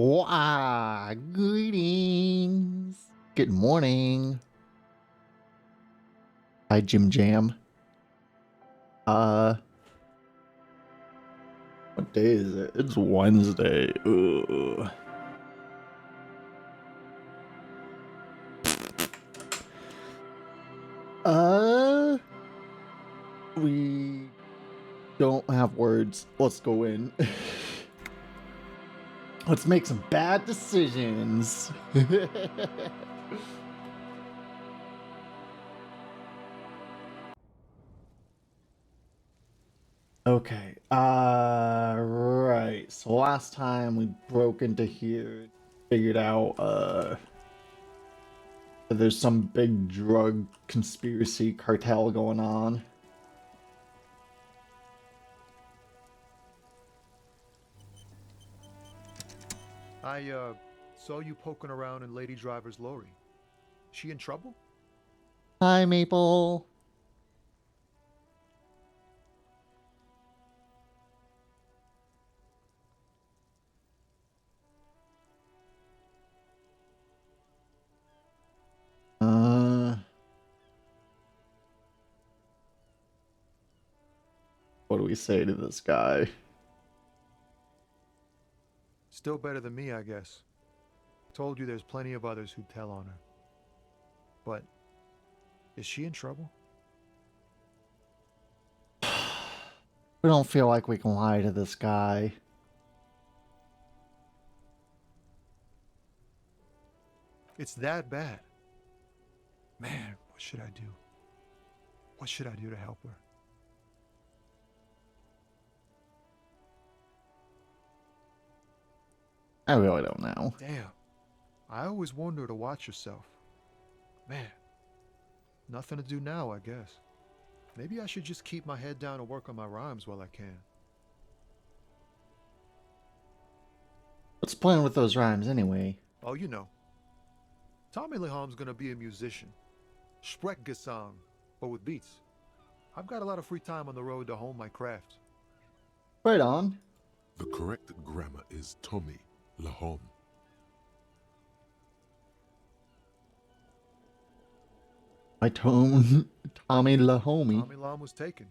Wow, greetings. Good morning. Hi, Jim Jam. What day is it? It's Wednesday. Ugh. We don't have words. Let's go in. Let's make some bad decisions. Okay. Right. So last time we broke into here, figured out that there's some big drug conspiracy cartel going on. I saw you poking around in Lady Driver's lorry. She in trouble? Hi, Maple. What do we say to this guy? Still better than me, I guess. Told you there's plenty of others who'd tell on her. But is she in trouble? We don't feel like we can lie to this guy. It's that bad. Man, what should I do? What should I do to help her? I really don't know. Damn. I always warned her to watch herself. Man, nothing to do now, I guess. Maybe I should just keep my head down and work on my rhymes while I can. What's the plan with those rhymes anyway? Oh, you know. Tommy Leham's gonna be a musician. Sprechgesang, but with beats. I've got a lot of free time on the road to hone my craft. Right on. The correct grammar is Tommy Lahom. Tommy Lahomie. Tommy Lam was taken.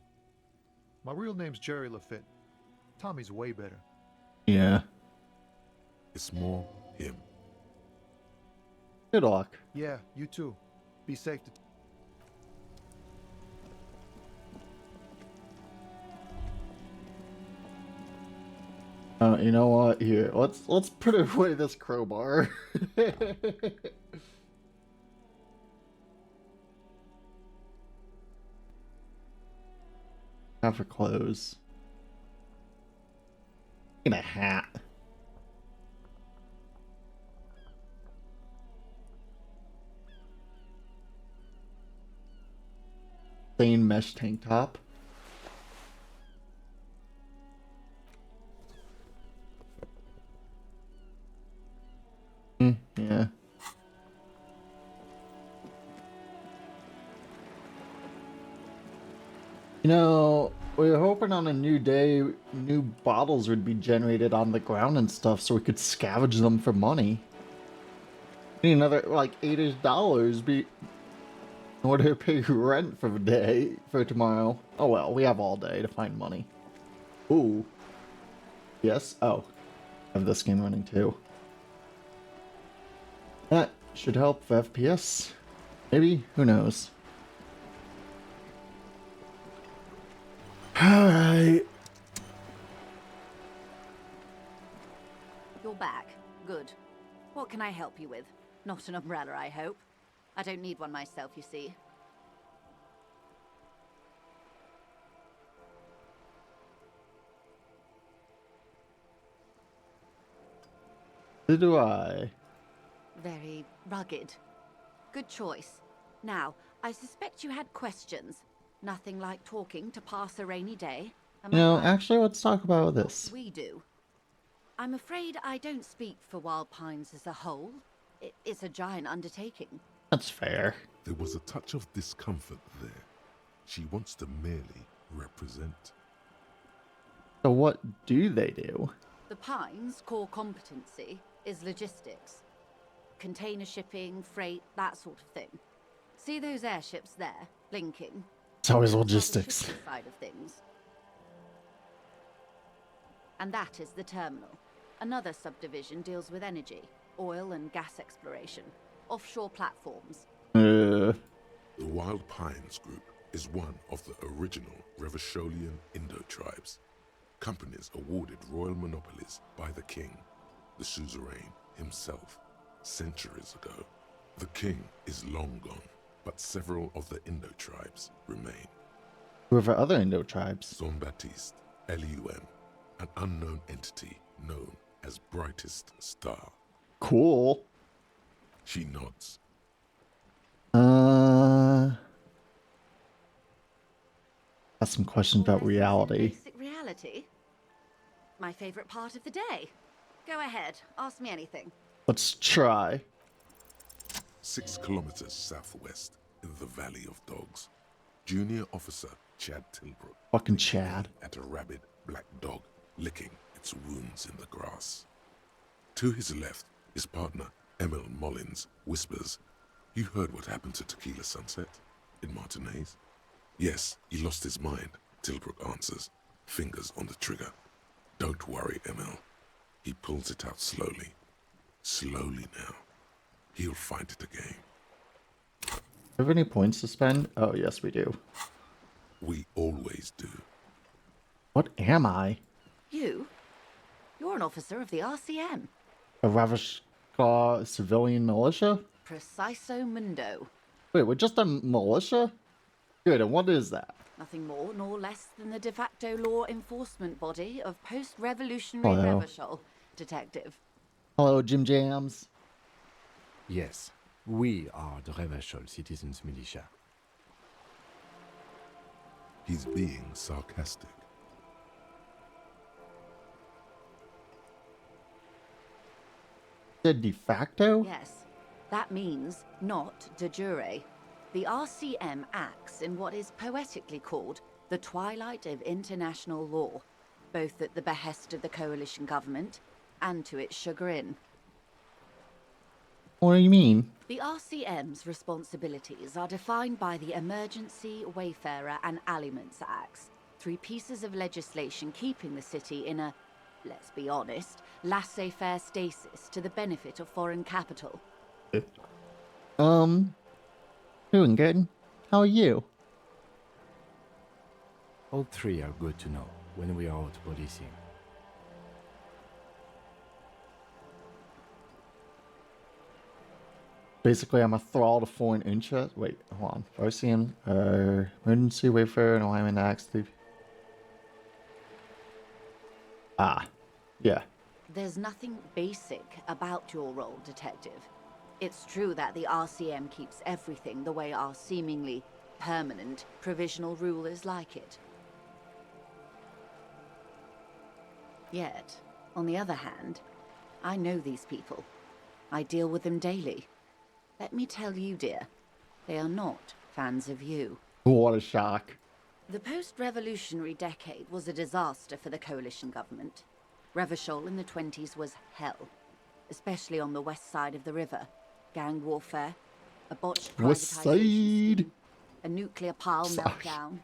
My real name's Jerry Lafitte. Tommy's way better. Yeah. It's more him. Good luck. Yeah, you too. Be safe to... You know what? Here, let's put away this crowbar. Not for clothes. And a hat. Plain mesh tank top. Yeah. You know, we were hoping on a new day, new bottles would be generated on the ground and stuff so we could scavenge them for money. Need another, like, $8 in order to pay rent for the day, for tomorrow. Oh well, we have all day to find money. Ooh. Yes? Oh. I have this game running too. That should help for FPS. Maybe? Who knows? Alright. You're back. Good. What can I help you with? Not an umbrella, I hope. I don't need one myself, you see. Who do I? Very rugged. Good choice. Now, I suspect you had questions. Nothing like talking to pass a rainy day. Am You I know, right? actually, let's talk about this. We do. I'm afraid I don't speak for Wild Pines as a whole. It's a giant undertaking. That's fair. There was a touch of discomfort there. She wants to merely represent. So what do they do? The Pines' core competency is logistics. Container shipping, freight, that sort of thing. See those airships there, blinking? It's always That's how the logistics. shipping side of things. And that is the terminal. Another subdivision deals with energy, oil and gas exploration, offshore platforms. The Wild Pines Group is one of the original Revacholian Indo-tribes. Companies awarded royal monopolies by the king, the suzerain himself, centuries ago. The king is long gone, but several of the Indo-tribes remain. Who are the other Indo tribes? Jean-Baptiste, elysium, an unknown entity known as Brightest Star. Cool. She nods. Got some questions All about lessons in reality. Basic reality? My favorite part of the day. Go ahead, ask me anything. Let's try. 6 kilometers southwest in the Valley of Dogs, Junior Officer Chad Tilbrook Fucking Chad. at a rabid black dog licking its wounds in the grass. To his left, his partner, Emil Mullins, whispers, "You heard what happened to Tequila Sunset in Martinez?" "Yes, he lost his mind," Tilbrook answers, fingers on the trigger. "Don't worry, Emil." He pulls it out slowly. Slowly now. He'll find it again. Do we have any points to spend? Oh, yes, we do. We always do. What am I? You? You're an officer of the RCM. A Ravishkar civilian militia? Preciso mundo. Wait, we're just a militia? Good, and what is that? Nothing more nor less than the de facto law enforcement body of post-revolutionary Hello. Revachol, Detective. Hello, Jim Jams. Yes, we are the Revachol Citizens Militia. He's being sarcastic. The de facto? Yes, that means not de jure. The RCM acts in what is poetically called the twilight of international law, both at the behest of the coalition government and to its chagrin. What do you mean? The RCM's responsibilities are defined by the Emergency, Wayfarer and Aliments Acts, 3 pieces of legislation keeping the city in a, let's be honest, laissez-faire stasis to the benefit of foreign capital. Doing good. How are you? All 3 are good to know when we are out policing. Basically, I'm a thrall to foreign interest. Wait, hold on. RCM, emergency wayfarer and alignment acts. Yeah. There's nothing basic about your role, Detective. It's true that the RCM keeps everything the way our seemingly permanent provisional rulers like it. Yet, on the other hand, I know these people. I deal with them daily. Let me tell you, dear, they are not fans of you. What a shock. The post-revolutionary decade was a disaster for the coalition government. Revachol in the 20s was hell, especially on the west side of the river. Gang warfare, a botched West privatization side. scheme, a nuclear pile Sorry. meltdown.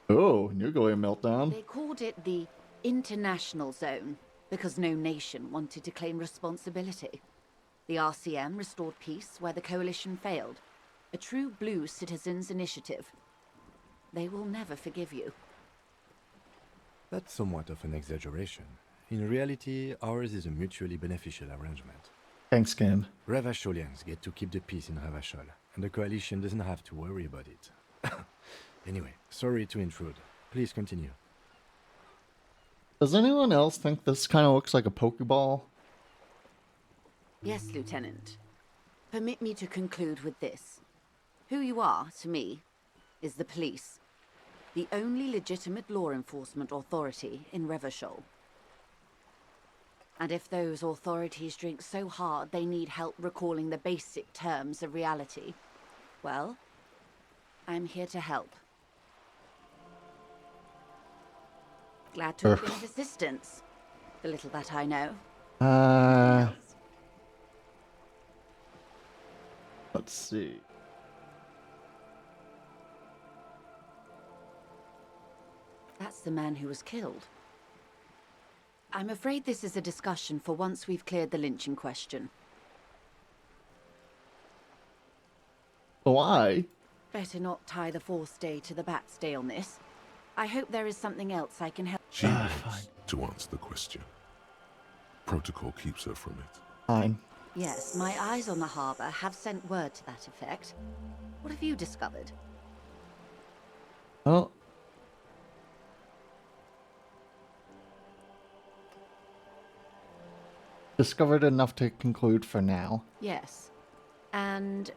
Oh, nuclear meltdown. They called it the international zone because no nation wanted to claim responsibility. The RCM restored peace where the coalition failed. A true blue citizens' initiative. They will never forgive you. That's somewhat of an exaggeration. In reality, ours is a mutually beneficial arrangement. Thanks, Kim. Revacholians get to keep the peace in Revachol, and the coalition doesn't have to worry about it. Anyway, sorry to intrude. Please continue. Does anyone else think this kind of looks like a Pokeball? Yes, Lieutenant. Permit me to conclude with this. Who you are, to me, is the police. The only legitimate law enforcement authority in Revachol. And if those authorities drink so hard they need help recalling the basic terms of reality, well, I'm here to help. Glad to have been of assistance, the little that I know. Uh, let's see. That's the man who was killed. I'm afraid this is a discussion for once we've cleared the lynching question. Why? Better not tie the fourth day to the bat's day on this. I hope there is something else I can help. She wants fine. to answer the question. Protocol keeps her from it. Fine. Yes, my eyes on the harbor have sent word to that effect. What have you discovered? Well, discovered enough to conclude for now. Yes. And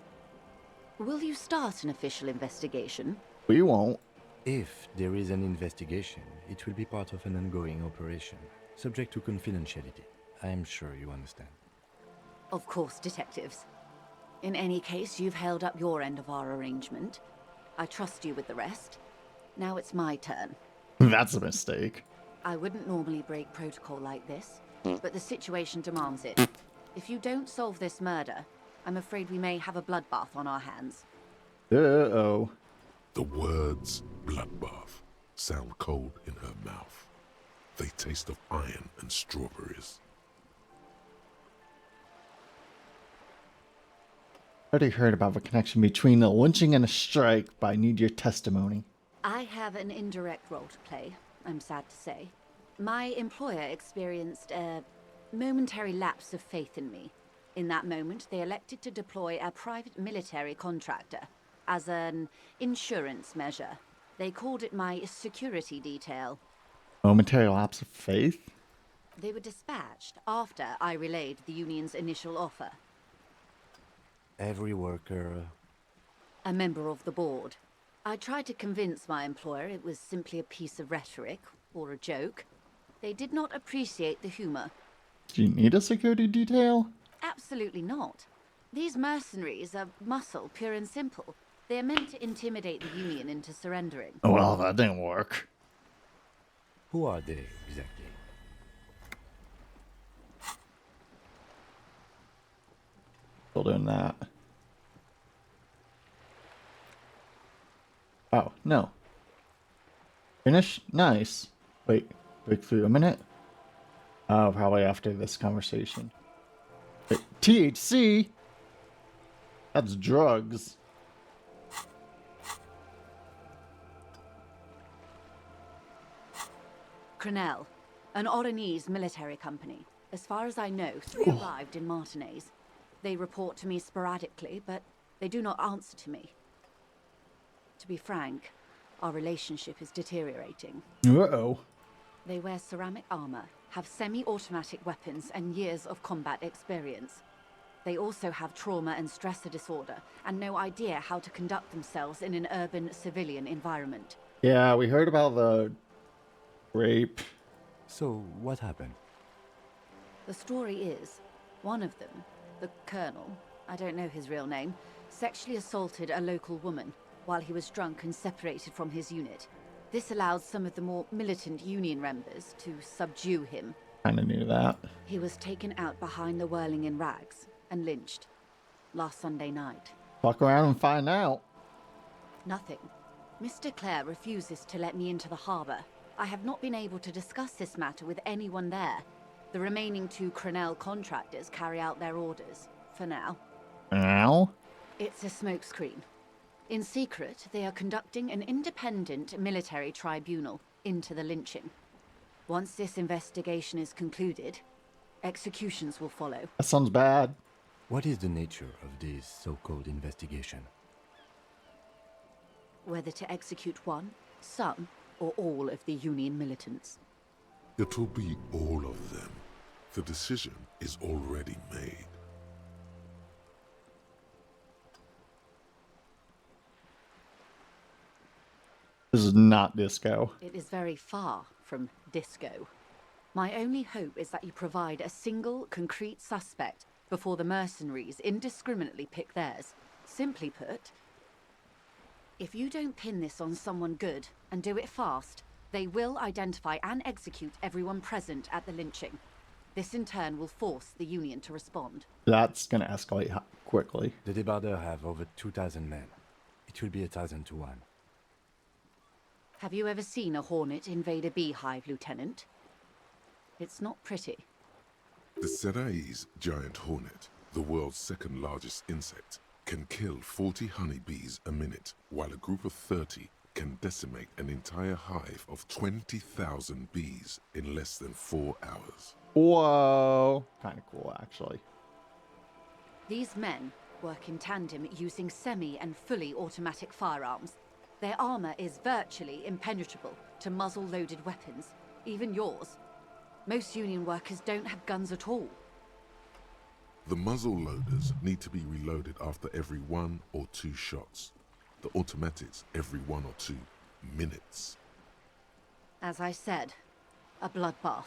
will you start an official investigation? We won't. If there is an investigation, it will be part of an ongoing operation, subject to confidentiality. I am sure you understand. Of course, detectives. In any case, you've held up your end of our arrangement. I trust you with the rest. Now it's my turn. That's a mistake. I wouldn't normally break protocol like this, but the situation demands it. If you don't solve this murder, I'm afraid we may have a bloodbath on our hands. Uh-oh. The words bloodbath sound cold in her mouth. They taste of iron and strawberries. Already heard about the connection between a lynching and a strike, but I need your testimony. I have an indirect role to play, I'm sad to say. My employer experienced a momentary lapse of faith in me. In that moment, they elected to deploy a private military contractor as an insurance measure. They called it my security detail. Momentary lapse of faith? They were dispatched after I relayed the union's initial offer. Every worker... A member of the board. I tried to convince my employer it was simply a piece of rhetoric, or a joke. They did not appreciate the humor. Do you need a security detail? Absolutely not. These mercenaries are muscle, pure and simple. They are meant to intimidate the Union into surrendering. Well, that didn't work. Who are they, exactly? Still doing that. Oh, no. Finish? Nice. Wait, break through a minute? Oh, probably after this conversation. Wait, THC? That's drugs. Crenell, an Oranese military company. As far as I know, 3 arrived in Martinez. They report to me sporadically, but they do not answer to me. To be frank, our relationship is deteriorating. Uh-oh. They wear ceramic armor, have semi-automatic weapons, and years of combat experience. They also have trauma and stressor disorder, and no idea how to conduct themselves in an urban civilian environment. Yeah, we heard about the rape. So, what happened? The story is, one of them, the colonel, I don't know his real name, sexually assaulted a local woman while he was drunk and separated from his unit. This allowed some of the more militant Union members to subdue him. Kinda knew that. He was taken out behind the whirling in rags and lynched last Sunday night. Fuck around and find out. Nothing. Mr. Clare refuses to let me into the harbor. I have not been able to discuss this matter with anyone there. The remaining 2 Crenell contractors carry out their orders, for now. Now? It's a smokescreen. In secret, they are conducting an independent military tribunal into the lynching. Once this investigation is concluded, executions will follow. That sounds bad. What is the nature of this so-called investigation? Whether to execute one, some, or all of the Union militants. It'll be all of them. The decision is already made. This is not disco. It is very far from disco. My only hope is that you provide a single, concrete suspect before the mercenaries indiscriminately pick theirs. Simply put, if you don't pin this on someone good and do it fast, they will identify and execute everyone present at the lynching. This in turn will force the Union to respond. That's gonna escalate quickly. The Debarders have over 2,000 men. It will be 1,000 to 1. Have you ever seen a Hornet invade a beehive, Lieutenant? It's not pretty. The Serai's giant hornet, the world's second largest insect, can kill 40 honeybees a minute, while a group of 30 can decimate an entire hive of 20,000 bees in less than 4 hours. Whoa. Kind of cool, actually. These men work in tandem using semi and fully automatic firearms. Their armor is virtually impenetrable to muzzle-loaded weapons, even yours. Most Union workers don't have guns at all. The muzzle loaders need to be reloaded after every 1 or 2 shots. The automatics every 1 or 2 minutes. As I said, a bloodbath.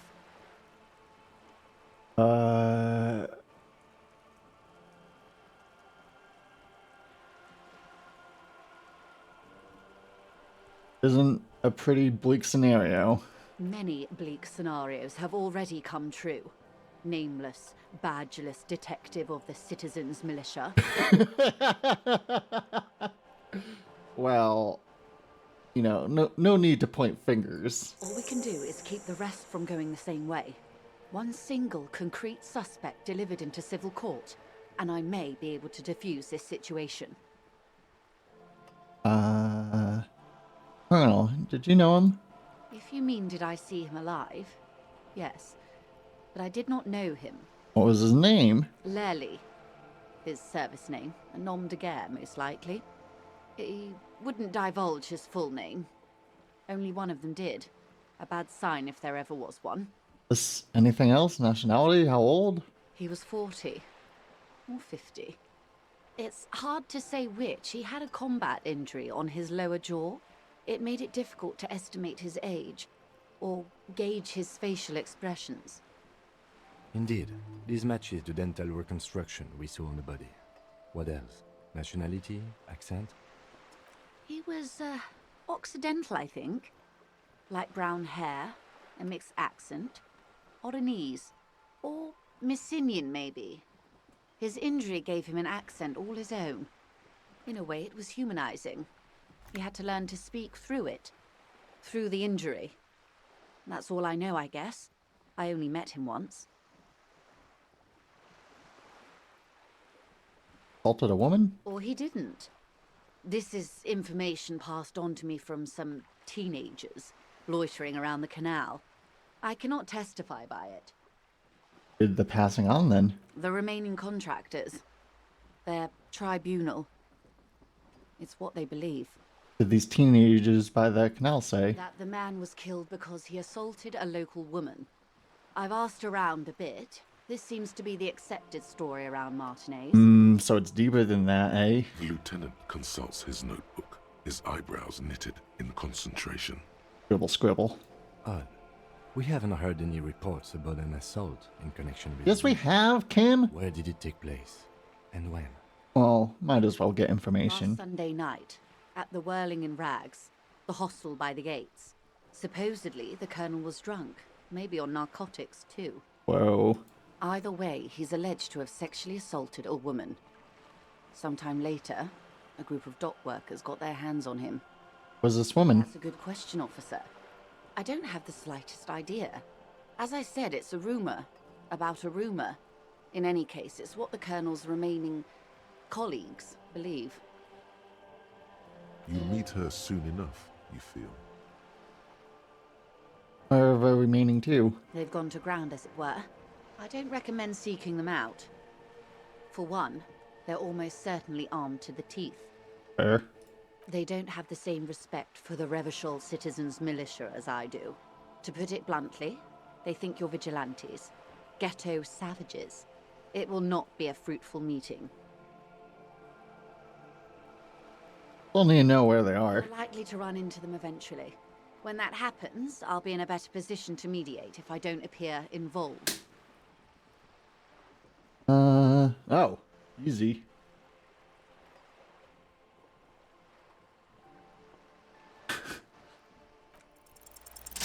Isn't a pretty bleak scenario. Many bleak scenarios have already come true. Nameless, badgeless detective of the citizens' militia. Well, you know, no need to point fingers. All we can do is keep the rest from going the same way. One single concrete suspect delivered into civil court, and I may be able to defuse this situation. Colonel, did you know him? If you mean did I see him alive? Yes. But I did not know him. What was his name? Lely. His service name. A nom de guerre, most likely. He wouldn't divulge his full name. Only one of them did. A bad sign if there ever was one. Anything else? Nationality? How old? He was 40. Or 50. It's hard to say which. He had a combat injury on his lower jaw. It made it difficult to estimate his age, or gauge his facial expressions. Indeed, this matches the dental reconstruction we saw on the body. What else? Nationality? Accent? He was, Occidental, I think. Light brown hair, a mixed accent, Oranese, or Messinian, maybe. His injury gave him an accent all his own. In a way, it was humanizing. He had to learn to speak through it. Through the injury. That's all I know, I guess. I only met him once. Assaulted a woman? Or he didn't. This is information passed on to me from some teenagers loitering around the canal. I cannot testify by it. Did the passing on then? The remaining contractors. Their tribunal. It's what they believe. Did these teenagers by the canal say? That the man was killed because he assaulted a local woman. I've asked around a bit. This seems to be the accepted story around Martinez. So it's deeper than that, eh? The lieutenant consults his notebook, his eyebrows knitted in concentration. Scribble, scribble. Odd. We haven't heard any reports about an assault in connection with... Yes, we have, Kim. Where did it take place? And when? Well, might as well get information. Last Sunday night, at the Whirling in Rags, the hostel by the gates. Supposedly, the colonel was drunk, maybe on narcotics too. Whoa. Either way, he's alleged to have sexually assaulted a woman. Sometime later, a group of dock workers got their hands on him. Was this woman? That's a good question, officer. I don't have the slightest idea. As I said, it's a rumor. About a rumor. In any case, it's what the colonel's remaining colleagues believe. You'll meet her soon enough, you feel. Where are the remaining two? They've gone to ground, as it were. I don't recommend seeking them out. For one, they're almost certainly armed to the teeth. Fair. They don't have the same respect for the Revachol citizens' militia as I do. To put it bluntly, they think you're vigilantes. Ghetto savages. It will not be a fruitful meeting. We'll need to know where they are. We're likely to run into them eventually. When that happens, I'll be in a better position to mediate if I don't appear involved. Oh. Easy.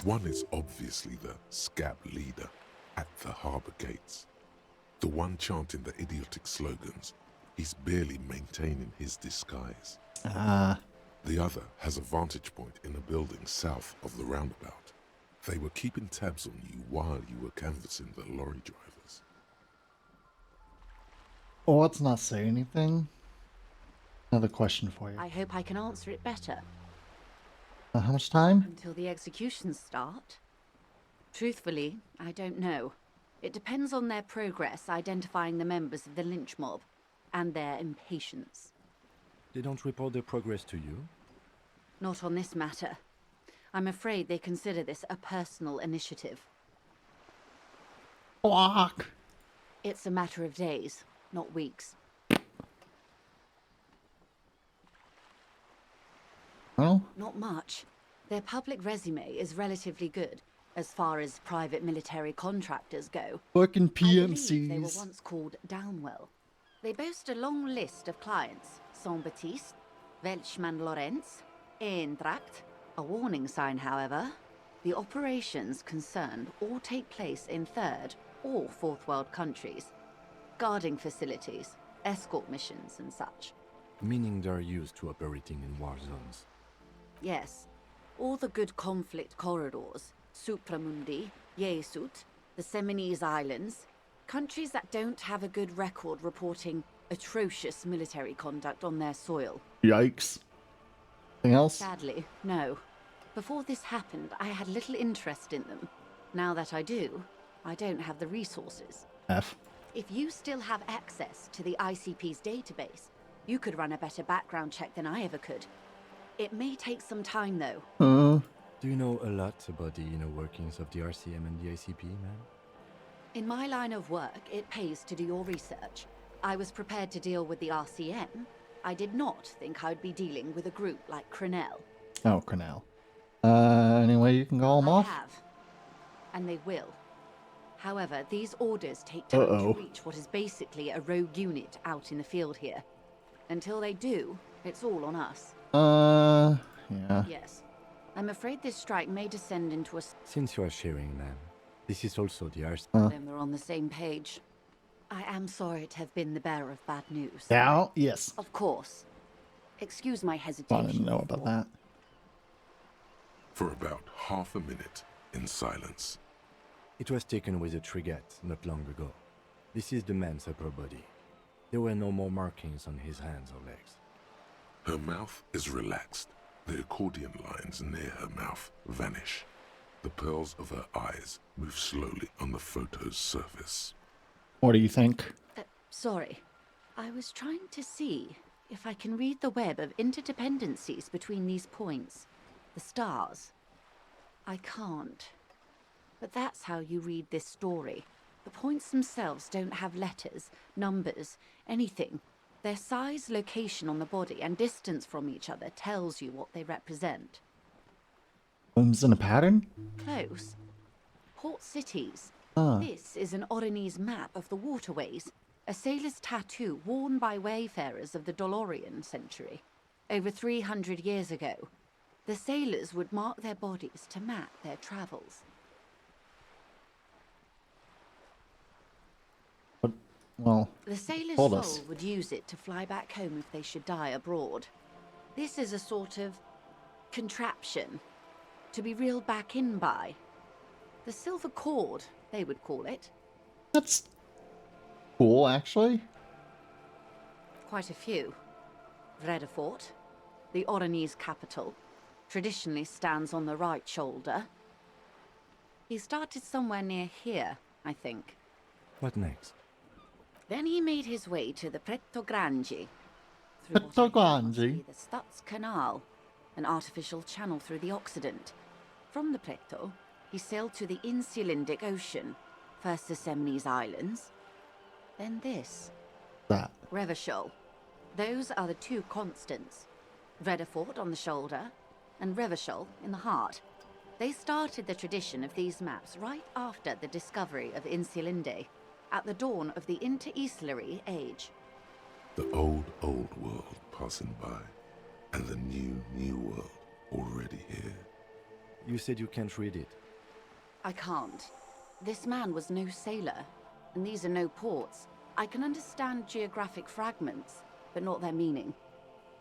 One is obviously the scab leader. at the harbor gates. The one chanting the idiotic slogans, he's barely maintaining his disguise. Ah. The other has a vantage point in a building south of the roundabout. They were keeping tabs on you while you were canvassing the lorry drivers. Oh, let's not say anything. Another question for you. I hope I can answer it better. How much time? Until the executions start? Truthfully, I don't know. It depends on their progress identifying the members of the lynch mob, and their impatience. They don't report their progress to you? Not on this matter. I'm afraid they consider this a personal initiative. Block. It's a matter of days, not weeks. Well, Not much. Their public resume is relatively good, as far as private military contractors go. fucking I believe they were PMCs. once called Downwell. They boast a long list of clients. Saint-Baptiste, Welchman Lorenz, Eintracht. A warning sign, however. The operations concerned all take place in third or fourth world countries. Guarding facilities, escort missions and such. Meaning they're used to operating in war zones. Yes. All the good conflict corridors. Supramundi, Yesut, the Seminoles Islands. Countries that don't have a good record reporting atrocious military conduct on their soil. Yikes. Anything else? Sadly, no. Before this happened, I had little interest in them. Now that I do, I don't have the resources. F. If you still have access to the ICP's database, you could run a better background check than I ever could. It may take some time, though. Do you know a lot about the inner workings of the RCM and the ICP, man? In my line of work, it pays to do your research. I was prepared to deal with the RCM. I did not think I'd be dealing with a group like Crenell. Oh, Cornell. Anyway, you can call them I off? have. And they will. However, these orders take time to reach what is basically a rogue unit out in the field here. Until they do, it's all on us. Yeah. Yes. I'm afraid this strike may descend into a... Since you are sharing, man, this is also the Then we're on the same page. I am sorry to have been the bearer of bad news. Now, yes. Of course. Excuse my I hesitation. didn't know about that. For about half a minute, in silence, It was taken with a Trigat not long ago. This is the man's upper body. There were no more markings on his hands or legs. her mouth is relaxed. The accordion lines near her mouth vanish. The pearls of her eyes move slowly on the photo's surface. What do you think? Sorry. I was trying to see if I can read the web of interdependencies between these points. The stars. I can't. But that's how you read this story. The points themselves don't have letters, numbers, anything. Their size, location on the body, and distance from each other tells you what they represent. Homes in a pattern? Close. Port cities. Ah. This is an Oronese map of the waterways, a sailor's tattoo worn by wayfarers of the Dolorian century. Over 300 years ago, the sailors would mark their bodies to map their travels. But, well, The sailor's told soul us. would use it to fly back home if they should die abroad. This is a sort of contraption to be reeled back in by. The silver cord, they would call it. that's cool, actually. Quite a few. Vredefort, the Oronese capital, traditionally stands on the right shoulder. He started somewhere near here, I think. What next? Then he made his way to the Pretto Grande. Pretto Grande? The Stutz Canal, an artificial channel through the Occident. From the Pretto, he sailed to the Insulindic Ocean, first the Seminoles Islands, then this. That. Revachol. Those are the two constants. Vredefort on the shoulder, and Revachol in the heart. They started the tradition of these maps right after the discovery of Insulinde, at the dawn of the Interinsulary Age. The old world passing by, and the new world already here. You said you can't read it. I can't. This man was no sailor, and these are no ports. I can understand geographic fragments, but not their meaning.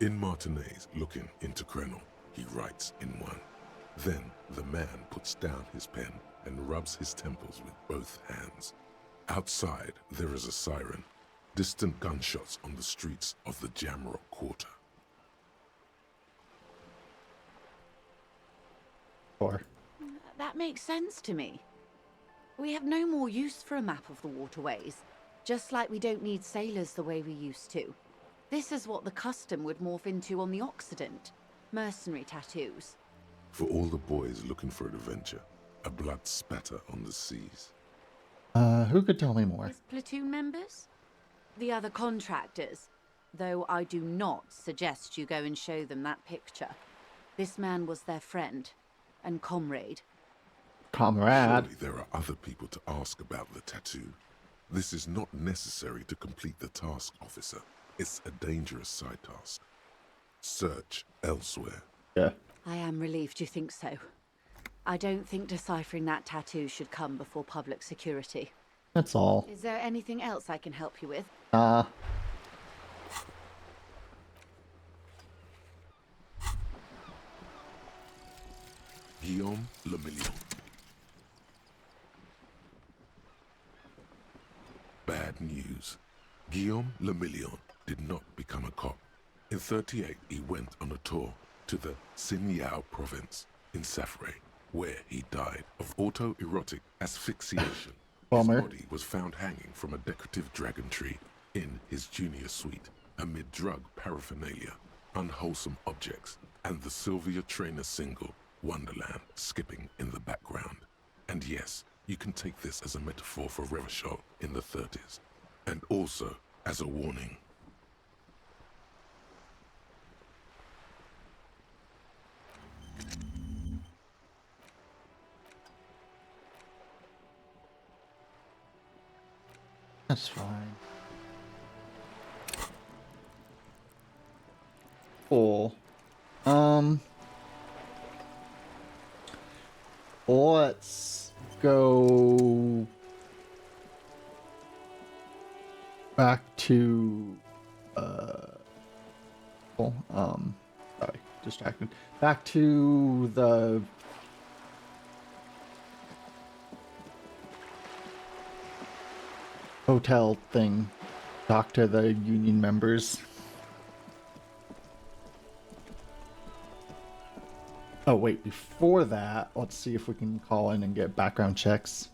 In Martinez looking into Krenel, he writes in one. Then the man puts down his pen and rubs his temples with both hands. Outside, there is a siren. Distant gunshots on the streets of the Jamrock Quarter. Or That makes sense to me. We have no more use for a map of the waterways, just like we don't need sailors the way we used to. This is what the custom would morph into on the Occident. Mercenary tattoos. For all the boys looking for adventure, a blood spatter on the seas. who could tell me more? His platoon members? The other contractors. Though I do not suggest you go and show them that picture. This man was their friend and comrade. Comrade. Surely there are other people to ask about the tattoo. This is not necessary to complete the task, officer. It's a dangerous side task. Search elsewhere. Yeah. I am relieved you think so. I don't think deciphering that tattoo should come before public security. That's all. Is there anything else I can help you with? Guillaume Le Million. Bad news. Guillaume Le Million did not become a cop. In 38, he went on a tour to the Sinyao province in Safre, where he died of autoerotic asphyxiation. Bummer. His body was found hanging from a decorative dragon tree in his junior suite, amid drug paraphernalia, unwholesome objects, and the Sylvia Trainer single, Wonderland, skipping in the background. And yes, you can take this as a metaphor for Revachol in the 30s, and also as a warning. That's fine. Cool. Let's go back to sorry, distracted. Back to the hotel thing. Talk to the union members. Oh wait, before that, let's see if we can call in and get background checks.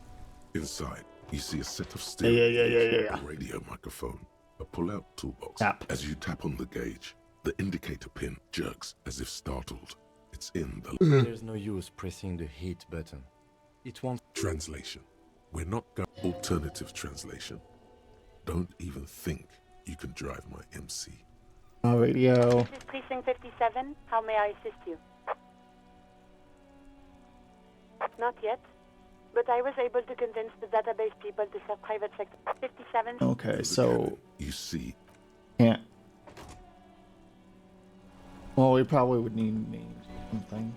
Inside, you see a set of stereo Yeah. a radio microphone, a pull-out toolbox. Tap. As you tap on the gauge, the indicator pin jerks as if startled. It's in the There's no use pressing the hit button. It won't. translation. We're not going alternative translation. Don't even think you can drive my MC. Radio. This is Precinct 57. How may I assist you? Not yet, but I was able to convince the database people to sell private sector. 57. Okay, The so cannon, you see can't. Well, we probably would need names or something.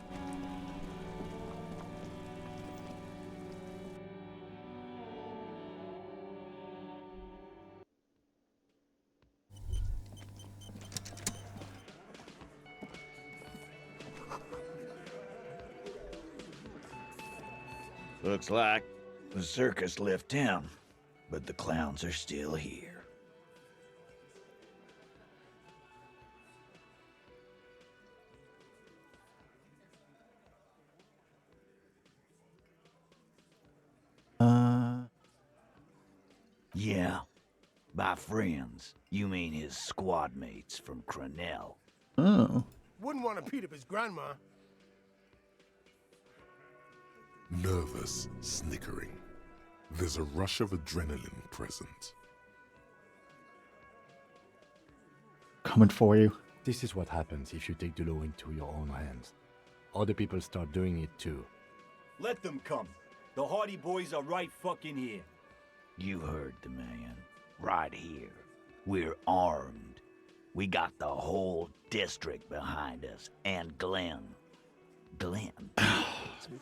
Looks like the circus left town, but the clowns are still here. Yeah, by friends, you mean his squad mates from Crenel. Oh. Wouldn't want to beat up his grandma. nervous snickering. There's a rush of adrenaline present. Coming for you. This is what happens if you take the law into your own hands. Other people start doing it too. Let them come. The Hardy Boys are right fucking here. You heard the man. Right here. We're armed. We got the whole district behind us. And Glenn. Glenn.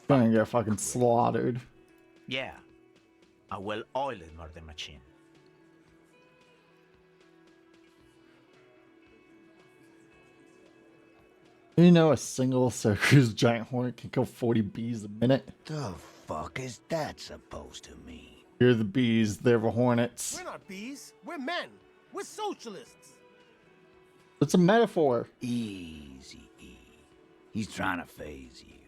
Gonna get fucking slaughtered. Yeah. I will oil the machine. You know, a single circus giant hornet can kill 40 bees a minute. The fuck is that supposed to mean? You're the bees, they're the hornets. We're not bees. We're men. We're socialists. It's a metaphor. Easy, E. He's trying to phase you.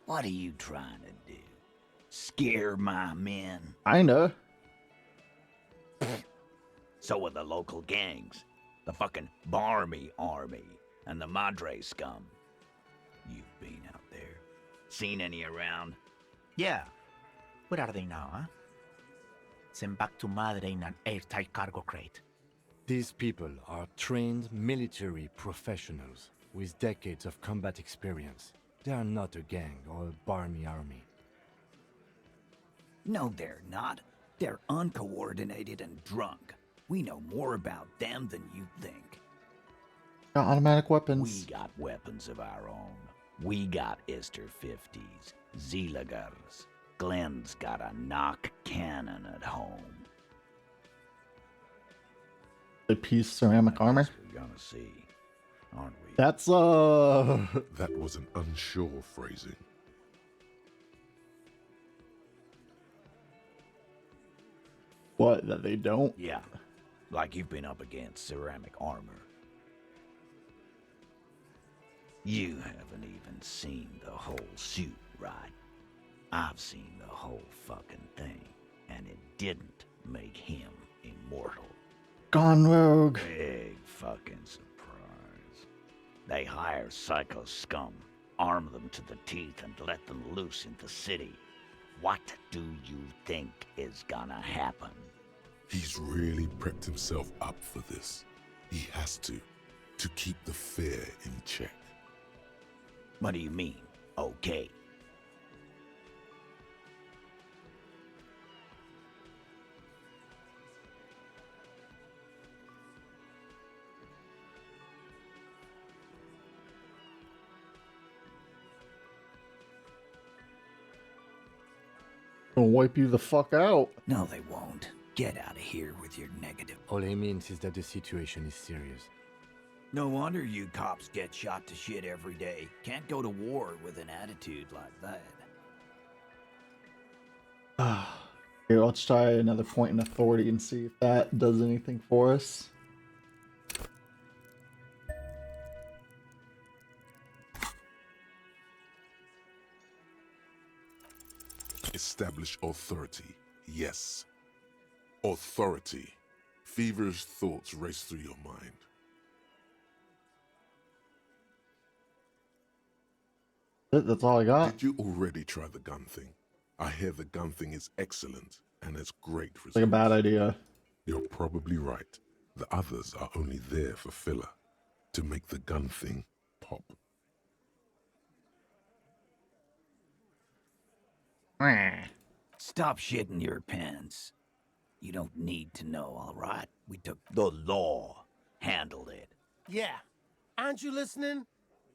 What are you trying to do? Scare my men? Kinda. So are the local gangs. The fucking Barmy Army and the Madre scum. You've been out there. Seen any around? Yeah. Where are they now, huh? Sent back to Madre in an airtight cargo crate. These people are trained military professionals with decades of combat experience. They are not a gang or a barmy army. No, they're not. They're uncoordinated and drunk. We know more about them than you think. Got automatic We weapons. got weapons of our own. We got Ister 50s, Zeelagers. Glenn's got a knock cannon at home. The piece ceramic armor. We're gonna see, aren't we? That's That was an unsure phrasing. what, that they don't? Yeah, like you've been up against ceramic armor. You haven't even seen the whole suit, right? I've seen the whole fucking thing, and it didn't make him immortal. Gone rogue. Big fucking surprise. They hire psycho scum, arm them to the teeth, and let them loose in the city. What do you think is gonna happen? He's really prepped himself up for this. He has to keep the fear in check. What do you mean, okay? Gonna wipe you the fuck out. No, they won't. Get out of here with your negative. All he means is that the situation is serious. No wonder you cops get shot to shit every day. Can't go to war with an attitude like that. Here, let's try another point in authority and see if that does anything for us. Establish authority. Yes. Authority. Feverish thoughts race through your mind. That's all I got. Did you already try the gun thing? I hear the gun thing is excellent and has great results. It's like a bad idea. You're probably right. The others are only there for filler, to make the gun thing pop. Stop shitting your pants. You don't need to know, all right? We took the law, handled it. Yeah. Aren't you listening?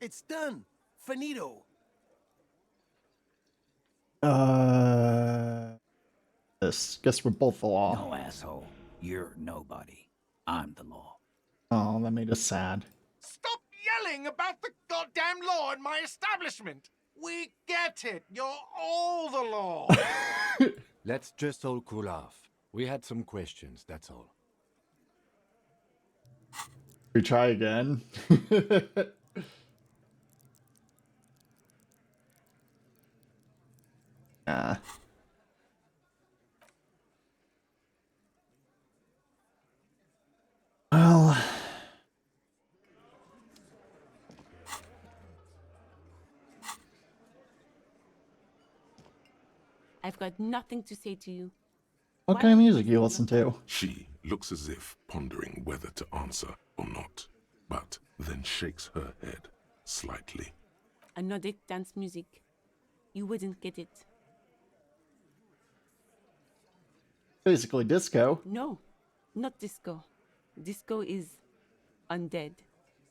It's done. Finito. Guess we're both the law. No, asshole. You're nobody. I'm the law. Oh, that made us sad. Stop yelling about the goddamn law in my establishment. We get it. You're all the law. Let's just all cool off. We had some questions, that's all. We try again. Ah. Well, I've got nothing to say to you. what kind of music you listen to? She looks as if pondering whether to answer or not, but then shakes her head slightly. Another dance music. You wouldn't get it. Basically disco. No, not disco. Disco is undead.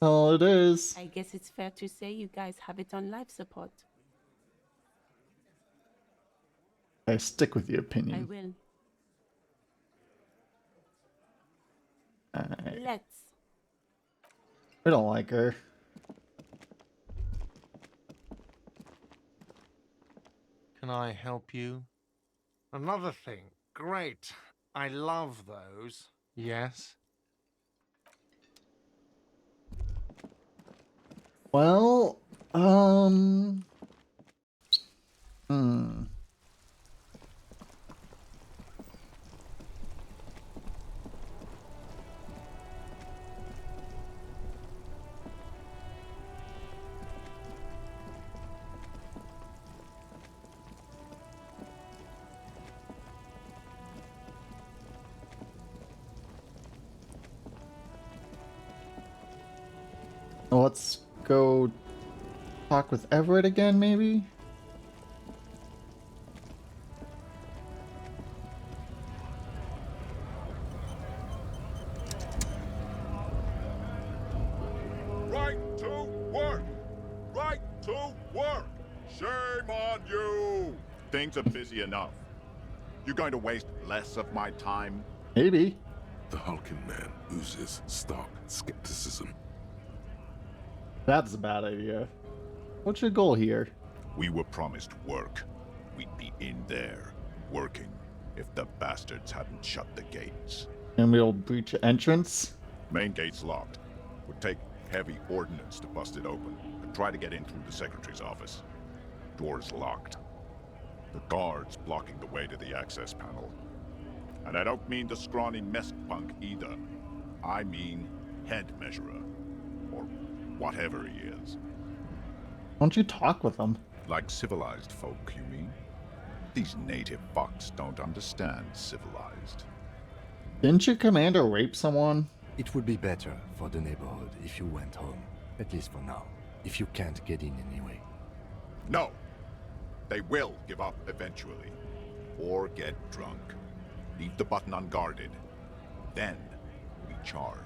Oh, it is. I guess it's fair to say you guys have it on life support. I stick with your I opinion. will. Alright. Let's. I don't like her. Can I help you? Another thing. Great. I love those. Yes? Well, hmm. Let's go talk with Everett again, maybe? Right to work! Right to work! Shame on you! Things are busy enough. You're going to waste less of my time? Maybe. The hulking man oozes stark skepticism. That's a bad idea. What's your goal here? We were promised work. We'd be in there, working, if the bastards hadn't shut the gates. And we'll breach entrance? Main gate's locked. Would take heavy ordnance to bust it open, and try to get in through the secretary's office. Door's locked. The guard's blocking the way to the access panel. And I don't mean the scrawny mess punk either. I mean head measurer. Or whatever he is. Why don't you talk with him? Like civilized folk, you mean? These native fucks don't understand civilized. Didn't your commander rape someone? It would be better for the neighborhood if you went home. At least for now. If you can't get in anyway. No! They will give up eventually. Or get drunk. Leave the button unguarded. Then we charge.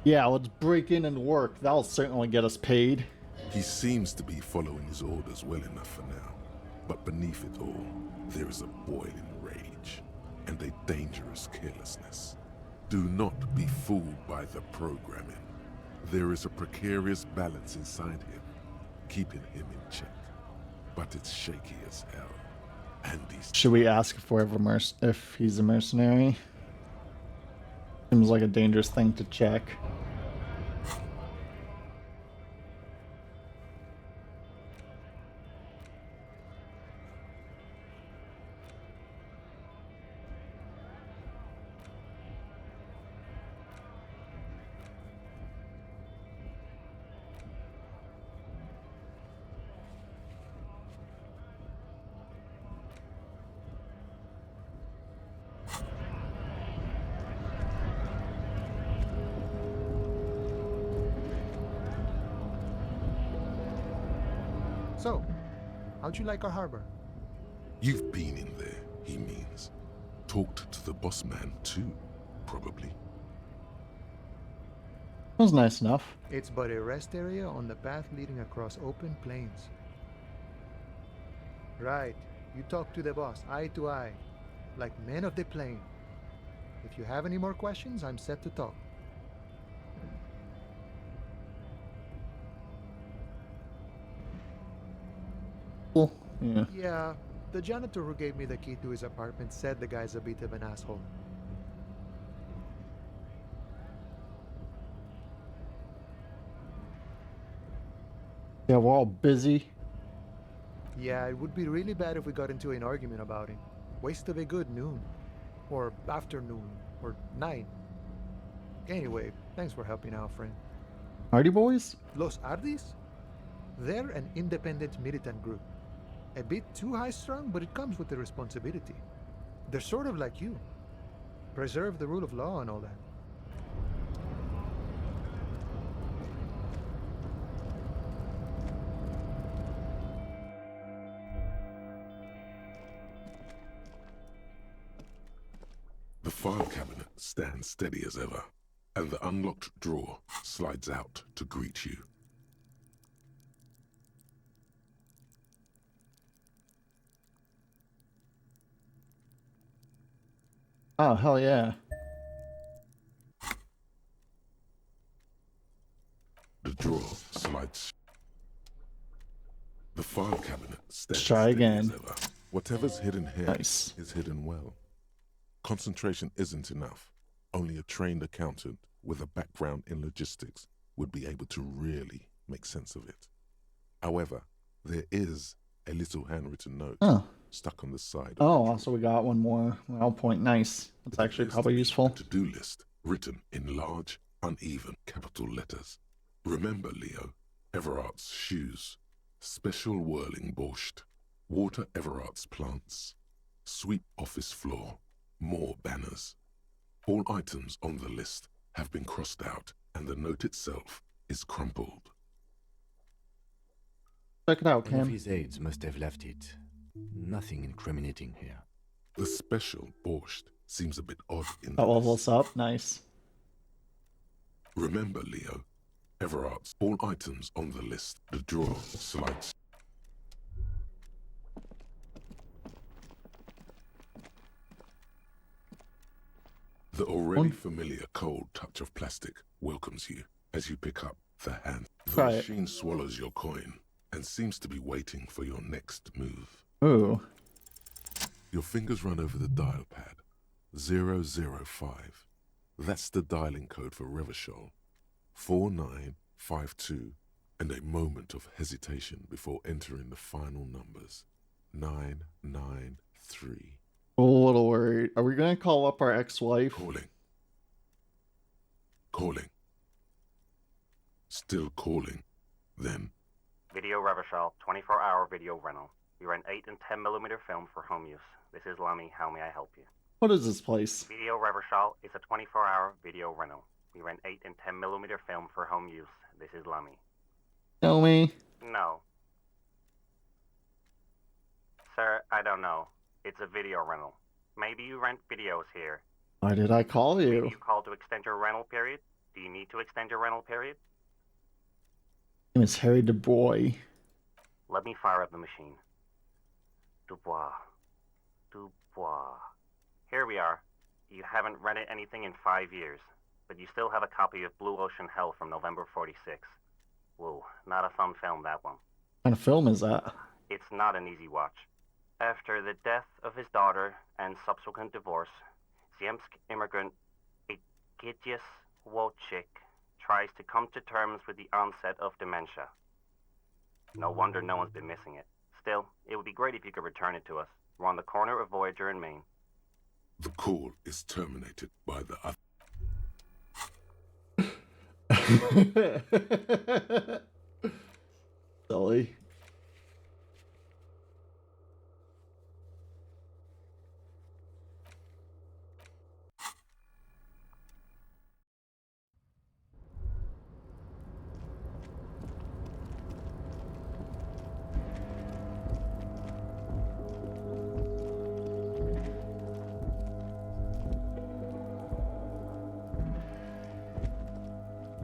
Yeah, let's break in and work. That'll certainly get us paid. He seems to be following his orders well enough for now. But beneath it all, there is a boiling rage and a dangerous carelessness. Do not be fooled by the programming. There is a precarious balance inside him, keeping him in check. But it's shaky as hell. And he's... Should we ask if he's a mercenary? Seems like a dangerous thing to check. So, how'd you like our harbor? You've been in there, he means. Talked to the boss man too, probably. That was nice enough. It's but a rest area on the path leading across open plains. Right. You talk to the boss, eye to eye, like men of the plain. If you have any more questions, I'm set to talk. Cool. Yeah. Yeah, the janitor who gave me the key to his apartment said the guy's a bit of an asshole. Yeah, we're all busy. Yeah, it would be really bad if we got into an argument about it. Waste of a good noon. Or afternoon. Or night. Anyway, thanks for helping out, friend. Hardy Boys? Los Ardis? They're an independent militant group. A bit too high-strung, but it comes with the responsibility. They're sort of like you. Preserve the rule of law and all that. The file cabinet stands steady as ever, and the unlocked drawer slides out to greet you. Oh, hell yeah. The drawer slides. The file cabinet stands Let's try steady as again. ever. Whatever's hidden here Nice. is hidden well. Concentration isn't enough. Only a trained accountant with a background in logistics would be able to really make sense of it. However, there is a little handwritten note stuck on the side. Oh, also we got one more well point. Nice. That's actually probably useful. A to-do list written in large, uneven capital letters. Remember, Leo, Everard's shoes, special whirling borscht, water Everard's plants, sweep office floor, more banners. All items on the list have been crossed out, and the note itself is crumpled. Check it out, One of Cam. his aides must have left it. Nothing incriminating here. The special borscht seems a bit odd in That levels up. Nice. Remember, Leo, Everard's all items on the list. The drawer slides. The already familiar cold touch of plastic welcomes you as you pick up the hand. The machine swallows your coin and seems to be waiting for your next move. Ooh. Your fingers run over the dial pad. 005. That's the dialing code for Revachol. 4952, and a moment of hesitation before entering the final numbers. 993. A little worried. Are we gonna call up our ex-wife? Calling. Still calling. Then. Video Revachol, 24-hour video rental. We rent 8 and 10mm film for home use. This is Lummy. How may I help you? What is this place? Video Revachol is a 24-hour video rental. We rent 8 and 10mm film for home use. This is Lummy. Tell me. No. Sir, I don't know. It's a video rental. Maybe you rent videos here. Why did I call you? Maybe you called to extend your rental period? Do you need to extend your rental period? My name is Harry Dubois. Let me fire up the machine. Dubois. Here we are. You haven't rented anything in 5 years, but you still have a copy of Blue Ocean Hell from November 46. Whoa, not a fun film, that one. What kind of film is that? It's not an easy watch. After the death of his daughter and subsequent divorce, Ziemsk immigrant Egidius Wojcik tries to come to terms with the onset of dementia. No wonder no one's been missing it. Still, it would be great if you could return it to us. We're on the corner of Voyager and Maine. The call is terminated by the other. Silly.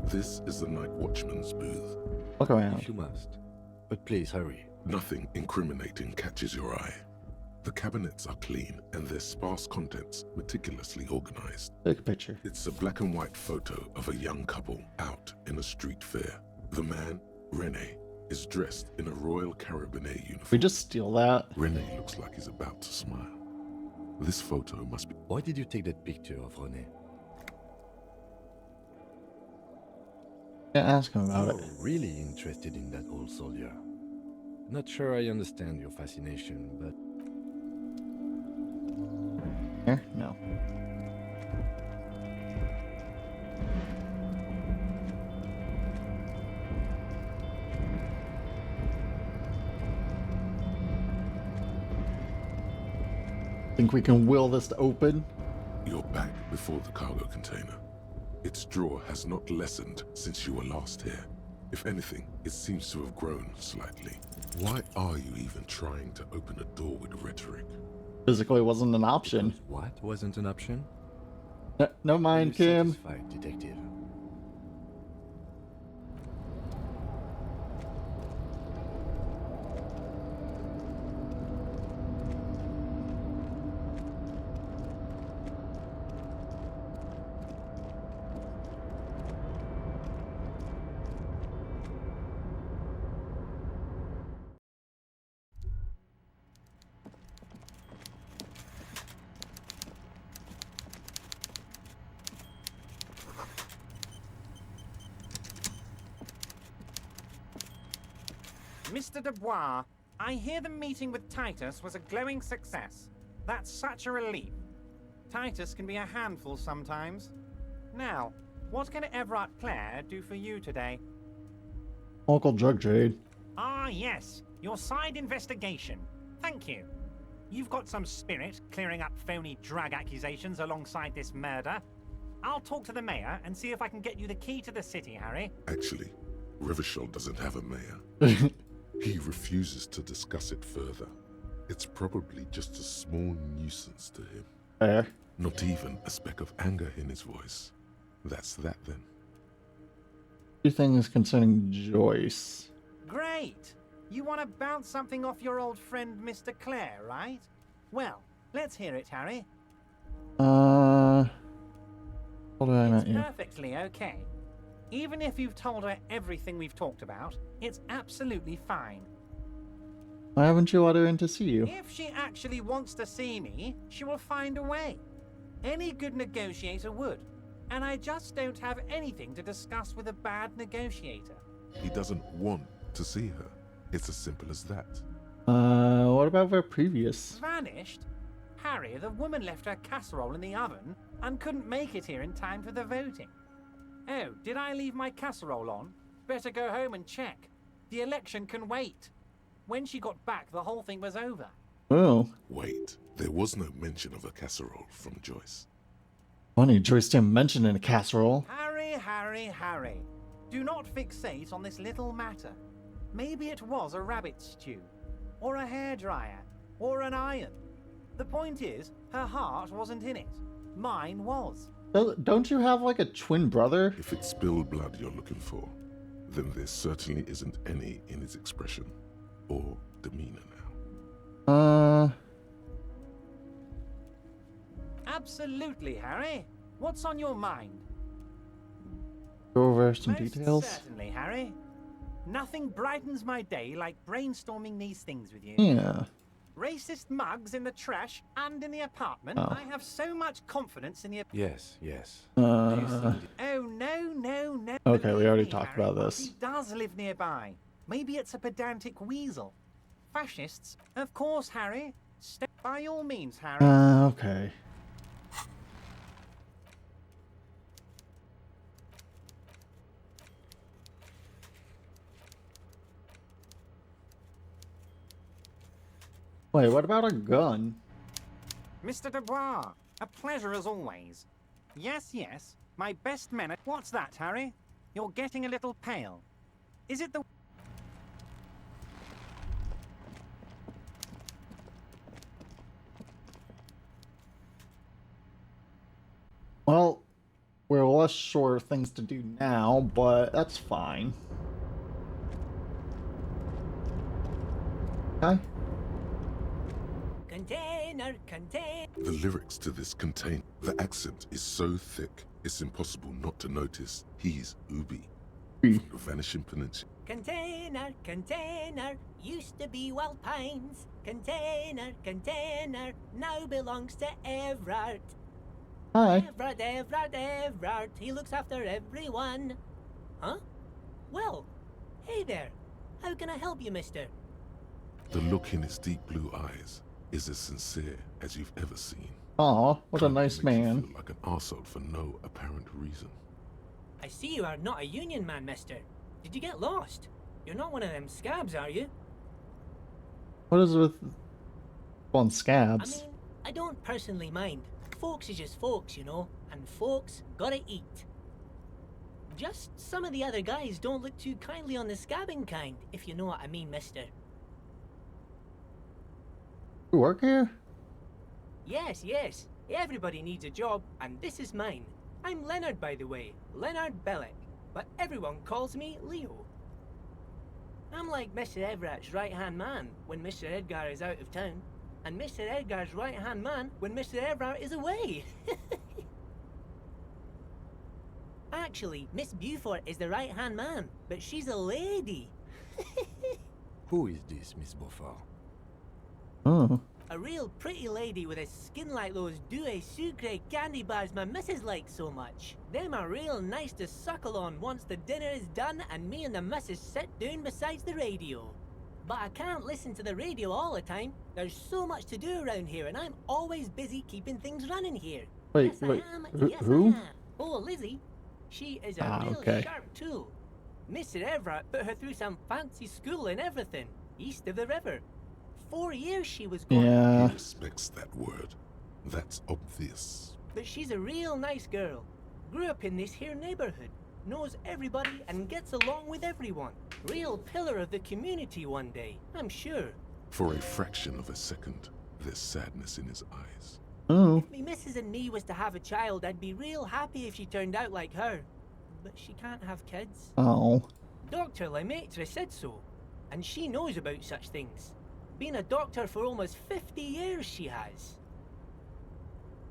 This is the night watchman's booth. Look around. If you must. But please hurry. Nothing incriminating catches your eye. The cabinets are clean and their sparse contents meticulously organized. Take a picture. It's a black and white photo of a young couple out in a street fair. The man, Rene, is dressed in a Royal Carabinier uniform. We just steal that. Rene looks like he's about to smile. This photo must be... Why did you take that picture of Rene? Yeah, ask him about it. You're really interested in that old soldier. Not sure I understand your fascination, but... Here? No. Think we can will this to open? You're back before the cargo container. Its drawer has not lessened since you were last here. If anything, it seems to have grown slightly. Why are you even trying to open a door with rhetoric? Physically wasn't an option. What wasn't an option? No mind, Kim. Satisfied, detective. Mr. Dubois, I hear the meeting with Titus was a glowing success. That's such a relief. Titus can be a handful sometimes. Now, what can Everard Clare do for you today? Local drug trade. Ah, yes, your side investigation. Thank you. You've got some spirit clearing up phony drug accusations alongside this murder. I'll talk to the mayor and see if I can get you the key to the city, Harry. Actually, Revachol doesn't have a mayor. He refuses to discuss it further. It's probably just a small nuisance to him. Fair. Not even a speck of anger in his voice. That's that then. Two things concerning Joyce. Great! You want to bounce something off your old friend Mr. Clare, right? Well, let's hear it, Harry. What did I It's met you? perfectly okay. Even if you've told her everything we've talked about, it's absolutely fine. Why haven't you let her in to see you? If she actually wants to see me, she will find a way. Any good negotiator would. And I just don't have anything to discuss with a bad negotiator. He doesn't want to see her. It's as simple as that. What about her previous? Vanished? Harry, the woman left her casserole in the oven and couldn't make it here in time for the voting. Oh, did I leave my casserole on? Better go home and check. The election can wait. When she got back, the whole thing was over. Oh. Wait, there was no mention of a casserole from Joyce. Funny, Joyce didn't mention in a casserole. Harry, Harry, Harry. Do not fixate on this little matter. Maybe it was a rabbit stew, or a hairdryer, or an iron. The point is, her heart wasn't in it. Mine was. Don't you have like a twin brother? If it's spilled blood you're looking for, then there certainly isn't any in his expression or demeanor now. Absolutely, Harry. What's on your mind? Go over some Most details. certainly, Harry. Nothing brightens my day like brainstorming these things with you. Yeah. Racist mugs in the trash and in the apartment. Oh. I have so much confidence in the... Yes, yes. Oh, no, no, no. Okay, we already Believe me, talked Harry, about this. He does live nearby. Maybe it's a pedantic weasel. Fascists? Of course, Harry. By all means, Harry. Okay. Wait, what about a gun? Mr. Dubois, a pleasure as always. Yes, yes, my best men. What's that, Harry? You're getting a little pale. Is it the... Well, we're less sure of things to do now, but that's fine. Okay. Container, container. The lyrics to this contain... The accent is so thick, it's impossible not to notice he's Ubi. From the Vanishing Peninsula. Container, container, used to be Wild Pines. Container, container, now belongs to Everard. Hi. Everard, Everard, Everard, he looks after everyone. Huh? Well, hey there. How can I help you, mister? The look in his deep blue eyes is as sincere as you've ever seen. Aw, what a Kind of nice makes you man. feel like an arsehole for no apparent reason. I see you are not a union man, mister. Did you get lost? You're not one of them scabs, are you? What is with on I scabs? mean, I don't personally mind. Folks is just folks, you know, and folks gotta eat. Just some of the other guys don't look too kindly on the scabbing kind, if you know what I mean, mister. You work here? Yes, yes, everybody needs a job, and this is mine. I'm Leonard, by the way, Leonard Bellick, but everyone calls me Leo. I'm like Mr. Everett's right-hand man when Mr. Edgar is out of town, and Mr. Edgar's right-hand man when Mr. Everett is away. Actually, Miss Beaufort is the right-hand man, but she's a lady. Who is this, Miss Beaufort? Oh. A real pretty lady with a skin like those Douai Sucre candy bars my missus likes so much. Them are real nice to suckle on once the dinner is done and me and the missus sit down beside the radio. but I can't listen to the radio all the time. There's so much to do around here, and I'm always busy keeping things running here. Wait, Yes, wait, I am. Yes, who? I am. Oh, Lizzie. She is a real okay. sharp tool. Mr. Everett put her through some fancy school and everything, east of the river. 4 years she was gone. Yeah. He respects that word. That's obvious. But she's a real nice girl. Grew up in this here neighborhood. Knows everybody and gets along with everyone. Real pillar of the community one day, I'm sure. For a fraction of a second, there's sadness in his eyes. Oh. If me missus and me was to have a child, I'd be real happy if she turned out like her. But she can't have kids. Oh. Dr. Lemaitre said so, and she knows about such things. Been a doctor for almost 50 years she has.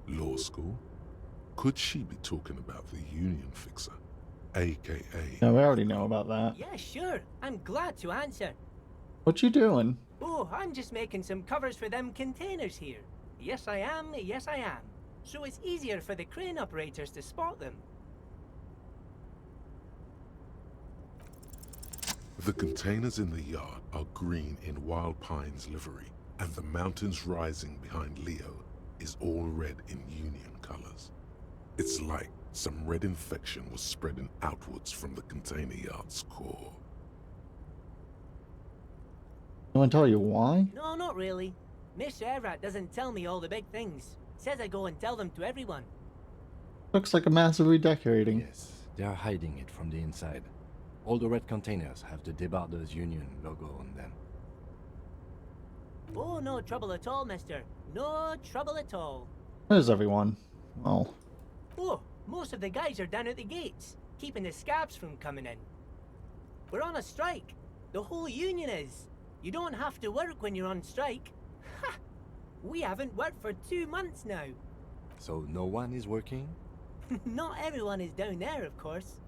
Law school? Could she be talking about the union fixer? AKA... No, we already know about that. Yeah, sure. I'm glad to answer. What you doing? Oh, I'm just making some covers for them containers here. Yes, I am. Yes, I am. So it's easier for the crane operators to spot them. The containers in the yard are green in Wild Pine's livery, and the mountains rising behind Leo is all red in Union colors. It's like some red infection was spreading outwards from the container yard's core. I want to tell you why? No, not really. Mr. Everett doesn't tell me all the big things. Says I go and tell them to everyone. Looks like a massive redecorating. Yes, they are hiding it from the inside. All the red containers have the Debarders Union logo on them. Oh, no trouble at all, mister. No trouble at all. Where's everyone? Oh. Oh, most of the guys are down at the gates, keeping the scabs from coming in. We're on a strike. The whole union is. You don't have to work when you're on strike. Ha! We haven't worked for 2 months now. So no one is working? Not everyone is down there, of course.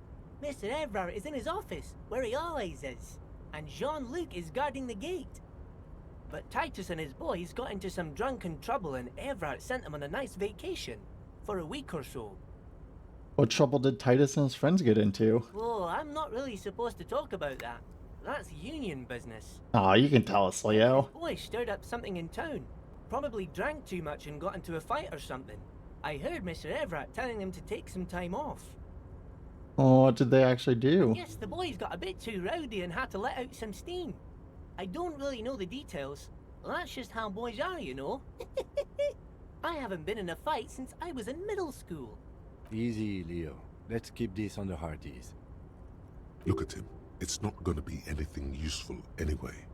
Mr. Everard is in his office, where he always is. And Jean-Luc is guarding the gate. But Titus and his boys got into some drunken trouble and Everard sent them on a nice vacation. For a week or so. What trouble did Titus and his friends get into? Oh, I'm not really supposed to talk about that. That's union business. Aw, you can tell us, Leo. Boy stirred up something in town. Probably drank too much and got into a fight or something. I heard Mr. Everett telling them to take some time off. Oh, what did they actually do? Yes, the boys got a bit too rowdy and had to let out some steam. I don't really know the details. That's just how boys are, you know. I haven't been in a fight since I was in middle school. Easy, Leo. Let's keep this on the hearties. Look at him. It's not gonna be anything useful anyway.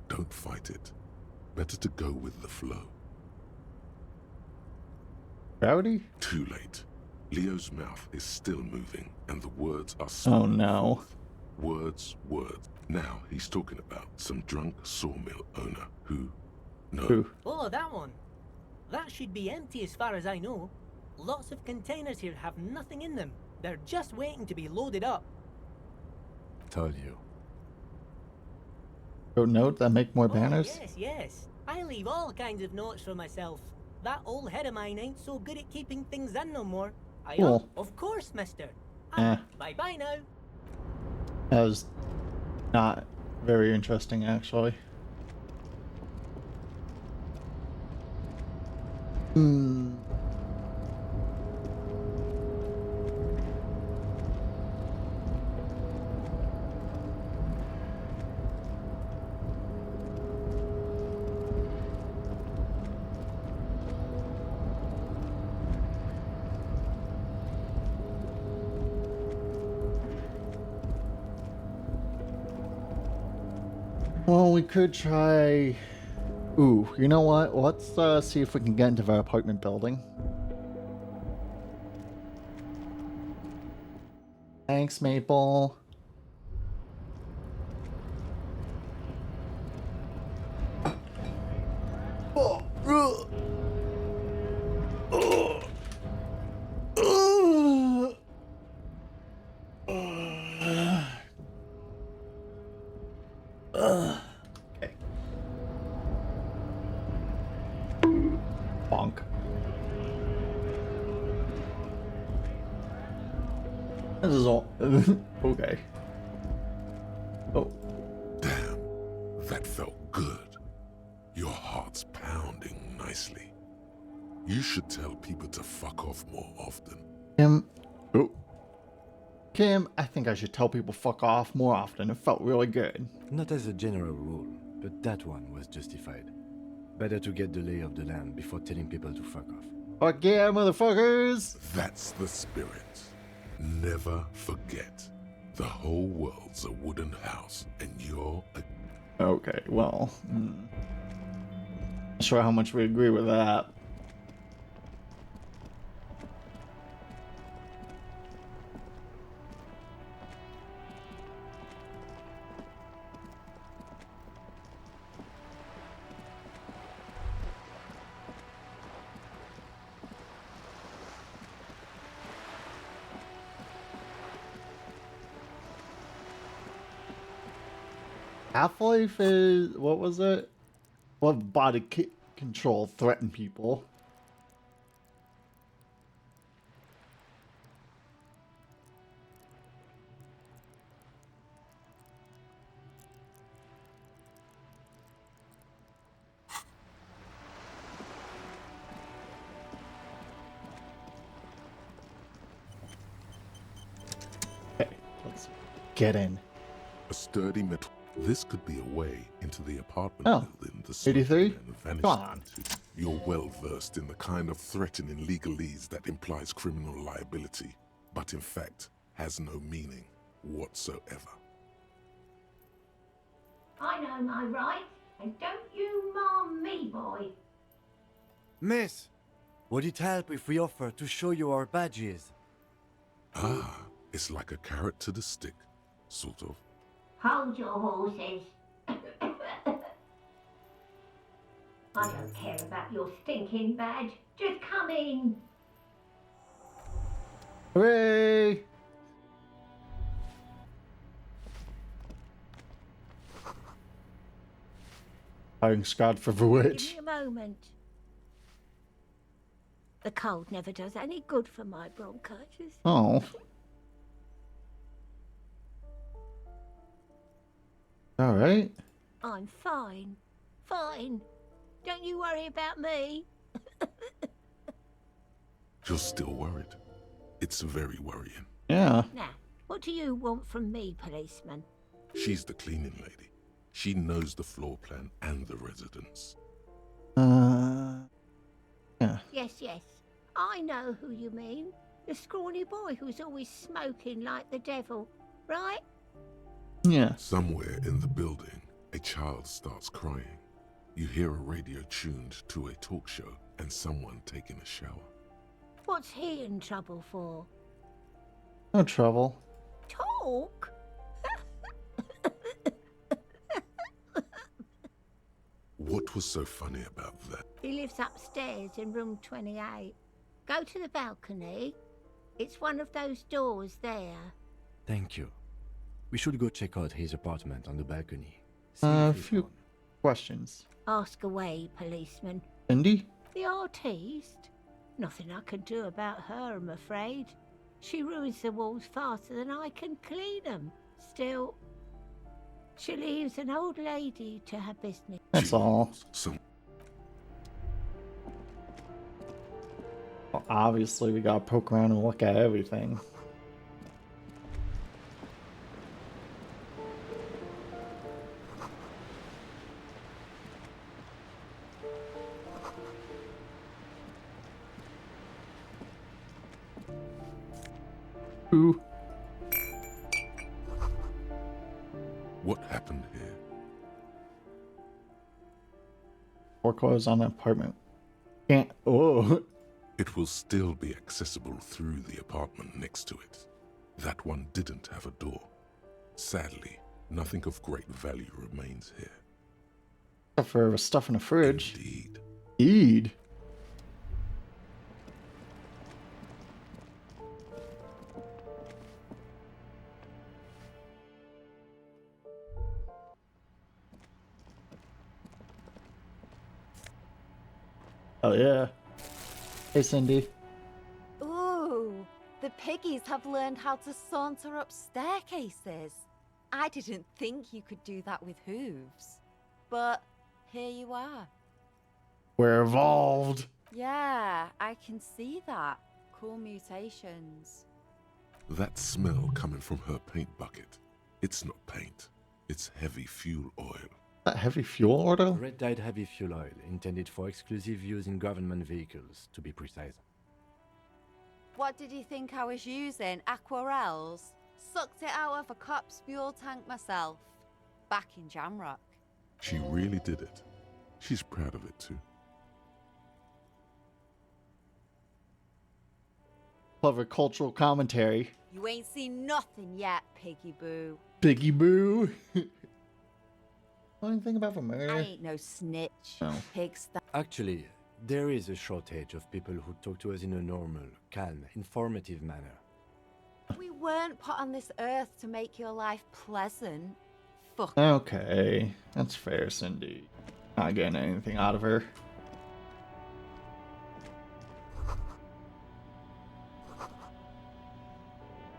Don't fight it. Better to go with the flow. Rowdy? Too late. Leo's mouth is still moving, and the words are Oh no. Words, words. Now he's talking about some drunk sawmill owner who... No. Who? Oh, that one. That should be empty as far as I know. Lots of containers here have nothing in them. They're just waiting to be loaded up. Told you. Wrote note that make more banners? Oh, yes, yes. I leave all kinds of notes for myself. That old head of mine ain't so good at keeping things in no more. Cool. Of course, mister. Bye-bye now. That was not very interesting, actually. Hmm. Well, we could try... Ooh, you know what? Let's see if we can get into the apartment building. Thanks, Maple. Okay. Bonk. This is all... okay. Oh. Damn. That That felt good. Your heart's pounding nicely. You should tell people to fuck off more often. Kim, I think I should tell people fuck off more often. It felt really good. Not as a general rule, but that one was justified. Better to get the lay of the land before telling people to fuck off. Fuck yeah, motherfuckers! That's the spirit. Never forget. The whole world's a wooden house, and you're a... Okay, well... Not sure how much we agree with that. Half-Life is... what was it? What body control threatened people? Okay, let's get in. A sturdy metal... This could be a way into the apartment building the 83? man vanished Come on. into. You're well versed in the kind of threatening legalese that implies criminal liability, but in fact has no meaning whatsoever. I know my rights, and don't you marm me, boy. Miss, would it help if we offer to show you our badges? Ah, it's like a carrot to the stick, sort of. Hold your horses. I don't care about your stinking badge. Just come in. Hooray! Hiring Scott for the Give witch. me a moment. The cold never does any good for my bronchitis. Oh. Alright. I'm fine. Fine. Don't you worry about me. You're still worried. It's very worrying. Yeah. Now, what do you want from me, policeman? She's the cleaning lady. She knows the floor plan and the residence. Yeah. Yes, yes. I know who you mean. The scrawny boy who's always smoking like the devil, right? Yeah. Somewhere in the building, a child starts crying. You hear a radio tuned to a talk show and someone taking a shower. What's he in trouble for? No trouble. Talk? What was so funny about that? He lives upstairs in room 28. Go to the balcony. It's one of those doors there. Thank you. We should go check out his apartment on the balcony. A few questions. Ask away, policeman. Cindy? The artiste? Nothing I can do about her, I'm afraid. She ruins the walls faster than I can clean them. Still, she leaves an old lady to her business. That's all. Well, obviously, we gotta poke around and look at everything. Ooh. What happened here? Foreclosed on an apartment. Can't. Oh. It will still be accessible through the apartment next to it. That one didn't have a door. Sadly, nothing of great value remains here. Except for stuff in the fridge. Indeed. Indeed. Oh yeah. Hey Cindy. Ooh, the piggies have learned how to saunter up staircases. I didn't think you could do that with hooves. but here you are. We're evolved. Yeah, I can see that. Cool mutations. That smell coming from her paint bucket. It's not paint. It's heavy fuel oil. That heavy fuel oil? Red dyed heavy fuel oil, intended for exclusive use in government vehicles, to be precise. What did you think I was using? Aquarels? Sucked it out of a cop's fuel tank myself. Back in Jamrock. She really did it. She's proud of it too. Clever cultural commentary. You ain't seen nothing yet, Piggy Boo. Piggy Boo. Anything about the murder? I ain't no snitch. No. Pig's Actually, there is a shortage of people who talk to us in a normal, calm, informative manner. We weren't put on this earth to make your life pleasant. Fuck. Okay, that's fair, Cindy. Not getting anything out of her.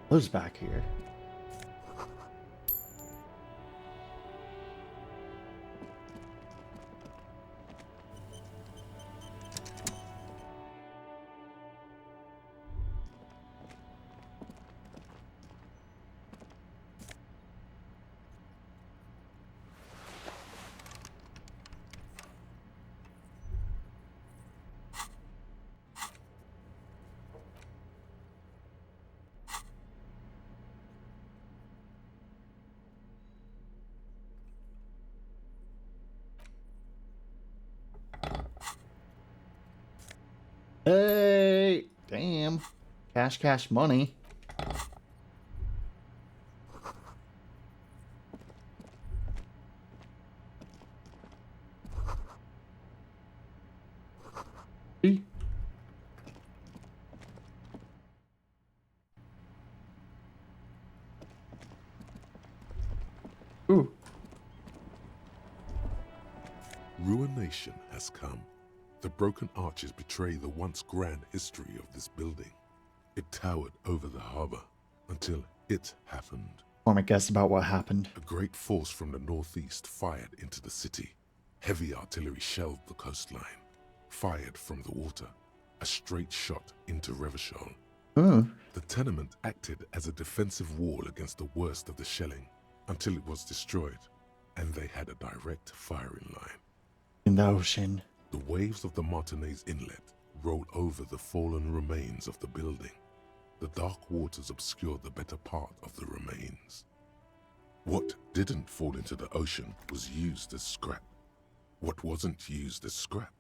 Who's back here? Hey, damn. Cash money. Ooh. Ruination has come. The broken arches betray the once grand history of this building. It towered over the harbor until it happened. Form a guess about what happened. A great force from the northeast fired into the city. Heavy artillery shelled the coastline. Fired from the water. A straight shot into Revachol. The tenement acted as a defensive wall against the worst of the shelling until it was destroyed, and they had a direct firing line. In the ocean. The waves of the Martinez Inlet roll over the fallen remains of the building. The dark waters obscure the better part of the remains. What didn't fall into the ocean was used as scrap. What wasn't used as scrap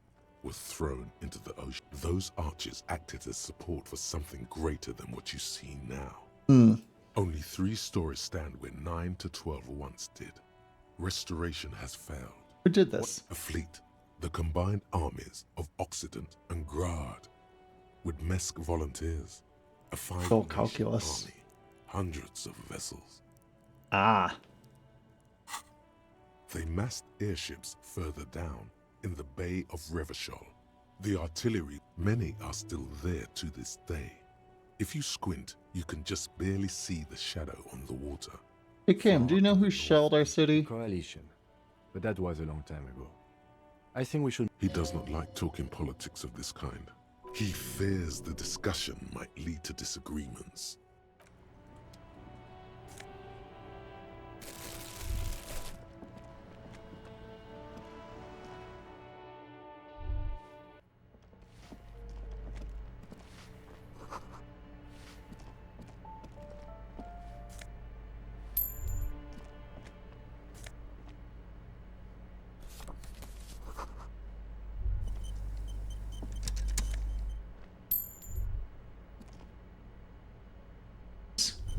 was thrown into the ocean. Those arches acted as support for something greater than what you see now. Only 3 stories stand where 9 to 12 once did. Restoration has failed. Who did this? What a fleet. The combined armies of Occident and Grad, with Mesk volunteers, a 5-nation calculus. army, hundreds of vessels. Ah. They massed airships further down in the Bay of Revachol. The artillery, many are still there to this day. If you squint, you can just barely see the shadow on the water. Hey Kim, do you know who shelled our city? Coalition. But that was a long time ago. I think we should... He does not like talking politics of this kind. He fears the discussion might lead to disagreements.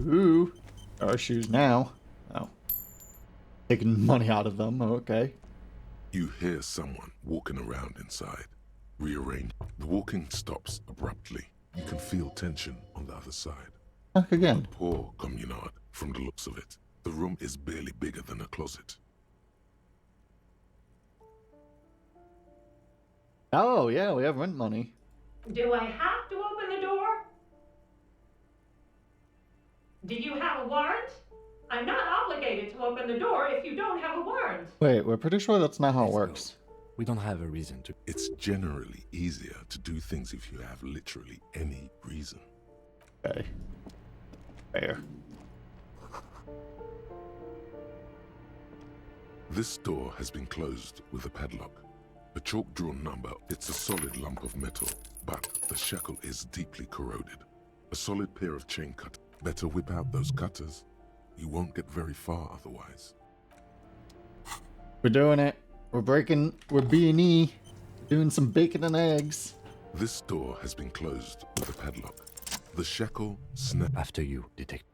Ooh. Our shoes now. Oh. Taking money out of them. Okay. You hear someone walking around inside. Rearrange. The walking stops abruptly. You can feel tension on the other side. Back again. A poor communard, from the looks of it. The room is barely bigger than a closet. Oh, yeah, we have rent money. Do I have to open the door? Do you have a warrant? I'm not obligated. obligated to open the door if you don't have a warrant. Wait, we're pretty sure that's not how it works. We don't have a reason to. It's generally easier to do things if you have literally any reason. Okay. Fair. This door has been closed with a padlock. A chalk-drawn number, it's a solid lump of metal, but the shackle is deeply corroded. A solid pair of chain cutters. Better whip out those cutters. You won't get very far otherwise. We're doing it. We're B&E. Doing some bacon and eggs. This door has been closed with a padlock. The shackle snap. After you, detective.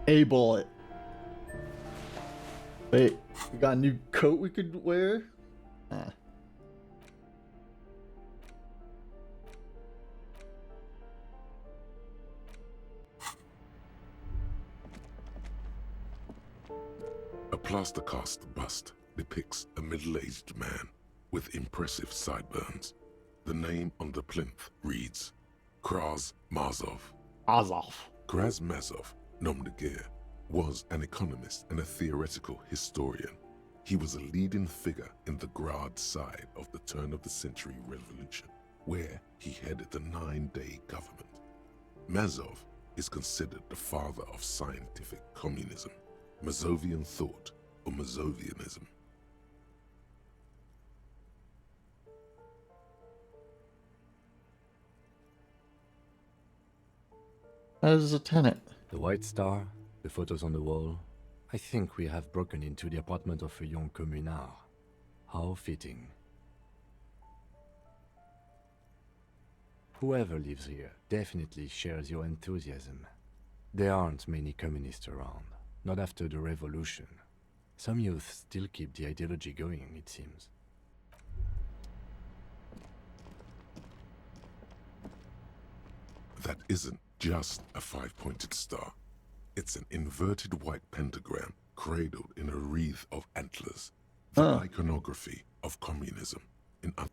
A bullet. Wait, we got a new coat we could wear? A plaster cast bust depicts a middle-aged man with impressive sideburns. The name on the plinth reads Kraz Mazov. Kraz Mazov, nom de guerre, was an economist and a theoretical historian. He was a leading figure in the Grad side of the turn-of-the-century revolution, where he headed the 9-day government. Mazov is considered the father of scientific communism, Mazovian thought, or Mazovianism. As a tenant. The White Star, the photos on the wall. I think we have broken into the apartment of a young communard. How fitting. Whoever lives here definitely shares your enthusiasm. There aren't many communists around, not after the revolution. Some youth still keep the ideology going, it seems. That isn't just a 5-pointed star. It's an inverted white pentagram cradled in a wreath of antlers, the iconography of communism.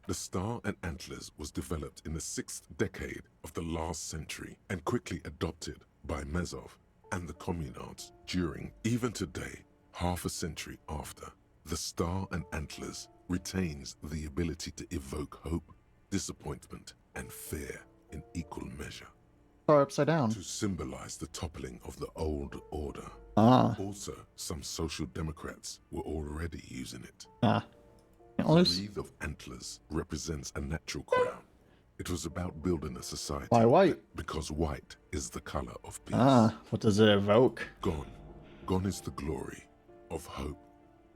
The star and antlers was developed in the 6th decade of the last century and quickly adopted by Mazov and the communards during, even today, half a century after. The star and antlers retains the ability to evoke hope, disappointment, and fear in equal measure. Star upside down. To symbolize the toppling of the old order. Also, some social democrats were already using it. The wreath of antlers represents a natural crown. It was about building a society. Why white? Because white is the color of peace. What does it evoke? Gone is the glory of hope.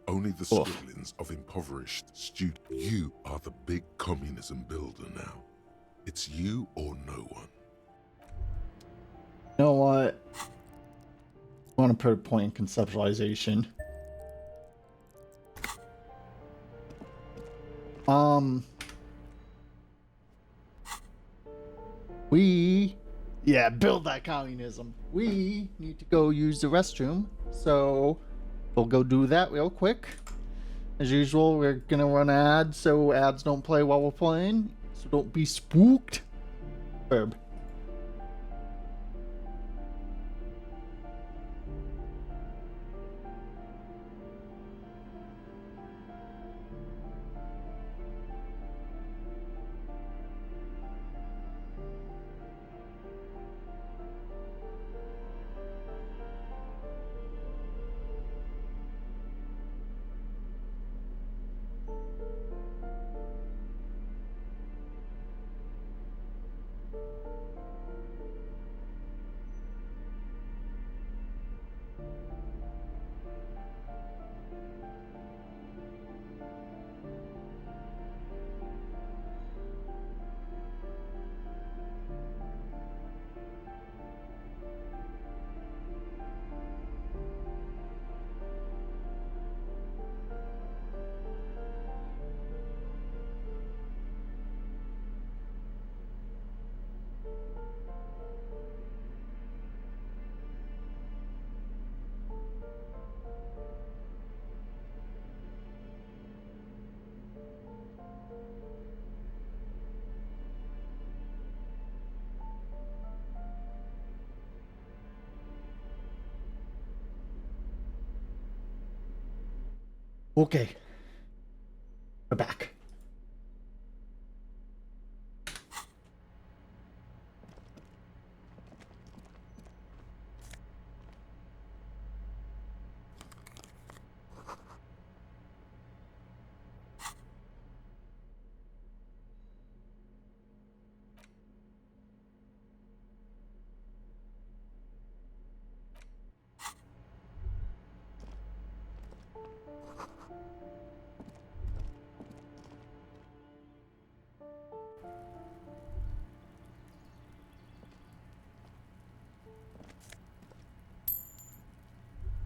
Only the scribblings of impoverished students. You are the big communism builder now. It's you or no one. You know what? I want to put a point in conceptualization. Build that communism. We need to go use the restroom, so we'll go do that real quick. As usual, we're gonna run ads, so ads don't play while we're playing, so don't be spooked. Verb. Okay. We're back.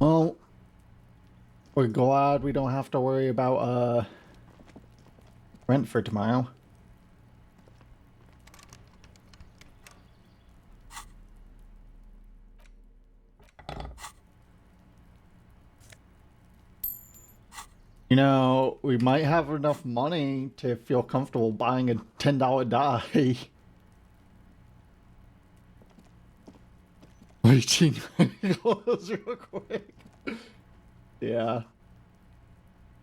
Well, we're glad we don't have to worry about rent for tomorrow. You know, we might have enough money to feel comfortable buying a $10 die. 18 close real quick. Yeah.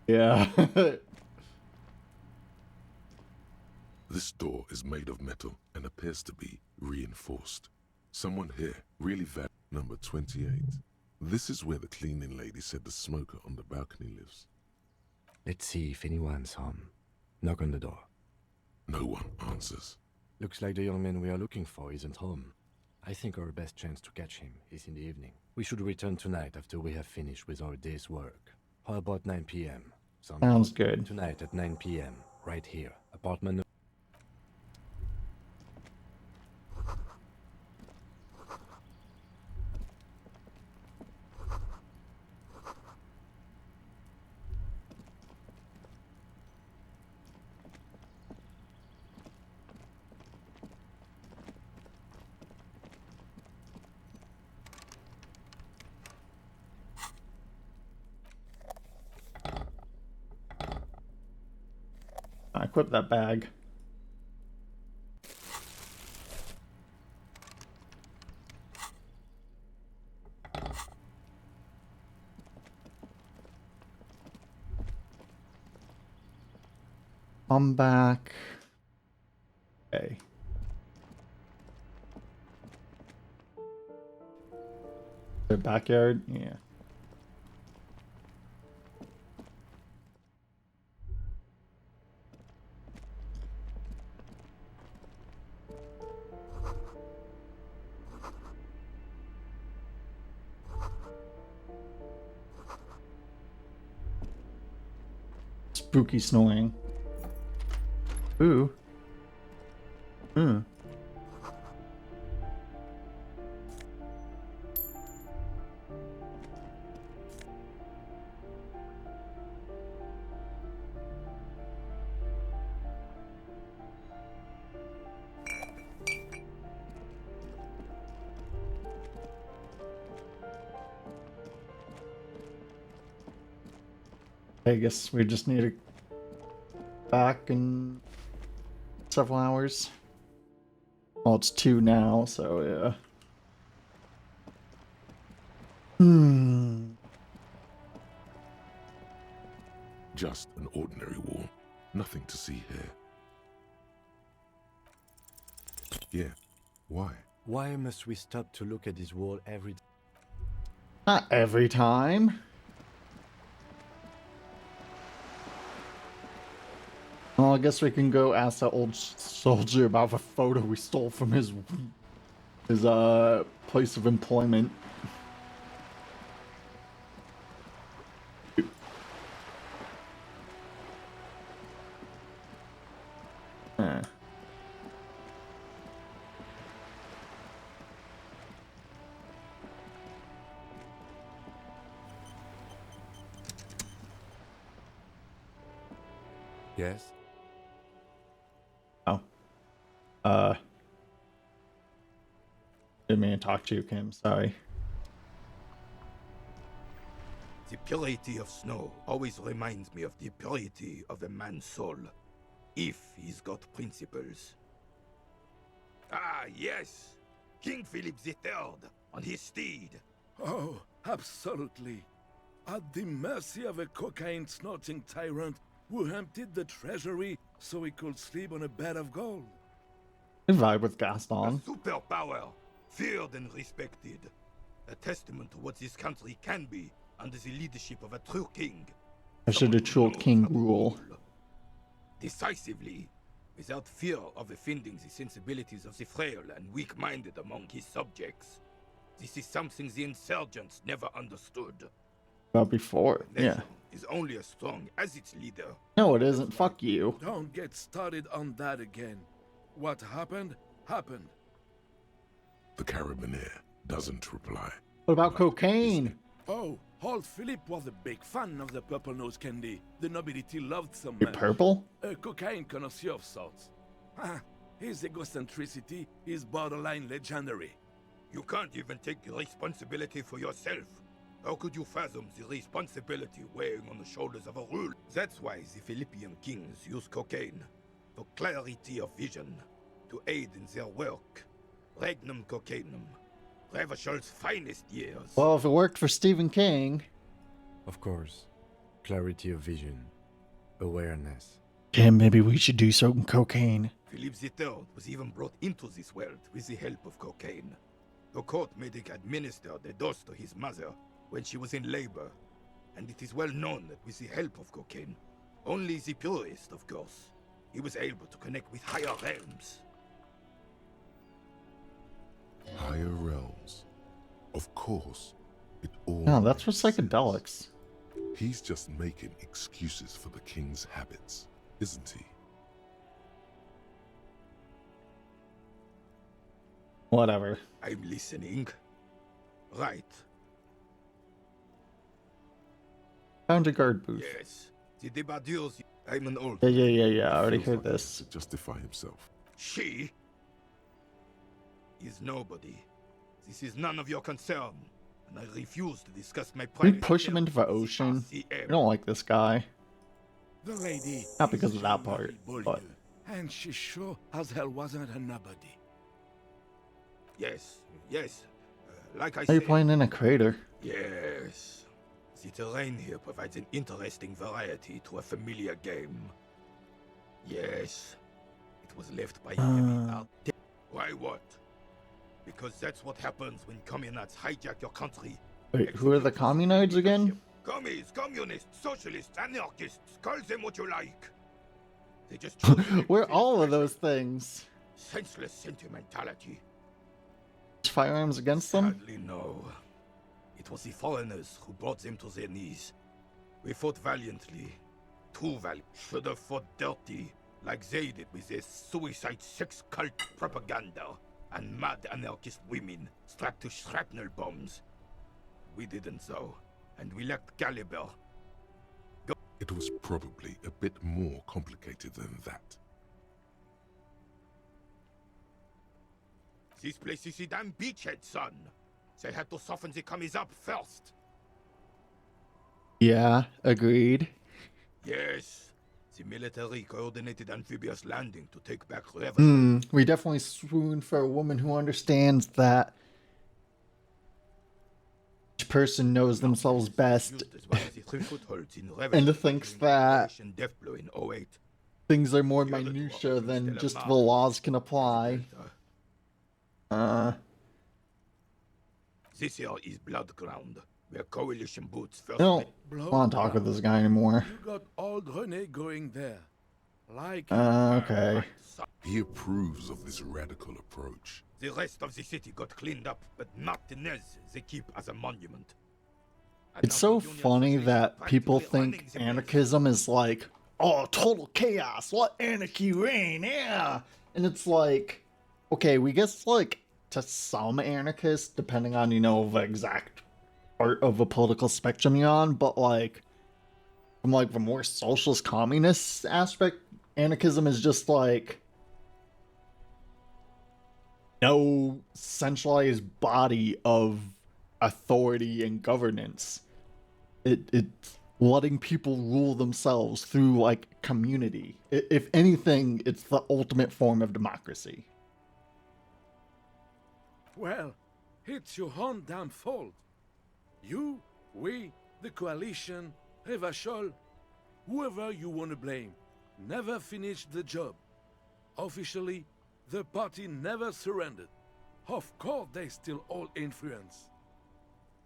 Yeah. This door is made of metal and appears to be reinforced. Someone here really valued number 28. This is where the cleaning lady said the smoker on the balcony lives. Let's see if anyone's home. Knock on the door. No one answers. Looks like the young man we are looking for isn't home. I think our best chance to catch him is in the evening. We should return tonight after we have finished with our day's work. How about 9 p.m.? Sounds good. Tonight at 9 p.m. Right here. Apartment. I equip that bag. I'm back. Okay. The backyard? Yeah. Spooky snoring. Ooh. Hmm. I guess we just need to back in several hours. Well, it's 2 now, so yeah. Just an ordinary wall. Nothing to see here. Yeah. Why? Why must we stop to look at this wall every day? Not every time. Well, I guess we can go ask that old soldier about the photo we stole from his place of employment. Yes? Oh. Didn't mean to talk to you, Kim. Sorry. The purity of snow always reminds me of the purity of a man's soul, if he's got principles. Ah, yes! King Philip III on his steed. Oh, absolutely. at the mercy of a cocaine-snorting tyrant who emptied the treasury so he could sleep on a bed of gold. I vibe with Gaston. Superpower, feared and respected. A testament to what this country can be under the leadership of a true king. I should a true king rule. Decisively, without fear of offending the sensibilities of the frail and weak-minded among his subjects. This is something the insurgents never understood. About before, yeah. Is only as strong as its leader. No, it isn't. Fuck you. Don't get started on that again. What happened, happened. The carabiner doesn't reply. What about cocaine? Oh, old Philip was a big fan of the purple nose candy the nobility loved so Hey, much. purple? A cocaine connoisseur of sorts. His egocentricity is borderline legendary. You can't even take responsibility for yourself. How could you fathom the responsibility weighing on the shoulders of a ruler? That's why the Philippian kings use cocaine for clarity of vision, to aid in their work. Regnum cocainum, Revishal's finest years. Well, if it worked for Stephen King. Of course. Clarity of vision. Awareness. Yeah, maybe we should do some cocaine. Philip III was even brought into this world with the help of cocaine. The court made him administer the dose to his mother when she was in labor, and it is well known that with the help of cocaine, only the purest, of course, he was able to connect with higher realms. Higher realms. Of course, it all. No, that's for psychedelics. He's just making excuses for the king's habits, isn't he? Whatever. I'm listening. Right. Found a guard booth. Yes. The Debardeurs. I'm an old. Yeah. I already heard this. To justify himself. She is nobody. This is none of your concern, and I refuse to discuss my We private. push him into the ocean. I don't like this guy. The lady. Not because of that part, but. And she sure as hell wasn't a nobody. Yes. Like I Are said. you playing in a crater? Yes. The terrain here provides an interesting variety to a familiar game. Yes. It was left by heavy art. Why what? Because that's what happens when communists hijack your country. Wait, who are the communists again? Commies, communists, socialists, anarchists, call them what you like. They just We're all of those things. senseless sentimentality. Firearms against them? Sadly, no. It was the foreigners who brought them to their knees. We fought valiantly. Too valiant. Should have fought dirty, like they did with their suicide sex cult propaganda and mad anarchist women strapped to shrapnel bombs. We didn't so, and we lacked caliber. It was probably a bit more complicated than that. This place is a damn beachhead, son. They had to soften the commies up first. Yeah, agreed. Yes, the military coordinated amphibious landing to take back Revan. We definitely swoon for a woman who understands that each person knows themselves best and thinks that things are more minutia than just the laws can apply. This here is Blood Ground, where coalition boots first. I don't want to talk with this guy anymore. You got old Rene going there. Like. Okay. He approves of this radical approach. The rest of the city got cleaned up, but Martinez they keep as a monument. It's so funny that people think anarchism is like, oh, total chaos, let anarchy reign, yeah. And it's like, okay, we guess like to some anarchists, depending on, you know, the exact part of the political spectrum you're on, but like from like the more socialist communist aspect, anarchism is just like no centralized body of authority and governance. It's letting people rule themselves through like community. If anything, it's the ultimate form of democracy. Well, it's your own damn fault. You, we, the coalition, Revachol, whoever you want to blame, never finished the job. Officially, the party never surrendered. Of course, they still hold influence.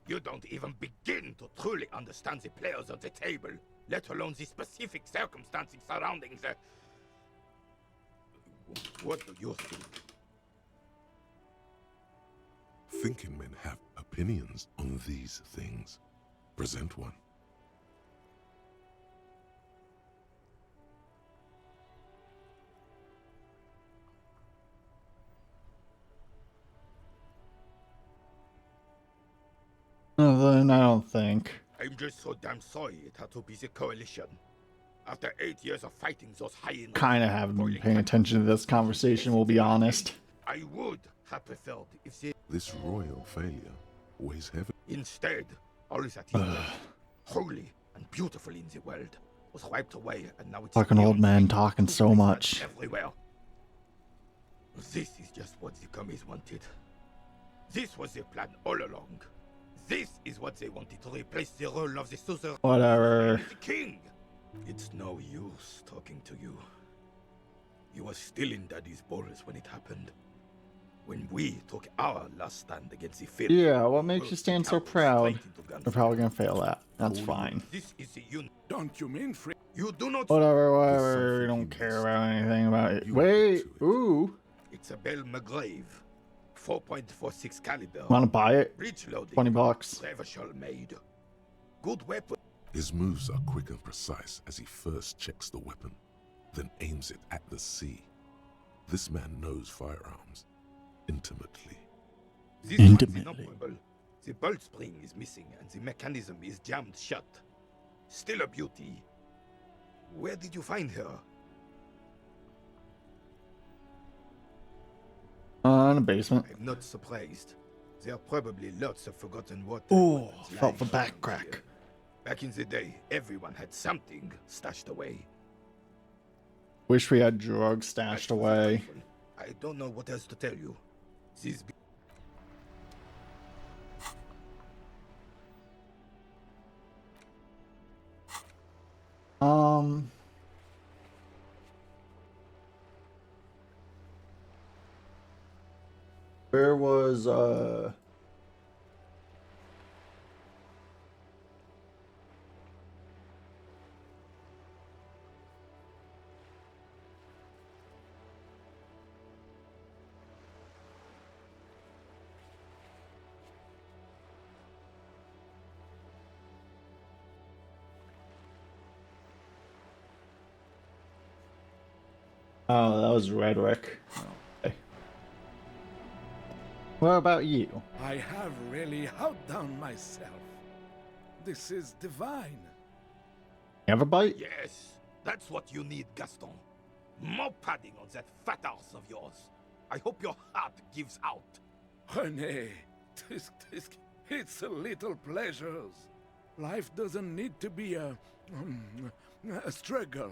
You don't even begin to truly understand the players at the table, let alone the specific circumstances surrounding the... What do you think? Thinking men have opinions on these things. Present one. Then I don't think. I'm just so damn sorry it had to be the coalition. After 8 years of fighting those hyenas... Kind of haven't been paying attention to this conversation, we'll be honest. I would have preferred if they... This royal failure weighs heavy. Instead, all that is holy and beautiful in the world was wiped away, and now it's... Fucking old man talking so much. Everywhere. This is just what the commies wanted. This was their plan all along. This is what they wanted, to replace the role of the suzerain. Whatever. The king. It's no use talking to you. You were still in Daddy's balls when it happened. When we took our last stand against the filth. Yeah, what makes you stand so proud? They're probably gonna fail that. That's fine. This is the unit. Don't you mean free? You do not. Whatever, we don't care about anything about it. Wait, ooh. It's a Belle McGrave. 4.46 caliber. Wanna buy it? Breech loading. $20. Revachol made. Good weapon. His moves are quick and precise as he first checks the weapon, then aims it at the sea. This man knows firearms intimately. This one is inoperable. The bolt spring is missing and the mechanism is jammed shut. Still a beauty. Where did you find her? In the basement. I'm not surprised. There are probably lots of forgotten water. Oh, felt the back crack. Back in the day, everyone had something stashed away. Wish we had drugs stashed away. I don't know what else to tell you. These Where was Oh, that was rhetoric. Okay. What about you? I have really outdone myself. This is divine. You have a bite? Yes, that's what you need, Gaston. More padding on that fat arse of yours. I hope your heart gives out. René, it's a little pleasures. Life doesn't need to be a struggle.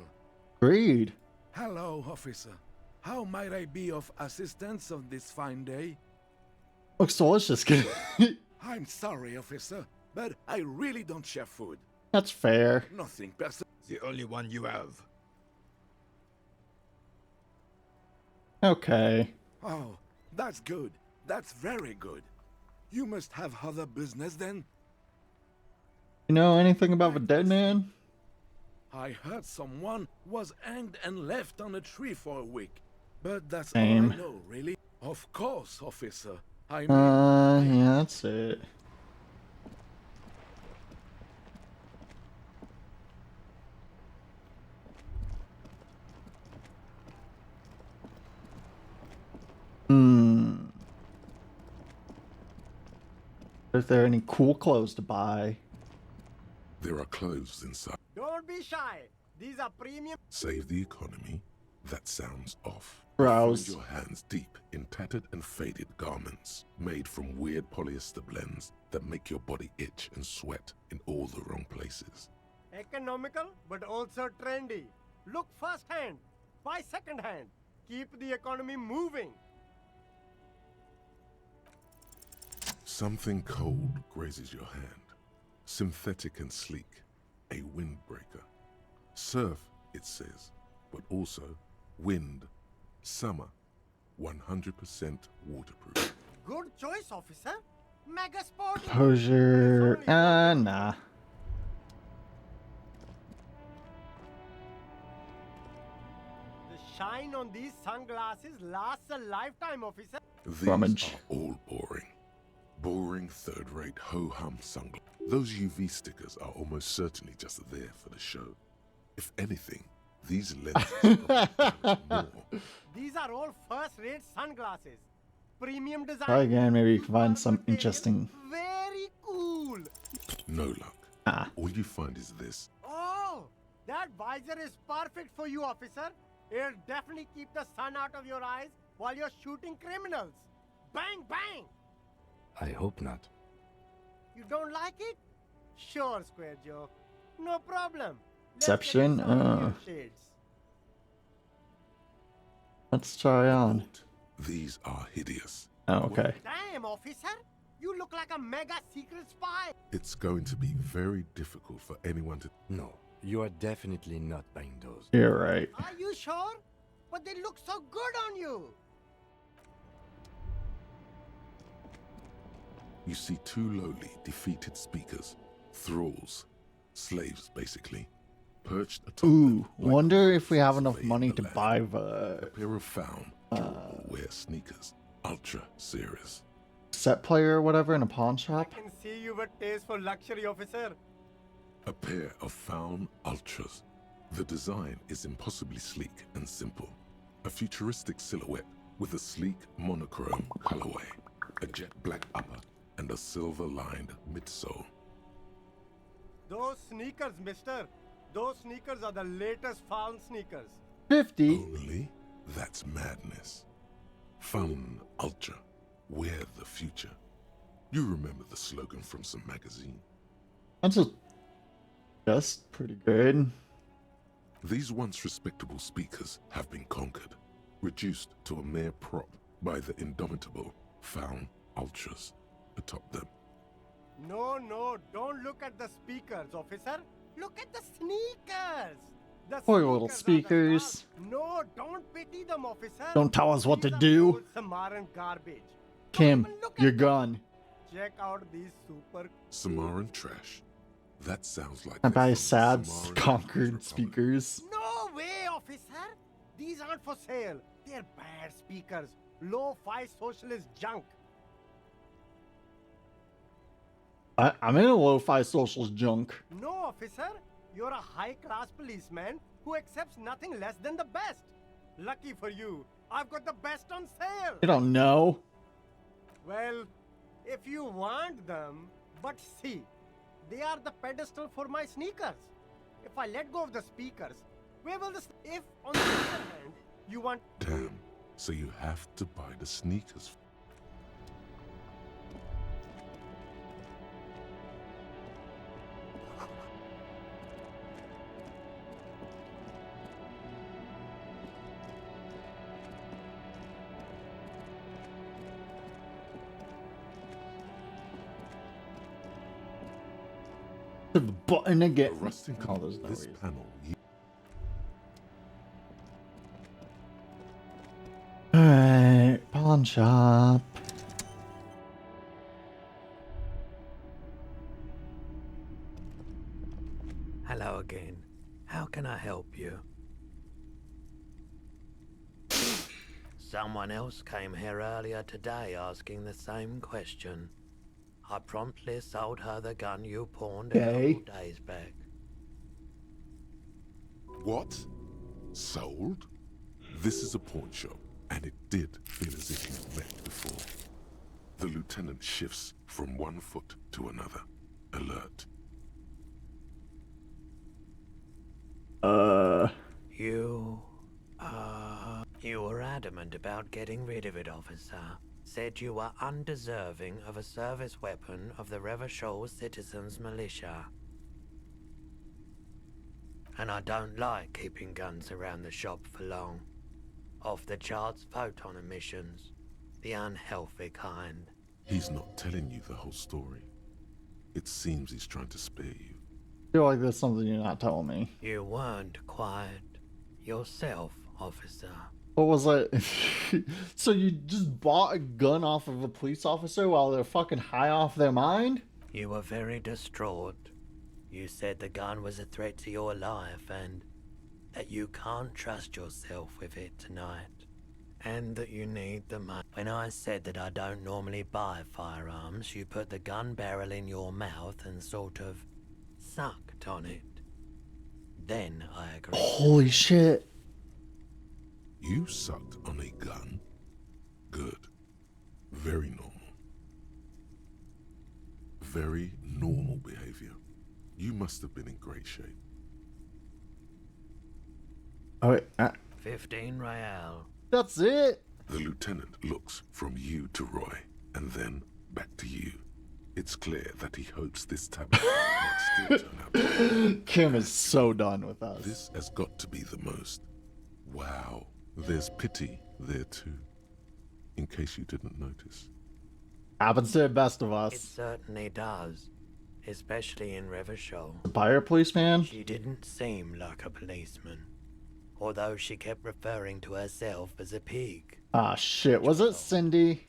Agreed. Hello, officer. How might I be of assistance on this fine day? Looks delicious. I'm sorry, officer, but I really don't share food. That's fair. Nothing personal. The only one you have. Okay. Oh, that's good. That's very good. You must have other business then? You know anything about the dead man? I heard someone was hanged and left on a tree for a week. But that's Same. all I know, really. Of course, officer. I mean... Yeah, that's it. Is there any cool clothes to buy? There are clothes inside. Don't be shy. These are premium. Save the economy. That sounds off. Browse. Find your hands deep in tattered and faded garments made from weird polyester blends that make your body itch and sweat in all the wrong places. Economical, but also trendy. Look first hand. Buy second hand. Keep the economy moving. Something cold grazes your hand. Synthetic and sleek, a windbreaker. Surf, it says, but also wind, summer, 100% waterproof. Good choice, officer. Mega sport. Composure. Nah. The shine on these sunglasses lasts a lifetime, officer. These are all boring. Boring third-rate ho-hum sunglasses. Those UV stickers are almost certainly just there for the show. If anything, these lenses probably more. These are all first-rate sunglasses. Premium design. Try again, maybe you can find some interesting. Very cool. No luck. All you find is this. Oh, that visor is perfect for you, officer. It'll definitely keep the sun out of your eyes while you're shooting criminals. Bang, bang. I hope not. You don't like it? Sure, Square Joe. No problem. Perception? Let's try on. These are hideous. Oh, okay. Damn, officer. You look like a mega secret spy. It's going to be very difficult for anyone to... No, you are definitely not buying those. You're right. Are you sure? But they look so good on you. You see two lowly, defeated speakers, thralls, slaves basically, perched atop Ooh, them like wonder if we have enough fade money in the to land. buy A the pair of found, durable wear sneakers, ultra series. set player or whatever in a pawn shop. I can see you have a taste for luxury, officer. A pair of found ultras. The design is impossibly sleek and simple. A futuristic silhouette with a sleek monochrome colorway, a jet black upper, and a silver-lined midsole. Those sneakers, mister. Those sneakers are the latest found sneakers. 50. Only that's madness. Found ultra. Wear the future. You remember the slogan from some magazine. That's just pretty good. These once respectable speakers have been conquered, reduced to a mere prop by the indomitable found ultras atop them. No, don't look at the speakers, officer. Look at the sneakers. The Poor little speakers speakers. are the no, don't pity them, officer. Don't tell us what to These are do. old Samaran garbage. Kim, you're gone. Check out these super. Samaran trash. That sounds like I they're buy from the sad, Samaran conquered speakers. No way, officer. These aren't for sale. They're bad speakers. Low-fi socialist junk. I'm in a lo-fi socials junk. No, officer. You're a high-class policeman who accepts nothing less than the best. Lucky for you, I've got the best on sale. You don't know. Well, if you want them, but see, they are the pedestal for my sneakers. If I let go of the speakers, where will this? If, on the other hand, you want... Damn. So you have to buy the sneakers. The button again. Rusting Oh, there's no this reason. panel. Alright, pawn shop. Hello again. How can I help you? Someone else came here earlier today asking the same question. I promptly sold her the gun you pawned a Okay. couple days back. What? Sold? This is a pawn shop, and it did feel as if you've met before. The lieutenant shifts from one foot to another, alert. You were adamant about getting rid of it, officer. Said you were undeserving of a service weapon of the Revachol Citizens Militia. And I don't like keeping guns around the shop for long. Off the charts photon emissions. The unhealthy kind. He's not telling you the whole story. It seems he's trying to spare you. I feel like there's something you're not telling me. You weren't quiet yourself, officer. What was I? So you just bought a gun off of a police officer while they're fucking high off their mind? You were very distraught. You said the gun was a threat to your life and that you can't trust yourself with it tonight. And that you need the money. When I said that I don't normally buy firearms, you put the gun barrel in your mouth and sort of sucked on it. Then I agreed. Holy shit. You sucked on a gun? Good. Very normal. Very normal behavior. You must have been in great shape. Oh, wait, 15 real. That's it? The lieutenant looks from you to Roy, and then back to you. It's clear that he hopes this tablet might still turn out. Kim is so done with us. This has got to be the most. Wow. There's pity there too. In case you didn't notice. Happens to the best of It us. certainly does. Especially in Rivershoal. The pirate policeman? She didn't seem like a policeman. Although she kept referring to herself as a pig. Ah, shit. Was it Cindy?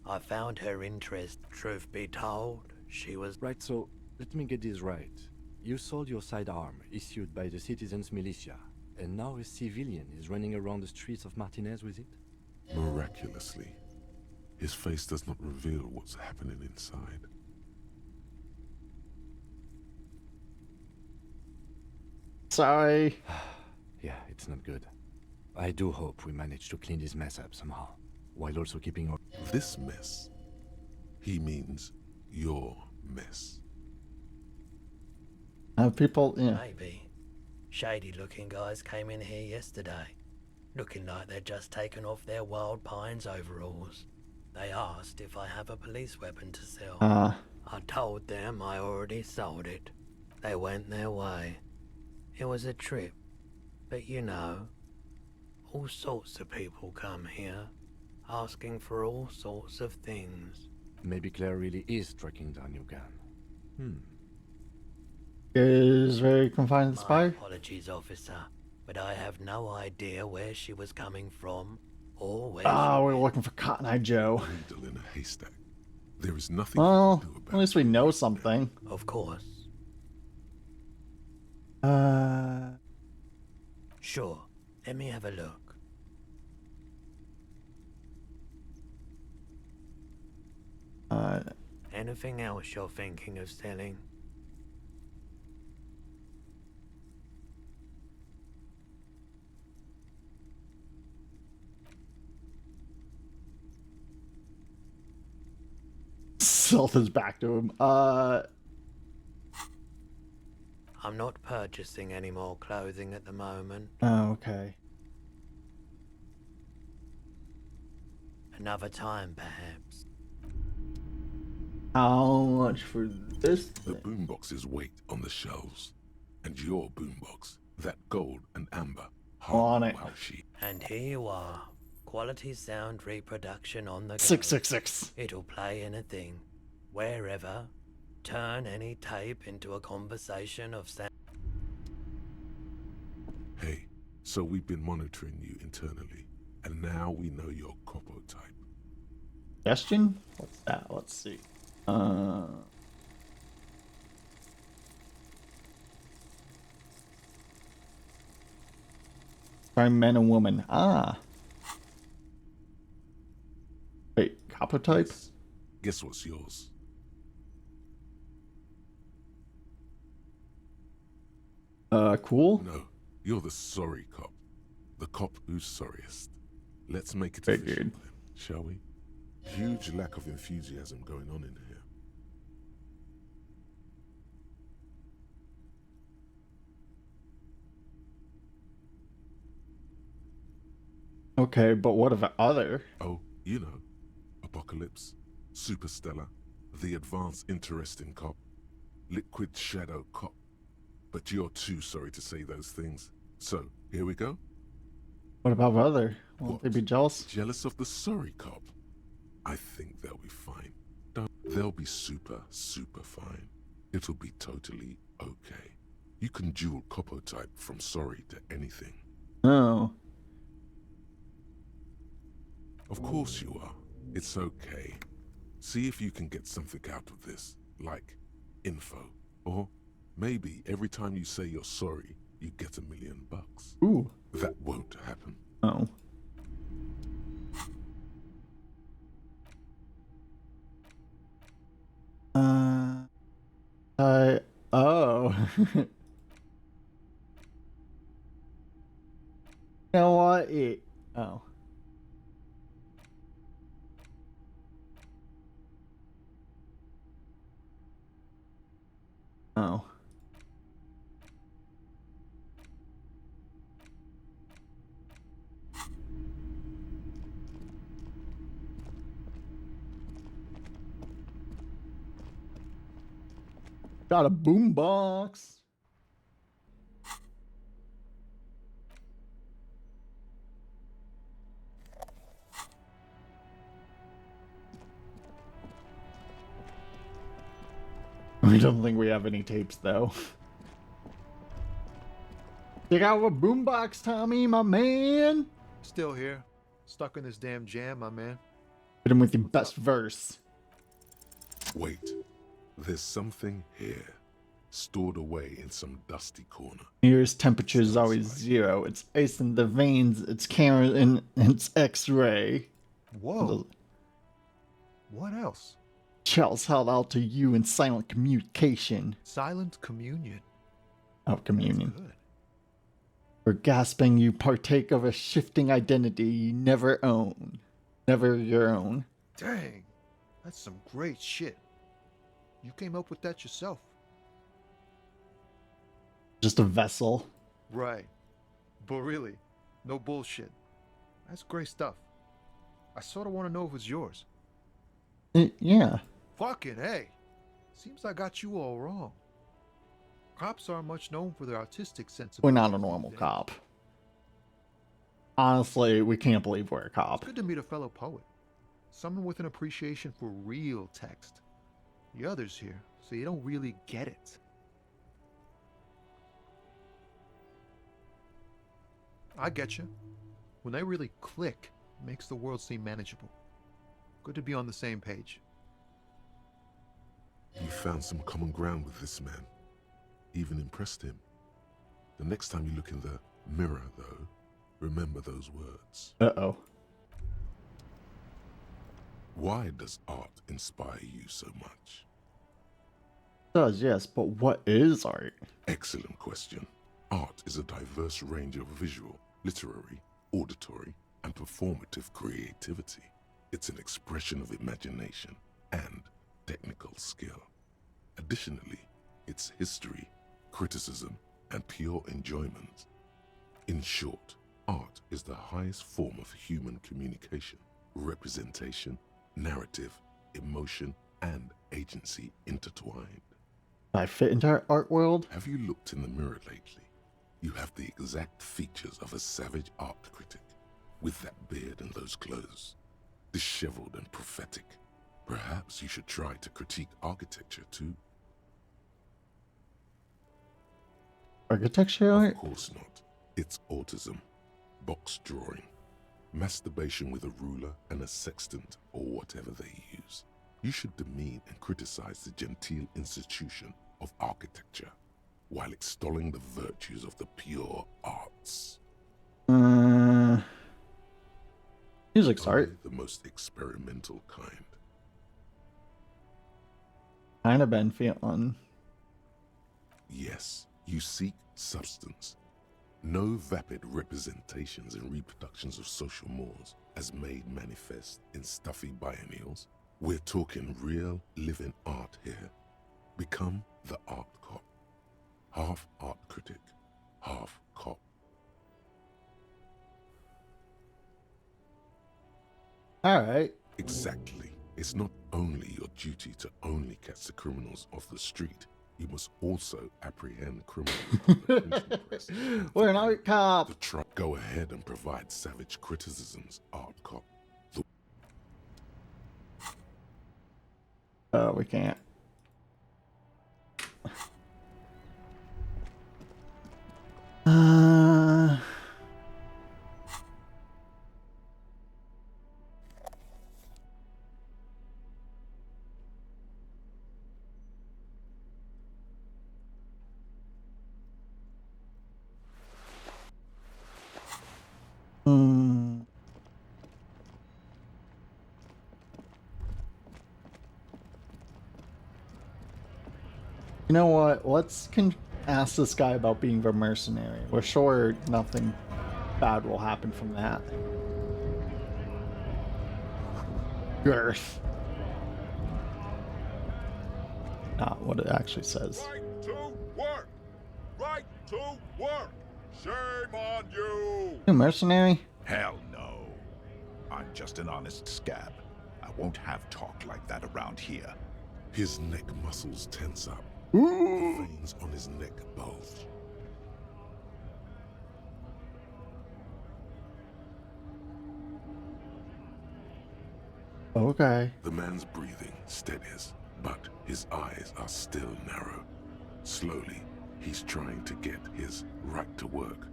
I found her interest. Truth be told, she was... Right, so let me get this right. You sold your sidearm, issued by the citizens' militia, and now a civilian is running around the streets of Martinez with it? Miraculously. His face does not reveal what's happening inside. Sorry. Yeah, it's not good. I do hope we manage to clean this mess up somehow, while also keeping our... This mess? He means your mess. People, yeah. Maybe. Shady-looking guys came in here yesterday, looking like they'd just taken off their Wild Pines overalls. They asked if I have a police weapon to sell. I told them I already sold it. They went their way. It was a trip. But you know, all sorts of people come here, asking for all sorts of things. Maybe Claire really is tracking down your gun. Is very confined to the My spy? apologies, officer, but I have no idea where she was coming from or where Oh, we're looking for Cotton Eye Joe. Needle in a haystack. There is nothing Well, you can do about at least we know something. Of course. Sure, let me have a look. Anything else you're thinking of selling? Salt his back to him. I'm not purchasing any more clothing at the moment. Oh, okay. Another time, perhaps. How much for this The boomboxes wait on the shelves. And your boombox, that gold and amber, On it. while she... And here you are. Quality sound reproduction on the go. 666. It'll play anything, wherever. Turn any tape into a conversation of sound. Hey, so we've been monitoring you internally, and now we know your copo type. Suggestion? What's that? Let's see. By men and women. Ah. Wait, copper type? Yes. Guess what's yours? Cool. No, you're the sorry cop. The cop who's sorriest. Let's make it Figured. official then, shall we? Huge lack of enthusiasm going on in here. Okay, but what of other? Oh, you know, Apocalypse, Superstellar, the advanced interesting cop, Liquid Shadow cop. But you're too sorry to say those things. So, here we go. What about other? Won't they be jealous? Jealous of the sorry cop? I think they'll be fine. They'll be super, super fine. It'll be totally okay. You can dual Copo type from sorry to anything. Oh. Of course you are. It's okay. See if you can get something out of this, like info. Or maybe every time you say you're sorry, you get $1 million. Ooh. That won't happen. Oh. Oh. You know what? Oh. Oh. Got a boombox. I don't think we have any tapes though. Check out a boombox, Tommy, my man. Still here. Stuck in this damn jam, my man. Hit him with your best verse. Wait. There's something here. Stored away in some dusty corner. Here's temperature is always 0. It's ice in the veins. It's camera and it's X-ray. Whoa. What else? Charles held out to you in silent communication. Silent communion. Oh, communion. For gasping, you partake of a shifting identity you never own. Never your own. Dang. That's some great shit. You came up with that yourself. Just a vessel. Right. But really, no bullshit. That's great stuff. I sort of want to know if it's yours. Yeah. Fucking hey. Seems I got you all wrong. Cops aren't much known for their artistic sensibility. We're not a normal cop. Honestly, we can't believe we're a cop. It's good to meet a fellow poet. Someone with an appreciation for real text. The others here, so you don't really get it. I get you. When they really click, it makes the world seem manageable. Good to be on the same page. You found some common ground with this man. Even impressed him. The next time you look in the mirror, though, remember those words. Uh-oh. Why does art inspire you so much? It does, yes, but what is art? Excellent question. Art is a diverse range of visual, literary, auditory, and performative creativity. It's an expression of imagination and technical skill. Additionally, it's history, criticism, and pure enjoyment. In short, art is the highest form of human communication, representation, narrative, emotion, and agency intertwined. Do I fit into our art world? Have you looked in the mirror lately? You have the exact features of a savage art critic, with that beard and those clothes, disheveled and prophetic. Perhaps you should try to critique architecture too. Architecture art? Of course not. It's autism, box drawing, masturbation with a ruler and a sextant or whatever they use. You should demean and criticize the genteel institution of architecture while extolling the virtues of the pure arts. Music's art. The most experimental kind. Kinda been feeling. Yes, you seek substance. No vapid representations and reproductions of social mores as made manifest in stuffy biennials. We're talking real, living art here. Become the art cop. Half art critic, half cop. Alright. Exactly. It's not only your duty to only catch the criminals off the street, you must also apprehend criminals. We're an art cop. Go ahead and provide savage criticisms, art cop. We can't. You know what? Let's ask this guy about being the mercenary. We're sure nothing bad will happen from that. Girth. Not what it actually says. Right to work! Right to work! Shame on you! You mercenary? Hell no. I'm just an honest scab. I won't have talk like that around here. His neck muscles tense up. Ooh. The veins on his neck bulge. Okay. The man's breathing steadies, but his eyes are still narrow. Slowly, he's trying to get his right to work.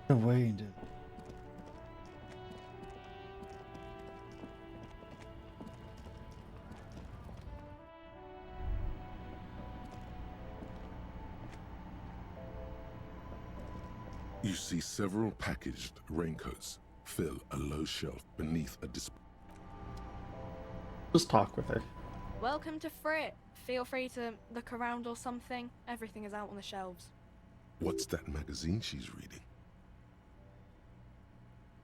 No way, dude. You see several packaged raincoats fill a low shelf beneath a display. Just talk with her. Welcome to Frit. Feel free to look around or something. Everything is out on the shelves. What's that magazine she's reading?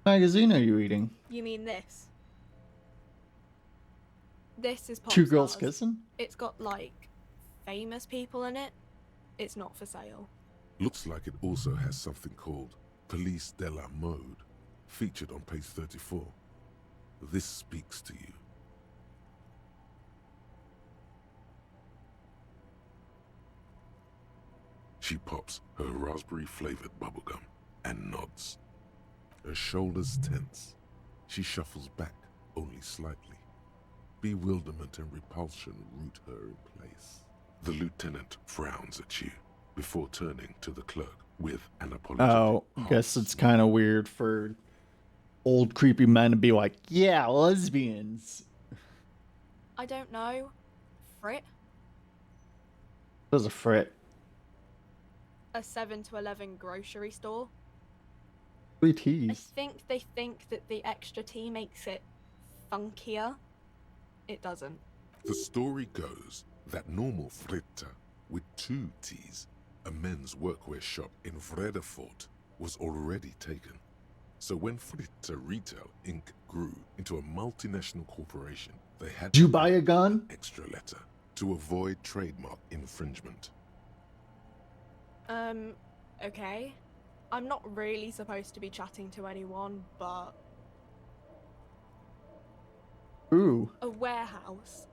Magazine are you reading? You mean this? This is Pop Two Girls Stars. Kissing? It's got, like, famous people in it. It's not for sale. Looks like it also has something called Police de la Mode, featured on page 34. This speaks to you. She pops her raspberry-flavored bubblegum and nods. Her shoulders tense. She shuffles back only slightly. Bewilderment and repulsion root her in place. The lieutenant frowns at you before turning to the clerk with an apologetic Oh, guess it's kind of weird for old creepy men to be like, yeah, lesbians. I don't know. Frit? There's a frit. A 7 to 11 grocery store. 3 I T's. think they think that the extra T makes it funkier. It doesn't. The story goes that normal Fritta with 2 T's, a men's workwear shop in Vredefort, was already taken. So when Fritta Retail Inc. grew into a multinational corporation, they had Did you to buy a add gun? an extra letter to avoid trademark infringement. Okay. I'm not really supposed to be chatting to anyone, but... Ooh. A warehouse?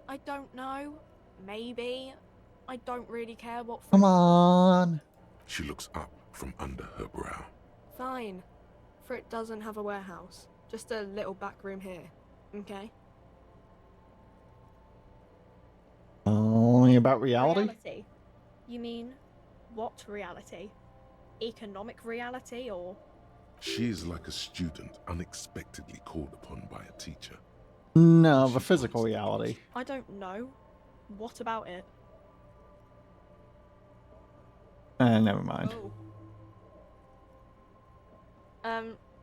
I don't know. Maybe. I don't really care what... Come on. She looks up from under her brow. Fine. Frit doesn't have a warehouse. Just a little back room here. Okay? Only about reality? Reality? You mean, what reality? Economic reality, or...? She is like a student unexpectedly called upon by a teacher. No, the physical reality. I don't know. What about it? Never mind. Oh.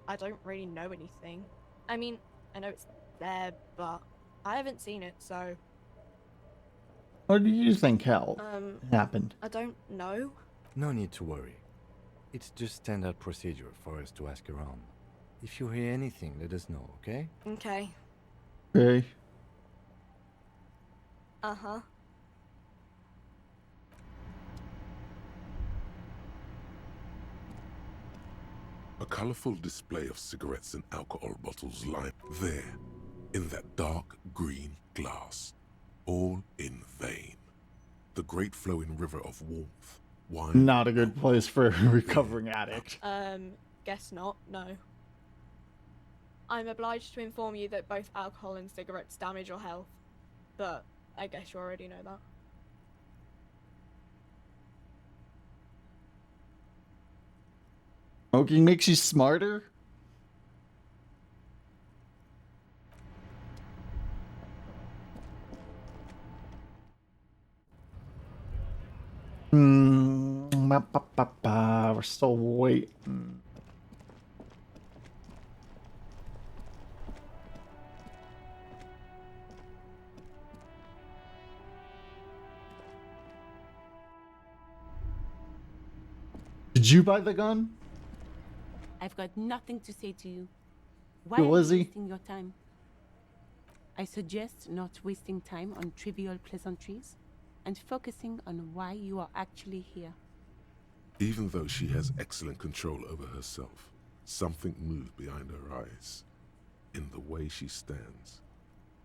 I don't really know anything. I mean, I know it's there, but I haven't seen it, so... What do you think happened? I don't know. No need to worry. It's just standard procedure for us to ask around. If you hear anything, let us know, okay? Okay. Okay. Uh-huh. A colorful display of cigarettes and alcohol bottles line there, in that dark green glass, all in vain. The great flowing river of warmth, wine. Not a good place for a recovering addict. Guess not, no. I'm obliged to inform you that both alcohol and cigarettes damage your health, but I guess you already know that. Smoking makes you smarter? We're still waiting. Did you buy the gun? I've got nothing to say to you. Why Yo, are you Lizzie. wasting your time? I suggest not wasting time on trivial pleasantries and focusing on why you are actually here. Even though she has excellent control over herself, something moved behind her eyes. In the way she stands.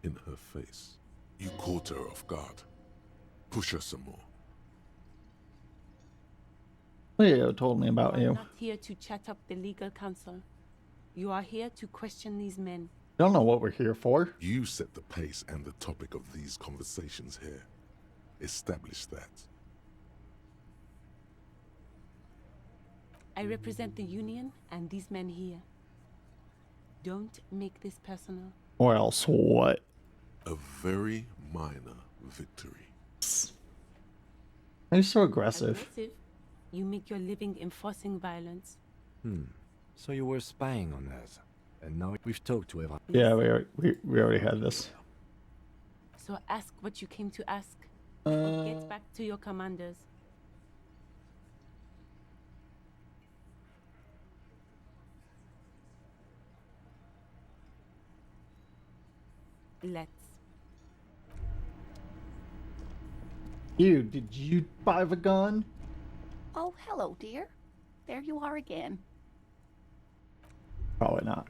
In her face. You caught her off guard. Push her some more. Leo told me about You you. are not here to chat up the legal counsel. You are here to question these men. Don't know what we're here for. You set the pace and the topic of these conversations here. Establish that. I represent the union and these men here. Don't make this personal. Or else what? A very minor victory. Why are you so aggressive? Aggressive? You make your living enforcing violence. So you were spying on us, and now we've talked to everyone. Yeah, we already had this. So ask what you came to ask. Or get back to your commanders. Let's. Did you buy the gun? Oh, hello, dear. There you are again. Probably not.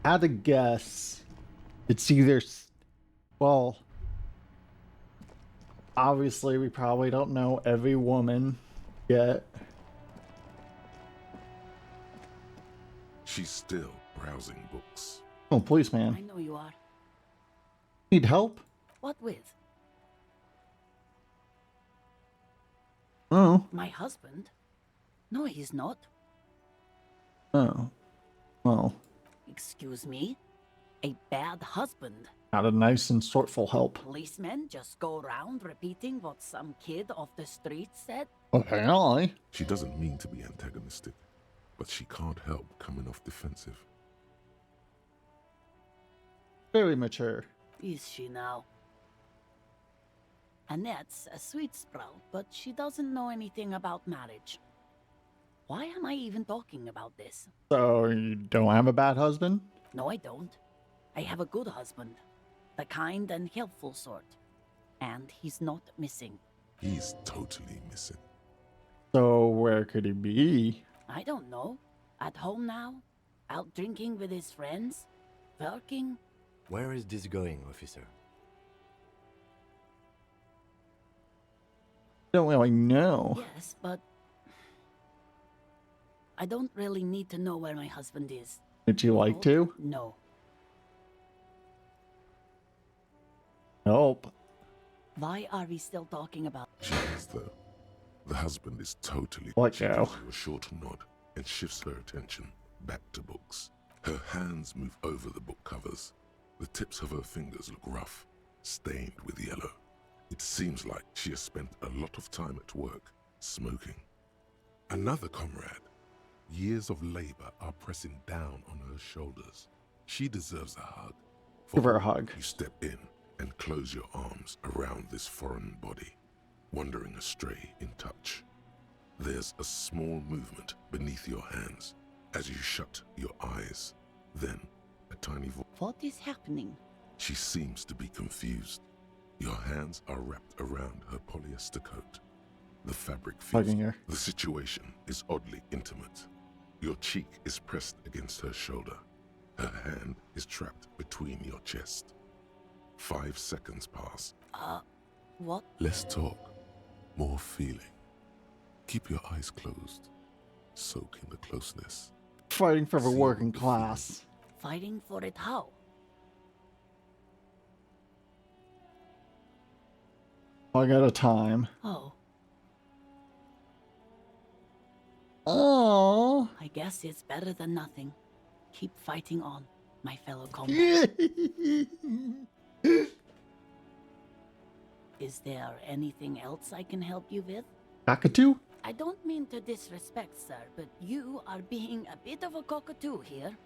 Had to guess. It's either... Well... Obviously, we probably don't know every woman yet. She's still browsing books. Oh, policeman. I know you are. Need help? What with? Oh. My husband? No, he's not. Oh. Well, Excuse me? A bad husband? not a nice and sortful help. Policemen just go around repeating what some kid off the street said? Apparently. She doesn't mean to be antagonistic, but she can't help coming off defensive. Very mature. Is she now? Annette's a sweet sprout, but she doesn't know anything about marriage. Why am I even talking about this? So, you don't have a bad husband? No, I don't. I have a good husband. The kind and helpful sort. And he's not missing. He's totally missing. So, where could he be? I don't know. At home now? Out drinking with his friends? Working? Where is this going, officer? Don't really know. Yes, but... I don't really need to know where my husband is. Would you like to? No. Nope. Why are we still talking about... She is, though. The husband is totally... Let She go. gives you a short nod and shifts her attention back to books. Her hands move over the book covers. The tips of her fingers look rough, stained with yellow. It seems like she has spent a lot of time at work, smoking. Another comrade. Years of labor are pressing down on her shoulders. She deserves a hug. Give her a hug. You step in and close your arms around this foreign body, wandering astray in touch. There's a small movement beneath your hands as you shut your eyes. Then, a tiny voice. What is happening? She seems to be confused. Your hands are wrapped around her polyester coat. The fabric feels... Hugging her. The situation is oddly intimate. Your cheek is pressed against her shoulder. Her hand is trapped between your chest. 5 seconds pass. What? Less talk, more feeling. Keep your eyes closed. Soak in the closeness. Fighting for the working class. Fighting for it how? I got a time. Oh. Oh. I guess it's better than nothing. Keep fighting on, my fellow comrade. Is there anything else I can help you with? Cockatoo? I don't mean to disrespect, sir, but you are being a bit of a cockatoo here.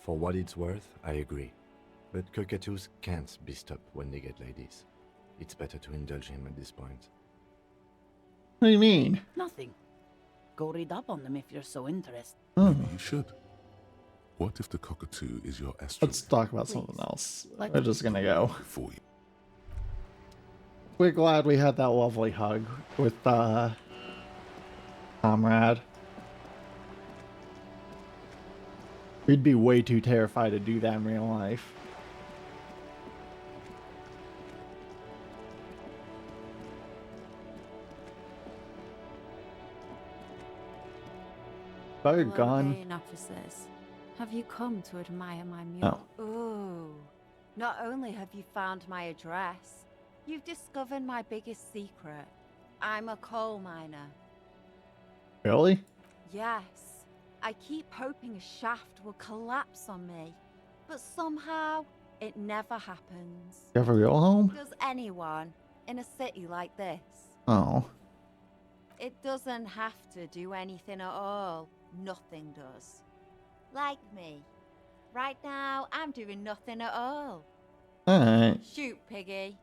For what it's worth, I agree. But cockatoos can't be stopped when they get ladies. It's better to indulge him at this point. What do you mean? Nothing. Go read up on them if you're so interested. Maybe you should. What if the cockatoo is your astrolabe? Let's talk about something else. Like- We're just gonna go. Before you. We're glad we had that lovely hug with Comrade. We'd be way too terrified to do that in real life. Better Hello gun. again, officers. Have you come to admire my mule? Oh. Ooh. Not only have you found my address, you've discovered my biggest secret. I'm a coal miner. Really? Yes. I keep hoping a shaft will collapse on me, but somehow it never happens. You have a real home? Does anyone in a city like this? Oh. It doesn't have to do anything at all. Nothing does. Like me. Right now, I'm doing nothing at all. Alright. Shoot, Piggy.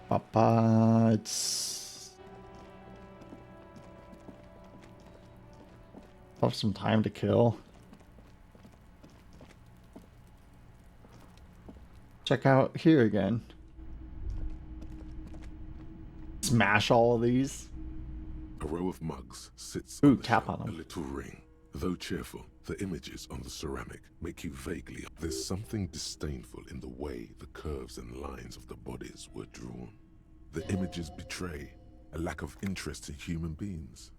Papa, it's... have some time to kill. Check out here again. Smash all of these. A row of mugs sits Ooh, on the tap shelf, on a 'em. little ring. Though cheerful, the images on the ceramic make you vaguely... There's something disdainful in the way the curves and lines of the bodies were drawn. The images betray a lack of interest in human beings.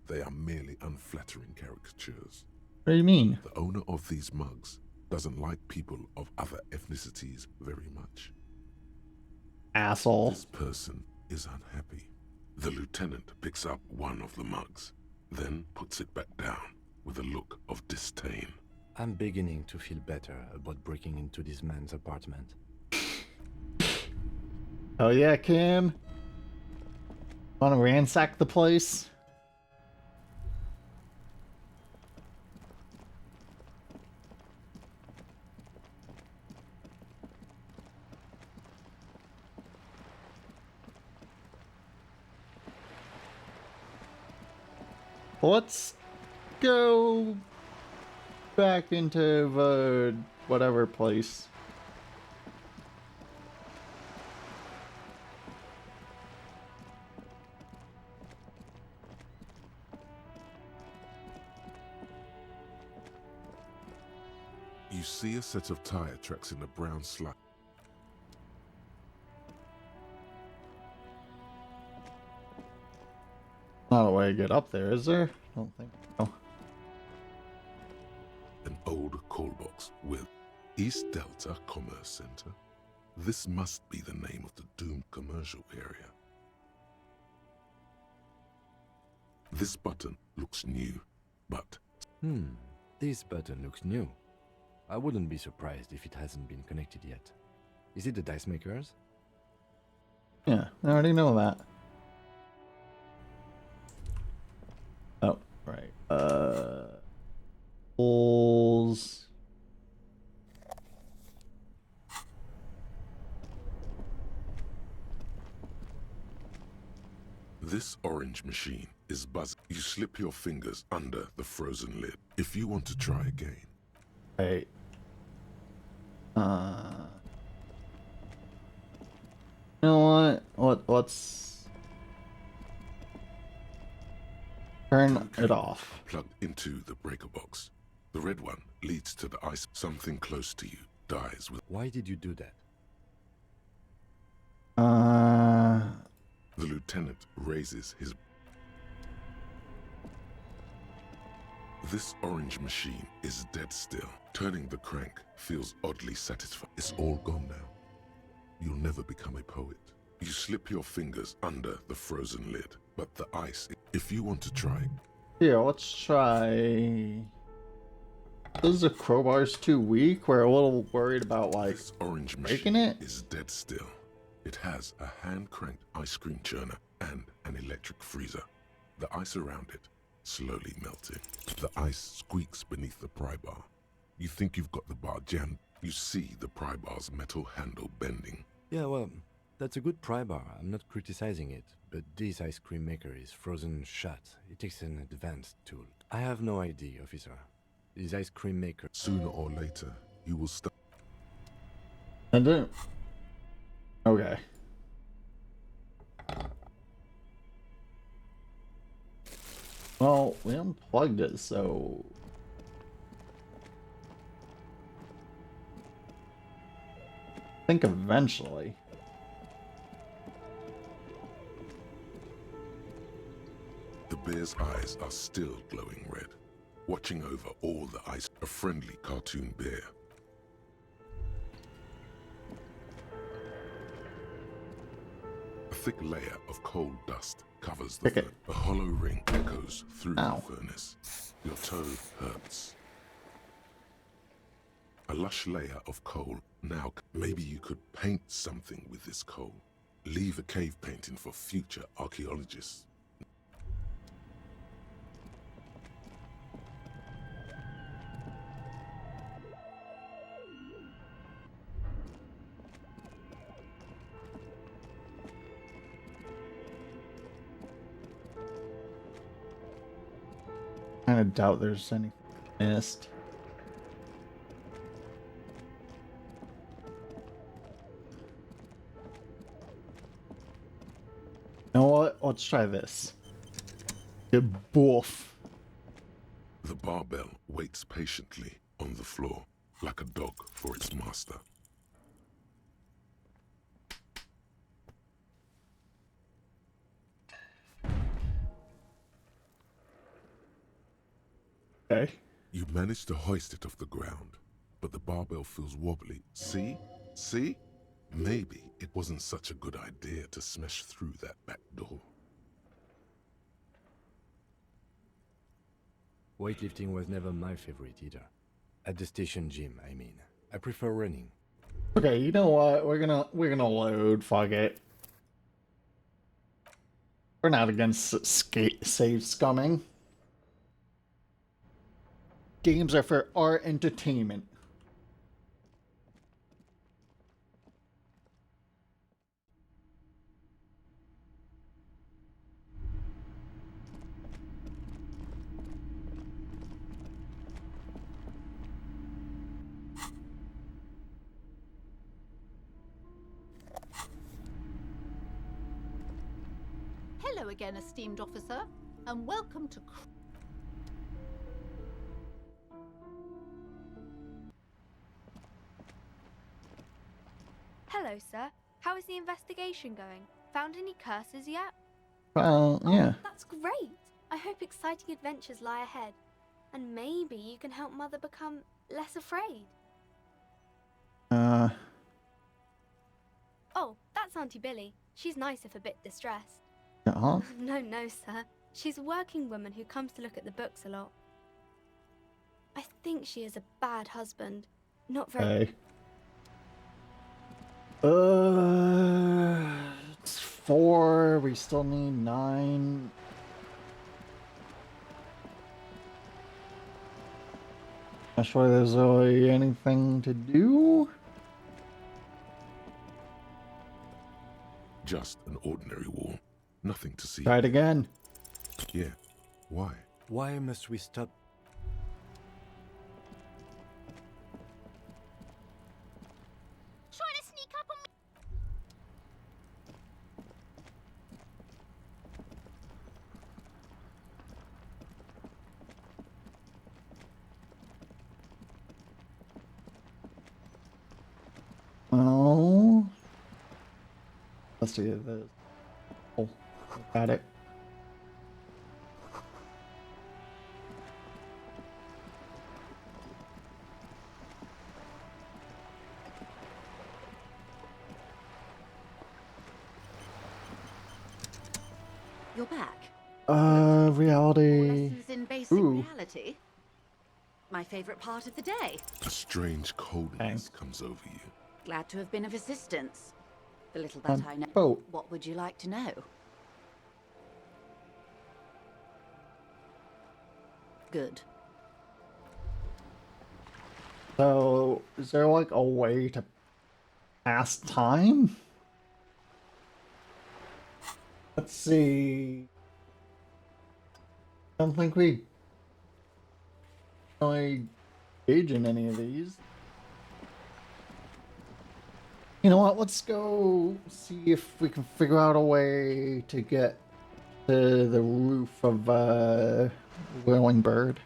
They are merely unflattering caricatures. What do you mean? The owner of these mugs doesn't like people of other ethnicities very much. Asshole. This person is unhappy. The lieutenant picks up one of the mugs, then puts it back down with a look of disdain. I'm beginning to feel better about breaking into this man's apartment. Oh yeah, Kim. Wanna ransack the place? Let's go back into the whatever place. You see a set of tire tracks in the brown sludge. Not a way to get up there, is there? I don't think so. An old call box with East Delta Commerce Center. This must be the name of the doomed commercial area. This button looks new, but... This button looks new. I wouldn't be surprised if it hasn't been connected yet. Is it the dice makers? Yeah, I already know that. Oh, right. Holes. This This orange machine is buzzing. You slip your fingers under the frozen lid. If you want to try again. Hey. You know what? Let's turn it off. Plugged into the breaker box. The red one leads to the ice. Something close to you dies with. Why did you do that? The lieutenant raises his. This orange machine is dead still. Turning the crank feels oddly satisfying. It's all gone now. You'll never become a poet. You slip your fingers under the frozen lid, but the ice, if you want to try. Here, let's try. This the crowbar's too weak. We're a little worried about like this orange breaking machine it. Is dead still. It has a hand-cranked ice cream churner and an electric freezer. The ice around it slowly melting. The ice squeaks beneath the pry bar. You think you've got the bar jammed. You see the pry bar's metal handle bending. Yeah, well, that's a good pry bar. I'm not criticizing it, but this ice cream maker is frozen shut. It takes an advanced tool. I have no idea, officer. This ice cream maker. Sooner or later, you will stop. I don't. Okay. Well, we unplugged it, so I think eventually. The bear's eyes are still glowing red, watching over all the ice. A friendly cartoon bear. A thick layer of coal dust covers the furnace. A hollow ring echoes through the furnace. Your toe hurts. A lush layer of coal. Now, maybe you could paint something with this coal. Leave a cave painting for future archaeologists. I doubt there's anything missed. You know what? Let's try this. Good boof. The barbell waits patiently on the floor, like a dog for its master. Okay. You manage to hoist it off the ground, but the barbell feels wobbly. See? See? Maybe it wasn't such a good idea to smash through that back door. Weightlifting was never my favorite either. At the station gym, I mean. I prefer running. Okay, you know what? We're gonna load. Fuck it. We're not against save scumming. Games are for our entertainment. Hello again, esteemed officer, and welcome to... Hello, sir. How is the investigation going? Found any curses yet? Well, yeah. Oh, that's great. I hope exciting adventures lie ahead. And maybe you can help Mother become less afraid. Oh, that's Auntie Billy. She's nice if a bit distressed. Uh-huh. No, sir. She's a working woman who comes to look at the books a lot. I think she is a bad husband. Not very... Hey. It's 4. We still need 9. Not sure there's really anything to do. Just an ordinary wall. Nothing to see. Try it again. Yeah. Why? Why must we stop? Trying to sneak up on me. Oh. Let's see this. Oh, got it. You're back. Reality. Lessons in basic Ooh. reality. My favorite part of the day. A strange coldness comes over you. Glad to have been of assistance. The little that I know. Boat. What would you like to know? Good. So, is there like a way to pass time? Let's see. I don't think we really engage in any of these. You know what? Let's go see if we can figure out a way to get to the roof of Whirling Bird.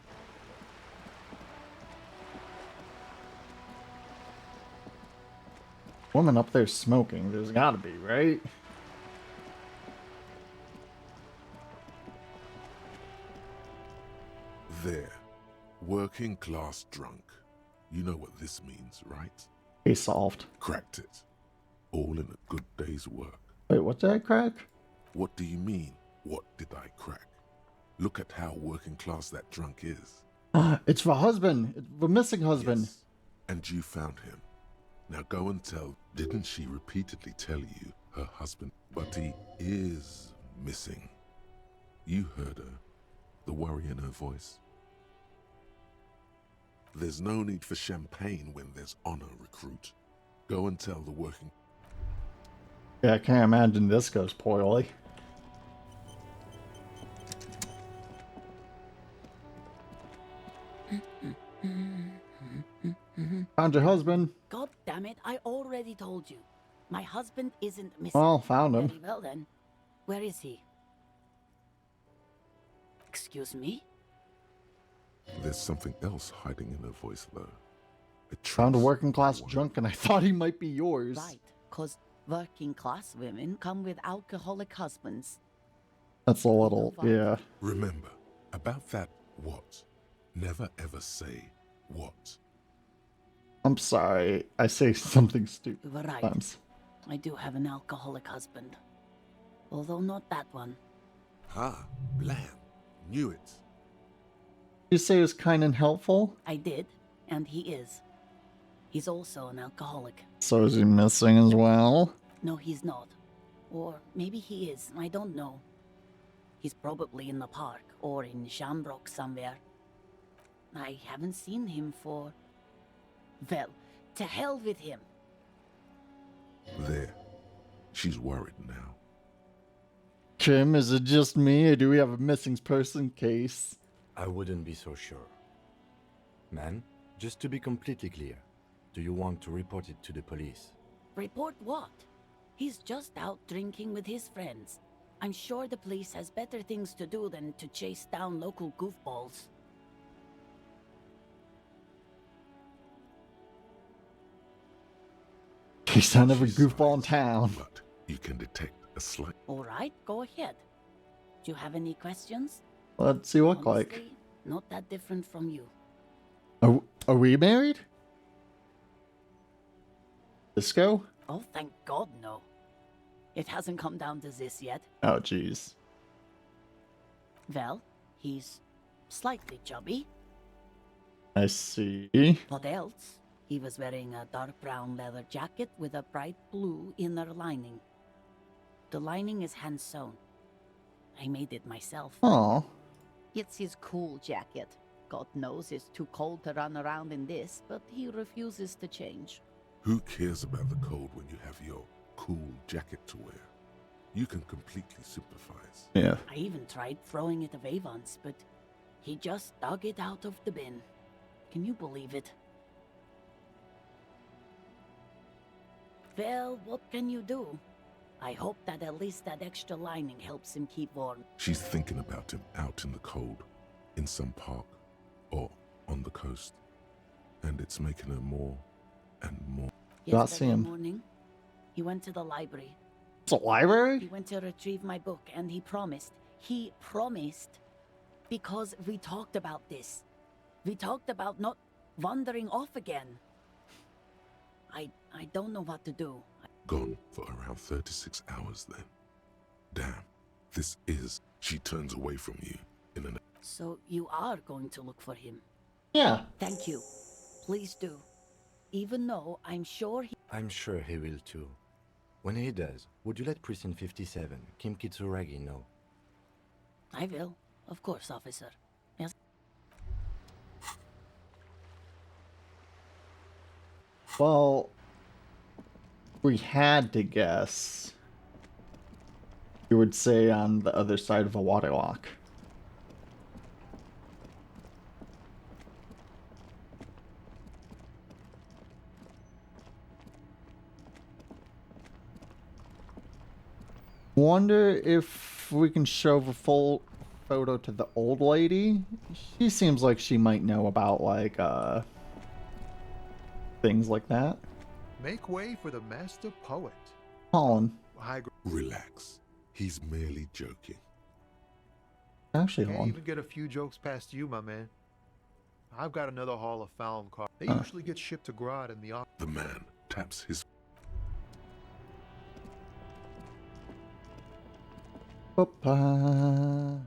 Woman up there smoking. There's gotta be, right? There. Working class drunk. You know what this means, right? Case solved. Cracked it. All in a good day's work. Wait, what did I crack? What do you mean, what did I crack? Look at how working class that drunk is. It's the husband. It's the missing husband. Yes. And you found him. Now go and tell, didn't she repeatedly tell you her husband, but he is missing? You heard her, the worry in her voice. There's no need for champagne when there's honor, recruit. Go and tell the working... Yeah, I can't imagine this goes poorly. Found your husband. God damn it, I already told you. My husband isn't missing. Well, found him. Very well then. Where is he? Excuse me? There's something else hiding in her voice, though. Found a working class drunk and I thought he might be yours. Right, because working class women come with alcoholic husbands. That's a little, yeah. Remember, about that what? Never ever say what. I'm sorry, I say something stupid You were right. sometimes. I do have an alcoholic husband. Although not that one. Ah, blam. Knew it. You say he was kind and helpful? I did, and he is. He's also an alcoholic. So is he missing as well? No, he's not. Or maybe he is, I don't know. He's probably in the park, or in Shamrock somewhere. I haven't seen him for... Well, to hell with him. There. She's worried now. Kim, is it just me, or do we have a missing person case? I wouldn't be so sure. Man, just to be completely clear, do you want to report it to the police? Report what? He's just out drinking with his friends. I'm sure the police has better things to do than to chase down local goofballs. He's son of a goofball in town. But you can detect a slight... All right, go ahead. Do you have any questions? Let's see what like. Honestly, not that different from you. Are we married? Disco? Oh, thank God, no. It hasn't come down to this yet. Oh, jeez. Well, he's slightly chubby. I see. What else? He was wearing a dark brown leather jacket with a bright blue inner lining. The lining is hand-sewn. I made it myself. Aw. It's his cool jacket. God knows it's too cold to run around in this, but he refuses to change. Who cares about the cold when you have your cool jacket to wear? you can completely sympathize. Yeah. I even tried throwing it away once, but he just dug it out of the bin. Can you believe it? Well, what can you do? I hope that at least that extra lining helps him keep warm. She's thinking about him out in the cold, in some park, or on the coast. And it's making her more and more. Yesterday morning, he went to the library. It's a library? He went to retrieve my book, and he promised, because we talked about this. We talked about not wandering off again. I don't know what to do. Gone for around 36 hours then. Damn, this is... She turns away from you in an... So you are going to look for him? Yeah. Thank you. Please do. Even though I'm sure he... I'm sure he will too. When he does, would you let Precinct 57, Kim Kitsuragi, know? I will. Of course, officer. Yes. Well, we had to guess. You would say on the other side of a water lock. Wonder if we can show the full photo to the old lady. She seems like she might know about, like, things like that. Make way for the master poet. Colin. Relax. He's merely joking. Actually, Can't Colin. even get a few jokes past you, my man. I've got another haul of Falm cards. They Huh. usually get shipped to Grodd in the office. The man taps his... Papa.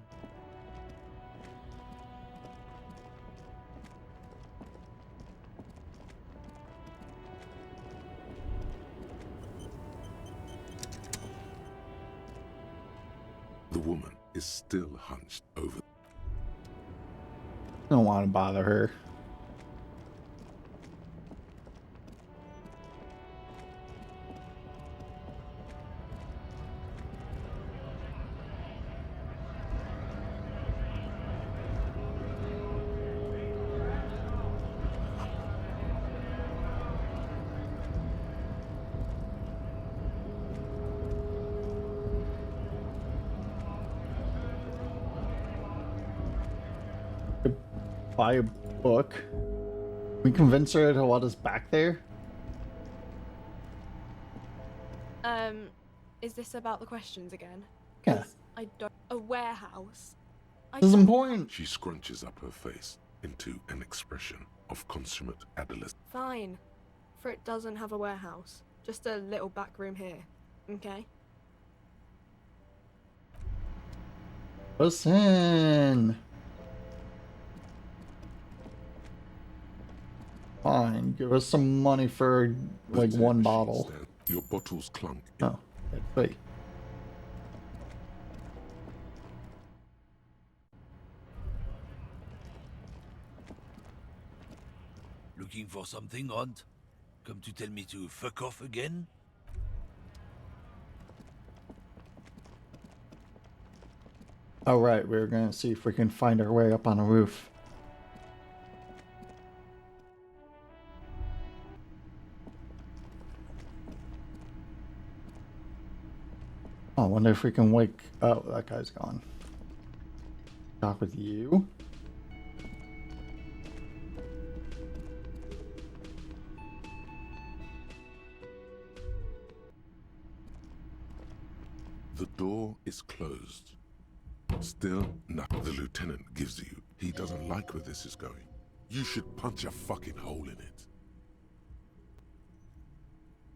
The woman is still hunched over... Don't want to bother her. Buy a book. We convince her to let us back there? Is this about the questions again? Yeah. I don't... A warehouse? This is important. She scrunches up her face into an expression of consummate adolescence. Fine. For it doesn't have a warehouse. Just a little back room here. Okay? Listen. Fine, give us some money for like one bottle. Your bottles clunk. Oh, wait. Looking for something, Aunt? Come to tell me to fuck off again? Oh right, we're gonna see if we can find our way up on a roof. Oh, I wonder if we can wake... Oh, that guy's gone. Talk with you. The door is closed. Still, nothing the lieutenant gives you. He doesn't like where this is going. You should punch a fucking hole in it.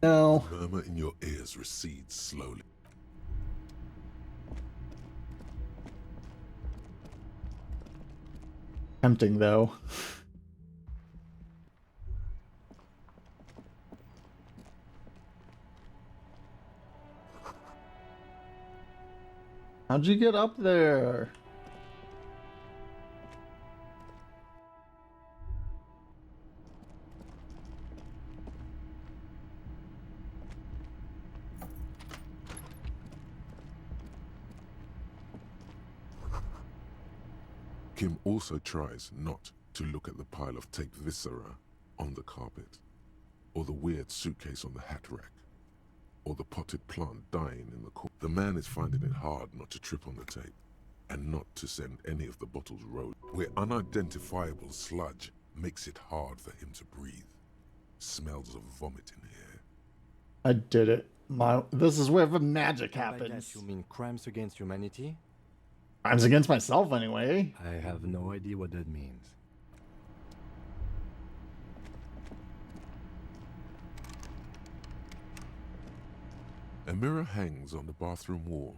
No. The murmur in your ears recedes slowly. Tempting though. How'd you get up there? Kim also tries not to look at the pile of taped viscera on the carpet, or the weird suitcase on the hat rack, or the potted plant dying in the corner. The man is finding it hard not to trip on the tape, and not to send any of the bottles rolling, where unidentifiable sludge makes it hard for him to breathe. Smells of vomit in here. I did it. This is where the magic By that happens. you mean crimes against humanity? Crimes against myself, anyway. I have no idea what that means. A mirror hangs on the bathroom wall.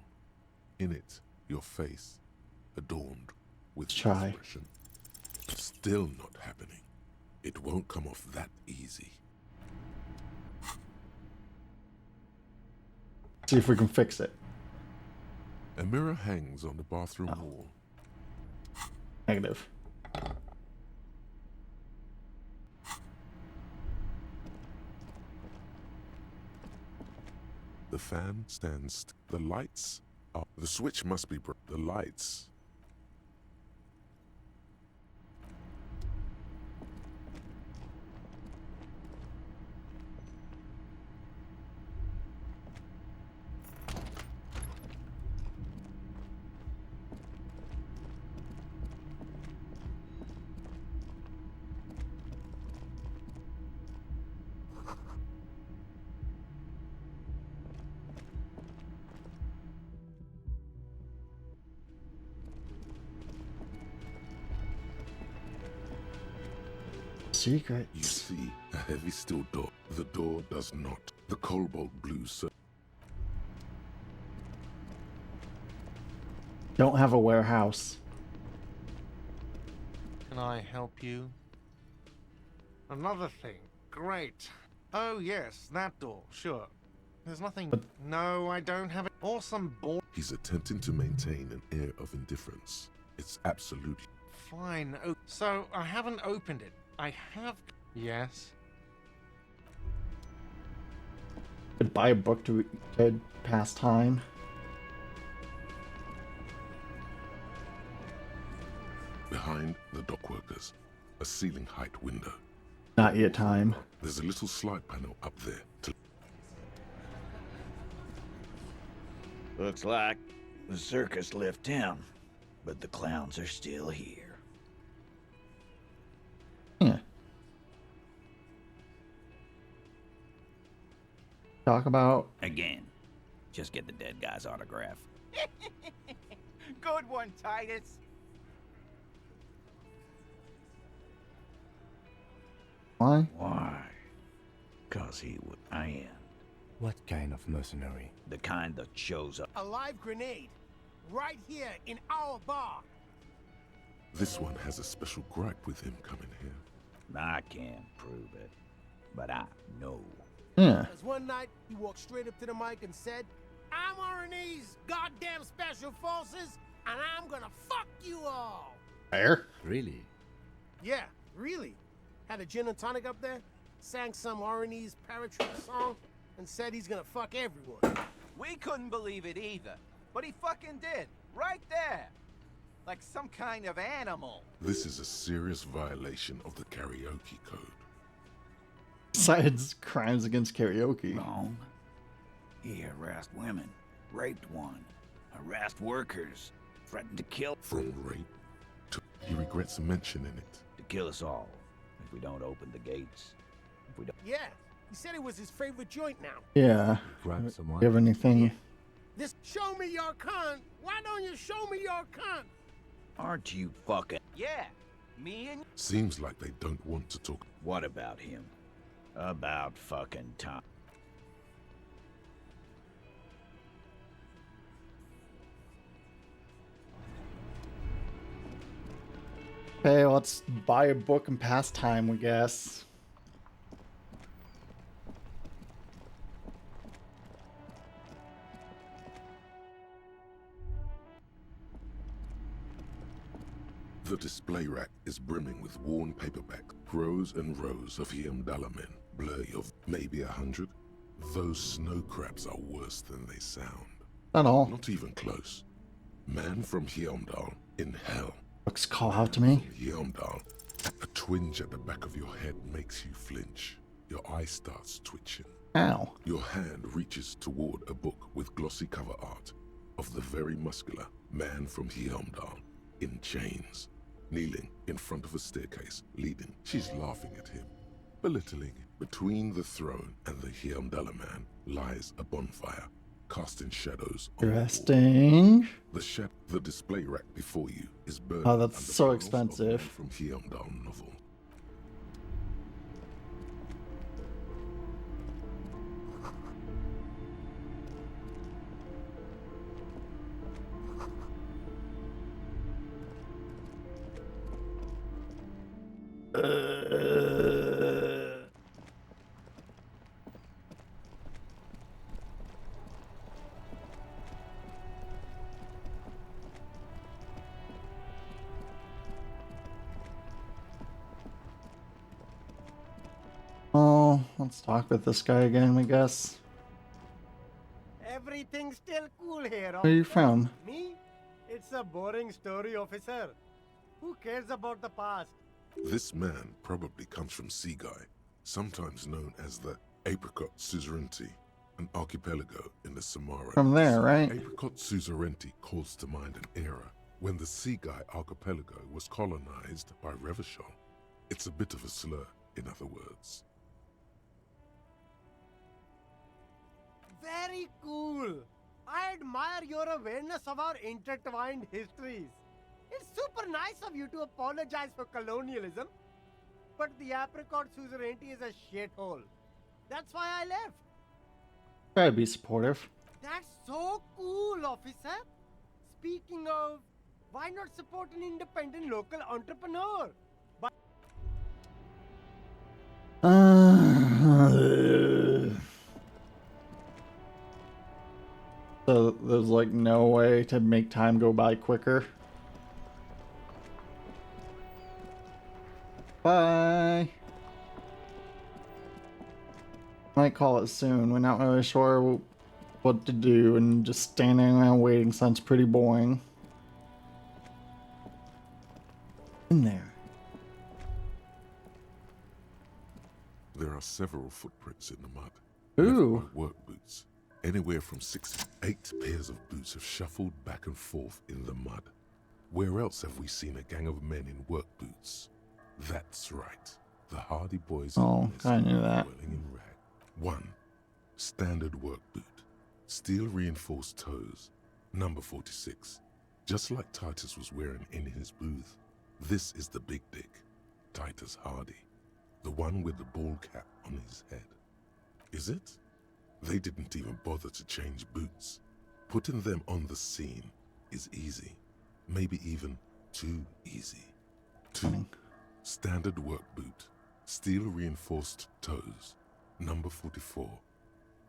In it, your face, adorned with Try. expression. Still not happening. It won't come off that easy. See if we can fix it. A mirror hangs on the bathroom wall. Negative. The fan stands. The lights are. The switch must be. The lights. Secret. You see a heavy steel door. The door does not. The cobalt blue. Don't have a warehouse. Can I help you? Another thing. Great. Oh, yes, that door. Sure. There's nothing. No, I don't have it. Awesome ball. He's attempting to maintain an air of indifference. It's absolutely. Fine. Oh, so I haven't opened it. I have. Yes. Could buy a book to pass time. Behind the dock workers, a ceiling height window. Not yet time. There's a little slide panel up there. Looks like the circus left town, but the clowns are still here. Talk about. Again, just get the dead guy's autograph. Good one, Titus. Why? Why? 'Cause he would end. What kind of mercenary? The kind that shows up. A live grenade, right here in our bar. This one has a special gripe with him coming here. I can't prove it, but I know. Yeah. Because one night, he walked straight up to the mic and said, I'm RNE's goddamn special forces, and I'm gonna fuck you all. Fair. Really? Yeah, really. Had a gin and tonic up there, sang some RNE's paratroop song, and said he's gonna fuck everyone. We couldn't believe it either, but he fucking did, right there. Like some kind of animal. This is a serious violation of the karaoke code. Besides crimes against karaoke. Wrong. He harassed women, raped one, harassed workers, threatened to kill. From rape to... He regrets mentioning it. To kill us all, if we don't open the gates. If we don't... Yeah, he said it was his favorite joint now. Yeah. Grab someone. You have anything? This show me your cunt. Why don't you show me your cunt? Aren't you fucking... Yeah, me and... Seems like they don't want to talk. What about him? About fucking time. Okay, let's buy a book and pass time, I guess. The display rack is brimming with worn paperbacks, rows and rows of Heimdallar blurry of maybe 100. Those snow crabs are worse than they sound. Not all. Not even close. Man from Heimdall in hell. Books call out to me. Yelmdal. A twinge at the back of your head makes you flinch. Your eye starts twitching. Ow. Your hand reaches toward a book with glossy cover art of the very muscular man from Yelmdal in chains, kneeling in front of a staircase leading. She's laughing at him, belittling. Between the throne and the Yelmdala man lies a bonfire, casting shadows on Interesting. the display rack before you is burning. Oh, that's under so piles of expensive. From Yelmdal novel. Oh, let's talk with this guy again, I guess. Everything's still cool here. Where are you officer. from? Me? It's a boring story, officer. Who cares about the past? This man probably comes from Seaguy, sometimes known as the Apricot Suzerainty, an archipelago in the Samara. From there, right? Apricot Suzerainty calls to mind an era when the Seaguy archipelago was colonized by Revachol. It's a bit of a slur, in other words. Very cool. I admire your awareness of our intertwined histories. It's super nice of you to apologize for colonialism, but the Apricot Suzerainty is a shithole. That's why I left. Try to be supportive. That's so cool, officer. Speaking of, why not support an independent local entrepreneur? But So there's like no way to make time go by quicker. Bye. Might call it soon. We're not really sure what to do, and just standing around waiting sounds pretty boring. In there. There are several footprints in the mud. Ooh. Left by work boots. Anywhere from 6 to 8 pairs of boots have shuffled back and forth in the mud. Where else have we seen a gang of men in work boots? That's right. The Hardy Boys. Oh, I knew that. Whirling in rag. 1. Standard work boot. Steel reinforced toes. Number 46. Just like Titus was wearing in his booth. This is the big dick. Titus Hardy. The one with the ball cap on his head. Is it? They didn't even bother to change boots. Putting them on the scene is easy. Maybe even too easy. 2. Standard work boot. Steel reinforced toes. Number 44.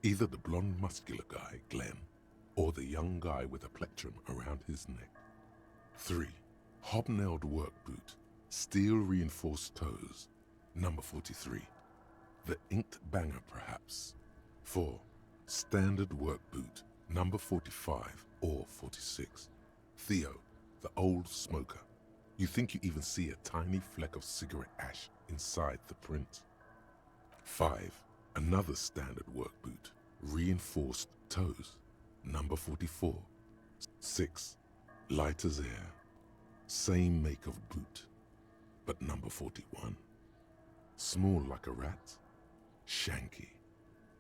Either the blonde muscular guy, Glenn, or the young guy with a plectrum around his neck. 3. Hobnailed work boot. Steel reinforced toes. Number 43. The inked banger, perhaps. 4. Standard work boot. Number 45 or 46. Theo, the old smoker. You think you even see a tiny fleck of cigarette ash inside the print. 5. Another standard work boot. Reinforced toes. Number 44. 6. Light as air. Same make of boot, but number 41. Small like a rat. Shanky.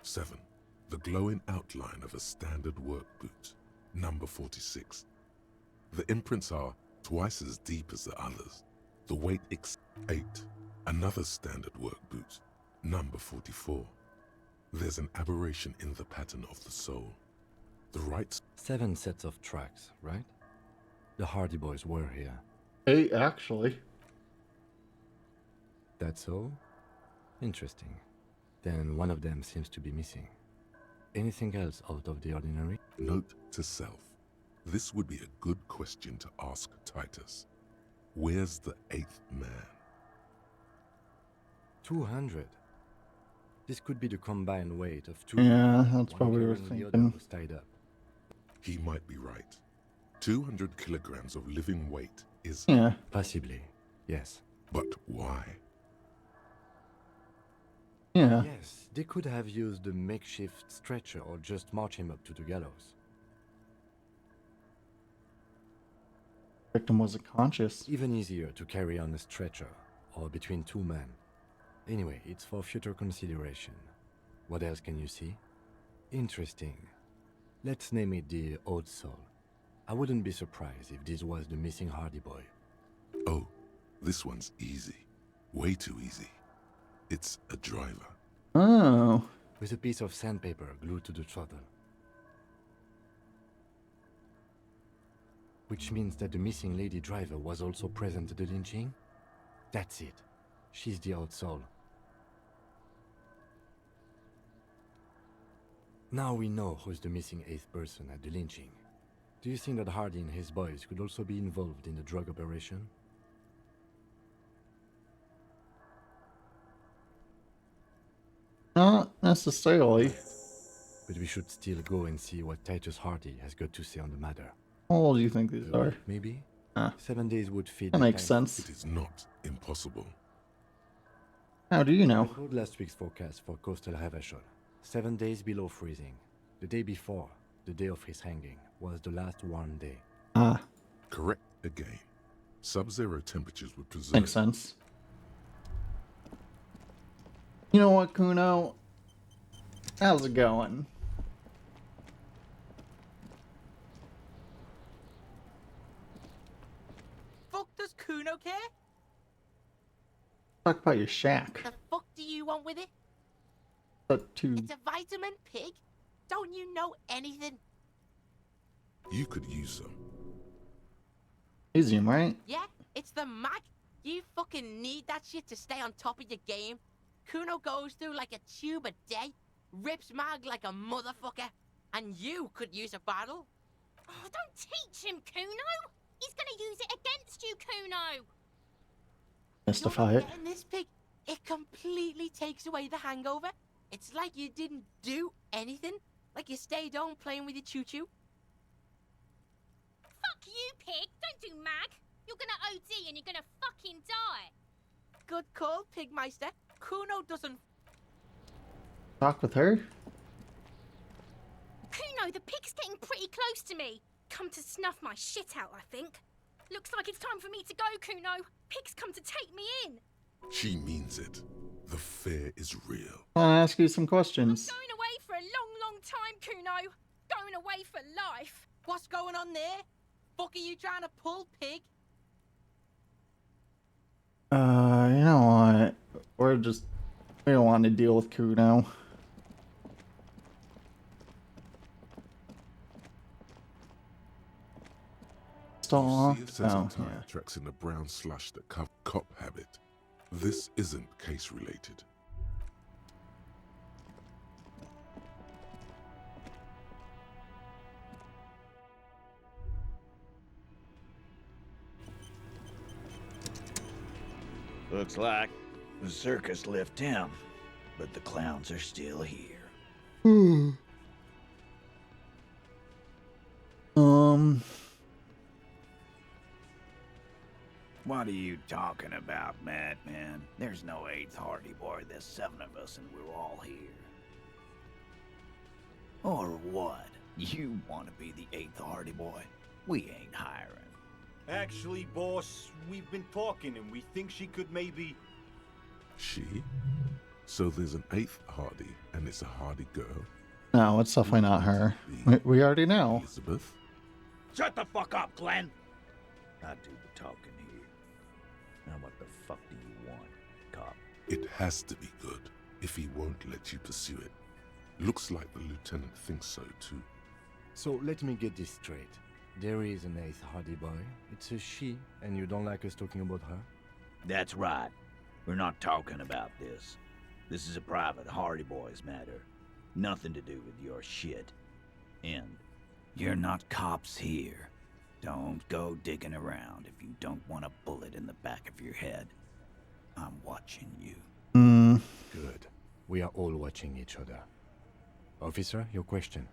7. The glowing outline of a standard work boot. Number 46. The imprints are twice as deep as the others. The weight 8. Another standard work boot. Number 44. There's an aberration in the pattern of the sole. The right... 7 sets of tracks, right? The Hardy Boys were here. 8, actually. That's all? Interesting. Then one of them seems to be missing. Anything else out of the ordinary? Note to self. This would be a good question to ask Titus. Where's the 8th man? 200. This could be the combined weight of 2. Yeah, that's one probably what I carrying was the other thinking. was tied up. He might be right. 200 kilograms of living weight is... Yeah. Possibly, yes. But why? Yeah. Yes, they could have used a makeshift stretcher or just march him up to the gallows. Victim wasn't conscious. Even easier to carry on a stretcher, or between two men. Anyway, it's for future consideration. What else can you see? Interesting. Let's name it the Old Soul. I wouldn't be surprised if this was the missing Hardy boy. Oh, this one's easy. Way too easy. It's a driver. Oh. With a piece of sandpaper glued to the throttle. Which means that the missing lady driver was also present at the lynching? That's it. She's the Old Soul. Now we know who's the missing 8th person at the lynching. Do you think that Hardy and his boys could also be involved in the drug operation? Not necessarily. But we should still go and see what Titus Hardy has got to say on the matter. How old do you think these are? Maybe? 7 days would fit. That makes sense. It is not impossible. How do you know? I heard last week's forecast for coastal Havashol. 7 days below freezing. The day before, the day of his hanging, was the last warm day. Correct again. Sub-zero temperatures would preserve... Makes sense. You know what, Kuno? How's it going? Fuck does Kuno care? Talk about your shack. The fuck do you want with it? But to... It's a vitamin pig. Don't you know anything? You could use some. Elysium, right? Yeah, it's the mag. You fucking need that shit to stay on top of your game. Kuno goes through like a tube a day, rips mag like a motherfucker, and you could use a bottle. Oh, don't teach him, Kuno! He's gonna use it against you, Kuno! Mystify it. And this pig, it completely takes away the hangover. It's like you didn't do anything, like you stayed home playing with your choo-choo. Fuck you, pig! Don't do mag! You're gonna OD and you're gonna fucking die! Good call, Pigmeister. Kuno doesn't... Talk with her? Kuno, the pig's getting pretty close to me. Come to snuff my shit out, I think. Looks like it's time for me to go, Kuno. Pig's come to take me in. She means it. The fear is real. I want to ask you some questions. Going away for a long, long time, Kuno. Going away for life. What's going on there? Fuck are you trying to pull, pig? You know what? We don't want to deal with Kuno. You see a set of tire tracks in the brown slush that cover cop habit. This isn't case related. Looks like the circus left town, but the clowns are still here. What are you talking about, madman? There's no 8th Hardy boy. There's 7 of us and we're all here. Or what? You want to be the 8th Hardy boy? We ain't hiring. Actually, boss, we've been talking and we think she could maybe... She? So there's an 8th Hardy, and it's a Hardy girl? No, it's definitely not her. We already know. Elizabeth? Shut the fuck up, Glenn! I do the talking here. Now what the fuck do you want, cop? It has to be good, if he won't let you pursue it. Looks like the lieutenant thinks so, too. So let me get this straight. There is an 8th Hardy boy. It's a she, and you don't like us talking about her? That's right. We're not talking about this. This is a private Hardy Boys matter. Nothing to do with your shit. And you're not cops here. Don't go digging around if you don't want a bullet in the back of your head. I'm watching you. Good. We are all watching each other. Officer, your question.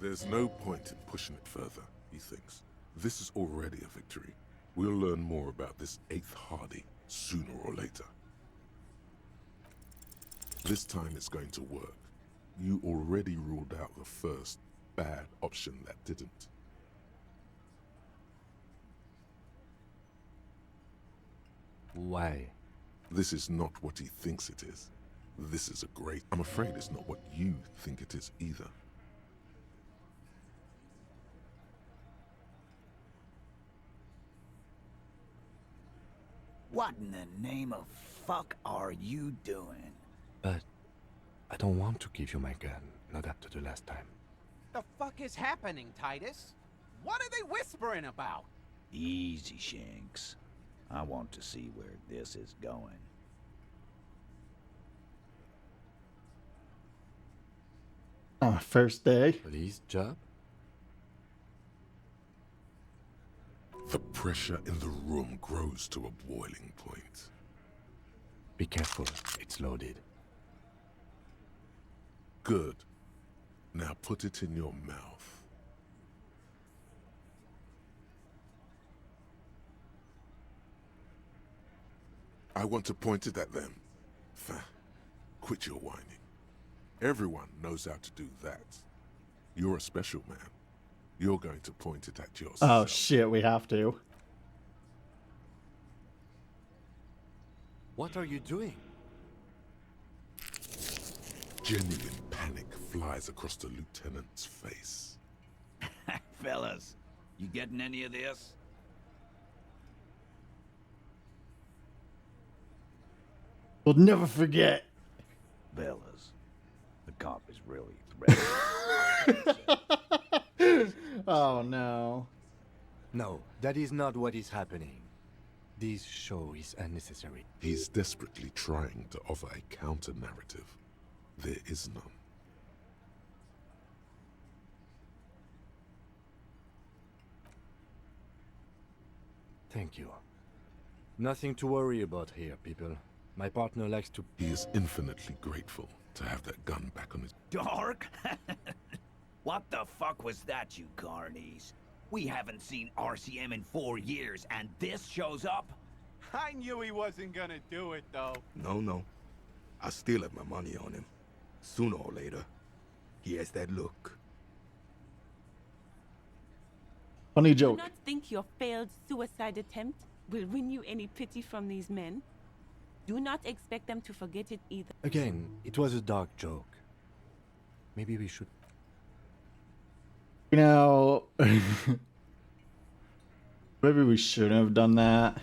There's no point in pushing it further, he thinks. This is already a victory. We'll learn more about this 8th Hardy sooner or later. This time it's going to work. You already ruled out the first bad option that didn't. Why? This is not what he thinks it is. This is a great... I'm afraid it's not what you think it is either. What in the name of fuck are you doing? But I don't want to give you my gun, not after the last time. The fuck is happening, Titus? What are they whispering about? Easy, Shanks. I want to see where this is going. First day. Police job? The pressure in the room grows to a boiling point. Be careful, it's loaded. Good. Now put it in your mouth. I want to point it at them. Quit your whining. Everyone knows how to do that. You're a special man. You're going to point it at yourself. Oh shit, we have to. What are you doing? Genuine panic flies across the lieutenant's face. Fellas, you getting any of this? We'll never forget. Fellas, the cop is really threatening. Oh no. No, that is not what is happening. This show is unnecessary. He's desperately trying to offer a counter-narrative. There is none. Thank you. Nothing to worry about here, people. My partner likes to... He is infinitely grateful to have that gun back on his... Dark? What the fuck was that, you carnies? We haven't seen RCM in 4 years, and this shows up? I knew he wasn't gonna do it, though. No. I still have my money on him. Sooner or later, he has that look. Funny Do joke. not think your failed suicide attempt will win you any pity from these men. Do not expect them to forget it either. Again, it was a dark joke. Maybe we should... You know, maybe we shouldn't have done that.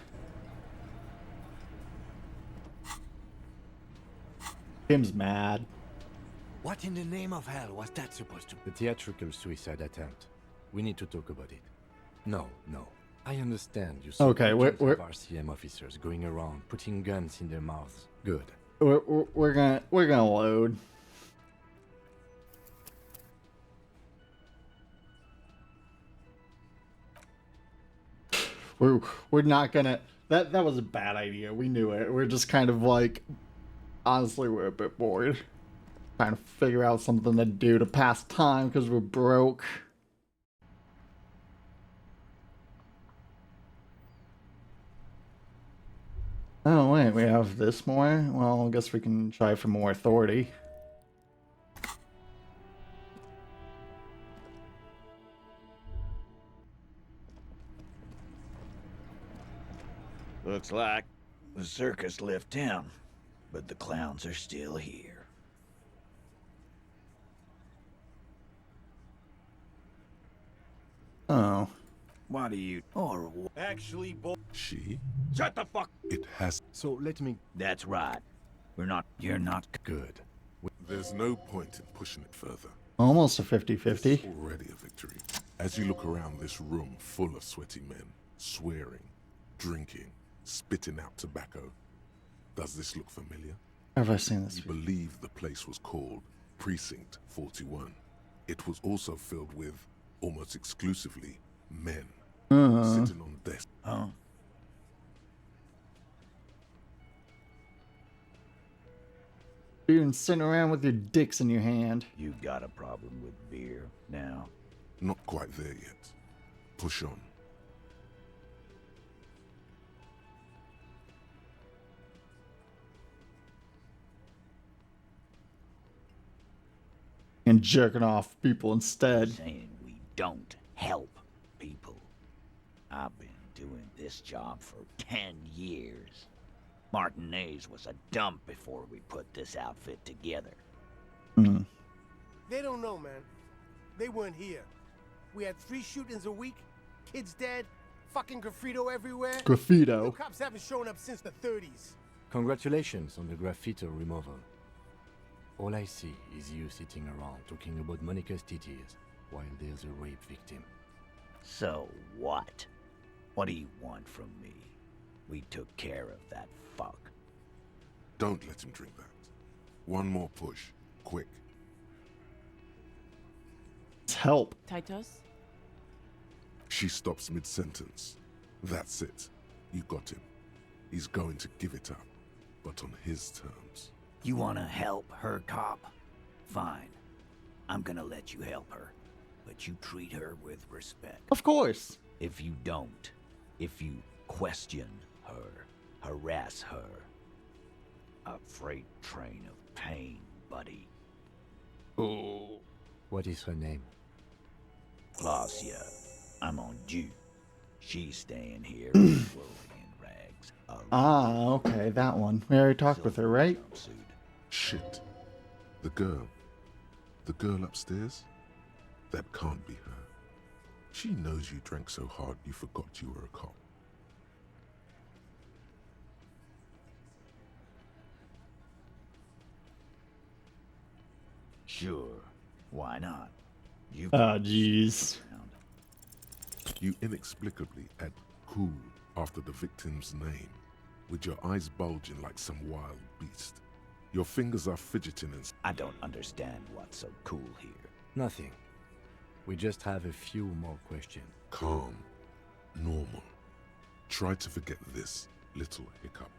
Tim's mad. What in the name of hell was that supposed to be? The theatrical suicide attempt. We need to talk about it. No. I understand you saw Okay, we're RCM officers going around putting guns in their mouths. Good. we're gonna load. We're not gonna. That was a bad idea. We knew it. We're just kind of like, honestly, we're a bit bored. Trying to figure out something to do to pass time because we're broke. Oh wait, we have this more? Well, I guess we can try for more authority. Looks like the circus left town, but the clowns are still here. Oh. What do you... Or... Actually, She? Shut the fuck... It has... So let me... That's right. You're not... Good. There's no point in pushing it further. Almost a 50-50. It's already a victory. As you look around this room full of sweaty men, swearing, drinking, spitting out tobacco, does this look familiar? Have I seen this? You believe the place was called Precinct 41. It was also filled with, almost exclusively, men. Sitting on desks. Huh? You're sitting around with your dicks in your hand. You got a problem with beer now? Not quite there yet. Push on. and jerking off people instead. Saying we don't help people. I've been doing this job for 10 years. Martinez was a dump before we put this outfit together. Hmm. They don't know, man. They weren't here. We had 3 shootings a week, kids dead, fucking graffito everywhere. Graffito. The cops haven't shown up since the 30s. Congratulations on the graffito removal. All I see is you sitting around talking about Monica's titties while there's a rape victim. So what? What do you want from me? We took care of that fuck. Don't let him drink that. One more push. Quick. Help. Titus? She stops mid-sentence. That's it. You got him. He's going to give it up, but on his terms. You wanna help her, cop? Fine. I'm gonna let you help her. But you treat her with respect. Of course. If you don't, if you question her, harass her, a freight train of pain, buddy. Oh. What is her name? Glacia. I'm on due. She's staying here, floating in rags. Ah, okay, that one. We already talked with her, right? Shit. The girl. The girl upstairs? That can't be her. She knows you drank so hard you forgot you were a cop. Sure. Why not? You Ah, jeez. You inexplicably add cool after the victim's name, with your eyes bulging like some wild beast. Your fingers are fidgeting and... I don't understand what's so cool here. Nothing. We just have a few more questions. Calm. Normal. Try to forget this little hiccup.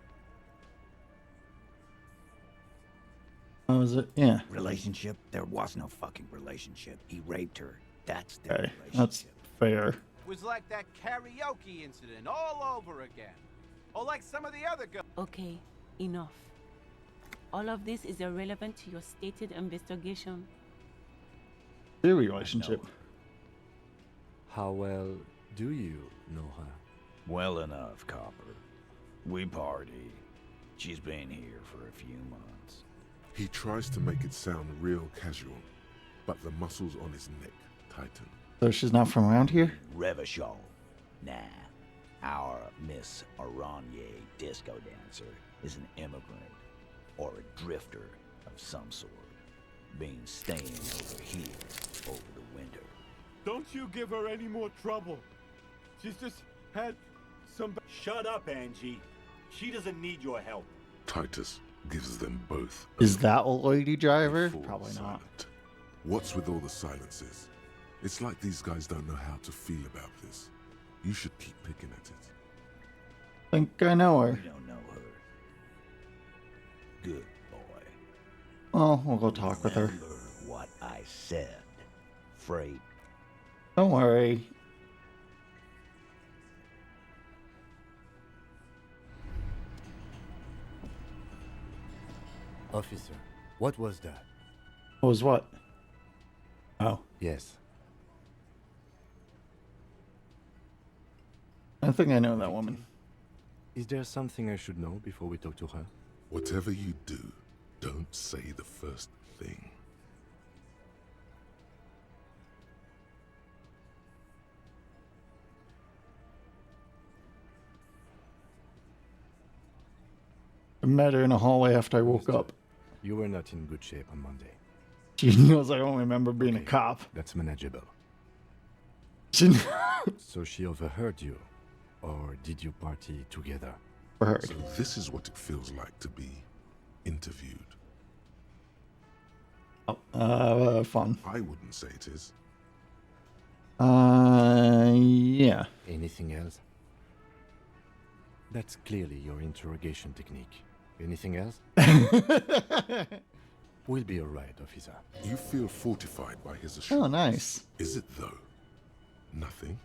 How was it? Yeah. Relationship? There was no fucking relationship. He raped her. That's the Okay, relationship. that's fair. Was like that karaoke incident all over again. Or like some of the other girls. Okay, enough. All of this is irrelevant to your stated investigation. Their relationship. How well do you know her? Well enough, Copper. We party. She's been here for a few months. He tries to make it sound real casual, but the muscles on his neck tighten. So she's not from around here? Revachol. Nah. Our Miss Aranye disco dancer is an immigrant or a drifter of some sort. Been staying over here over the winter. Don't you give her any more trouble. She's just had some... Shut up, Angie. She doesn't need your help. Titus gives them both. Is that a lady driver? Fall Probably not. silent. What's with all the silences? It's like these guys don't know how to feel about this. You should keep picking at it. Think I know her. You don't know her. Good boy. Well, we'll go talk with her. Remember what I said. Freight. Don't worry. Officer, what was that? What was what? Oh. Yes. I think I know that woman. Is there something I should know before we talk to her? Whatever you do, don't say the first thing. I met her in a hallway after I woke up. You were not in good shape on Monday. She knows I don't remember being a cop. That's manageable. She So she overheard you, or did you party together? Overheard. So this is what it feels like to be interviewed. Fun. I wouldn't say it is. Yeah. Anything else? That's clearly your interrogation technique. Anything else? We'll be alright, officer. You feel fortified by his assurance. Oh, nice. Is it though? Nothing?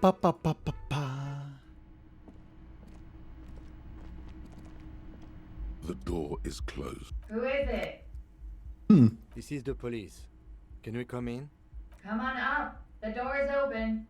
The door is closed. Who is it? This is the police. Can we come in? Come on up. The door is open.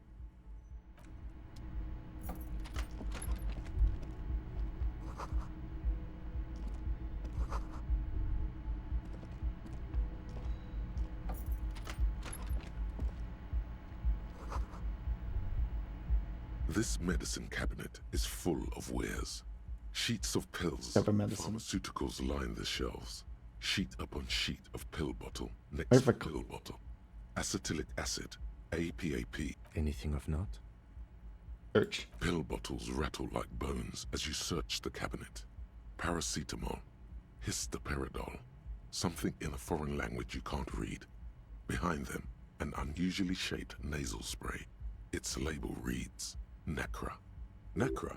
This medicine cabinet is full of wares. Sheets of pills Cover and medicine. pharmaceuticals line the shelves. Sheet upon sheet of pill bottle, next pill bottle. Acetylic acid, APAP. Anything of note? Search. Pill bottles rattle like bones as you search the cabinet. Paracetamol, histoperidol, something in a foreign language you can't read. Behind them, an unusually shaped nasal spray. Its label reads, Nacra. Nacra.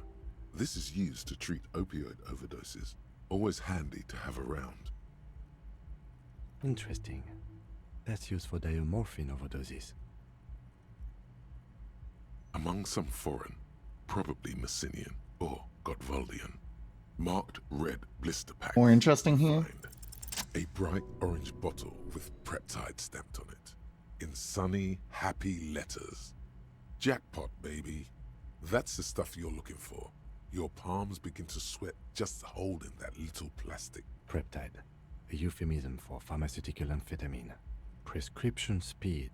This is used to treat opioid overdoses. Always handy to have around. Interesting. That's used for diamorphine overdoses. Among some foreign, probably Messinian or Gotwaldian, marked red blister pack. More interesting here. A bright orange bottle with Preptide stamped on it. In sunny, happy letters. Jackpot, baby. That's the stuff you're looking for. Your palms begin to sweat just holding that little plastic. Preptide, a euphemism for pharmaceutical amphetamine. Prescription speed.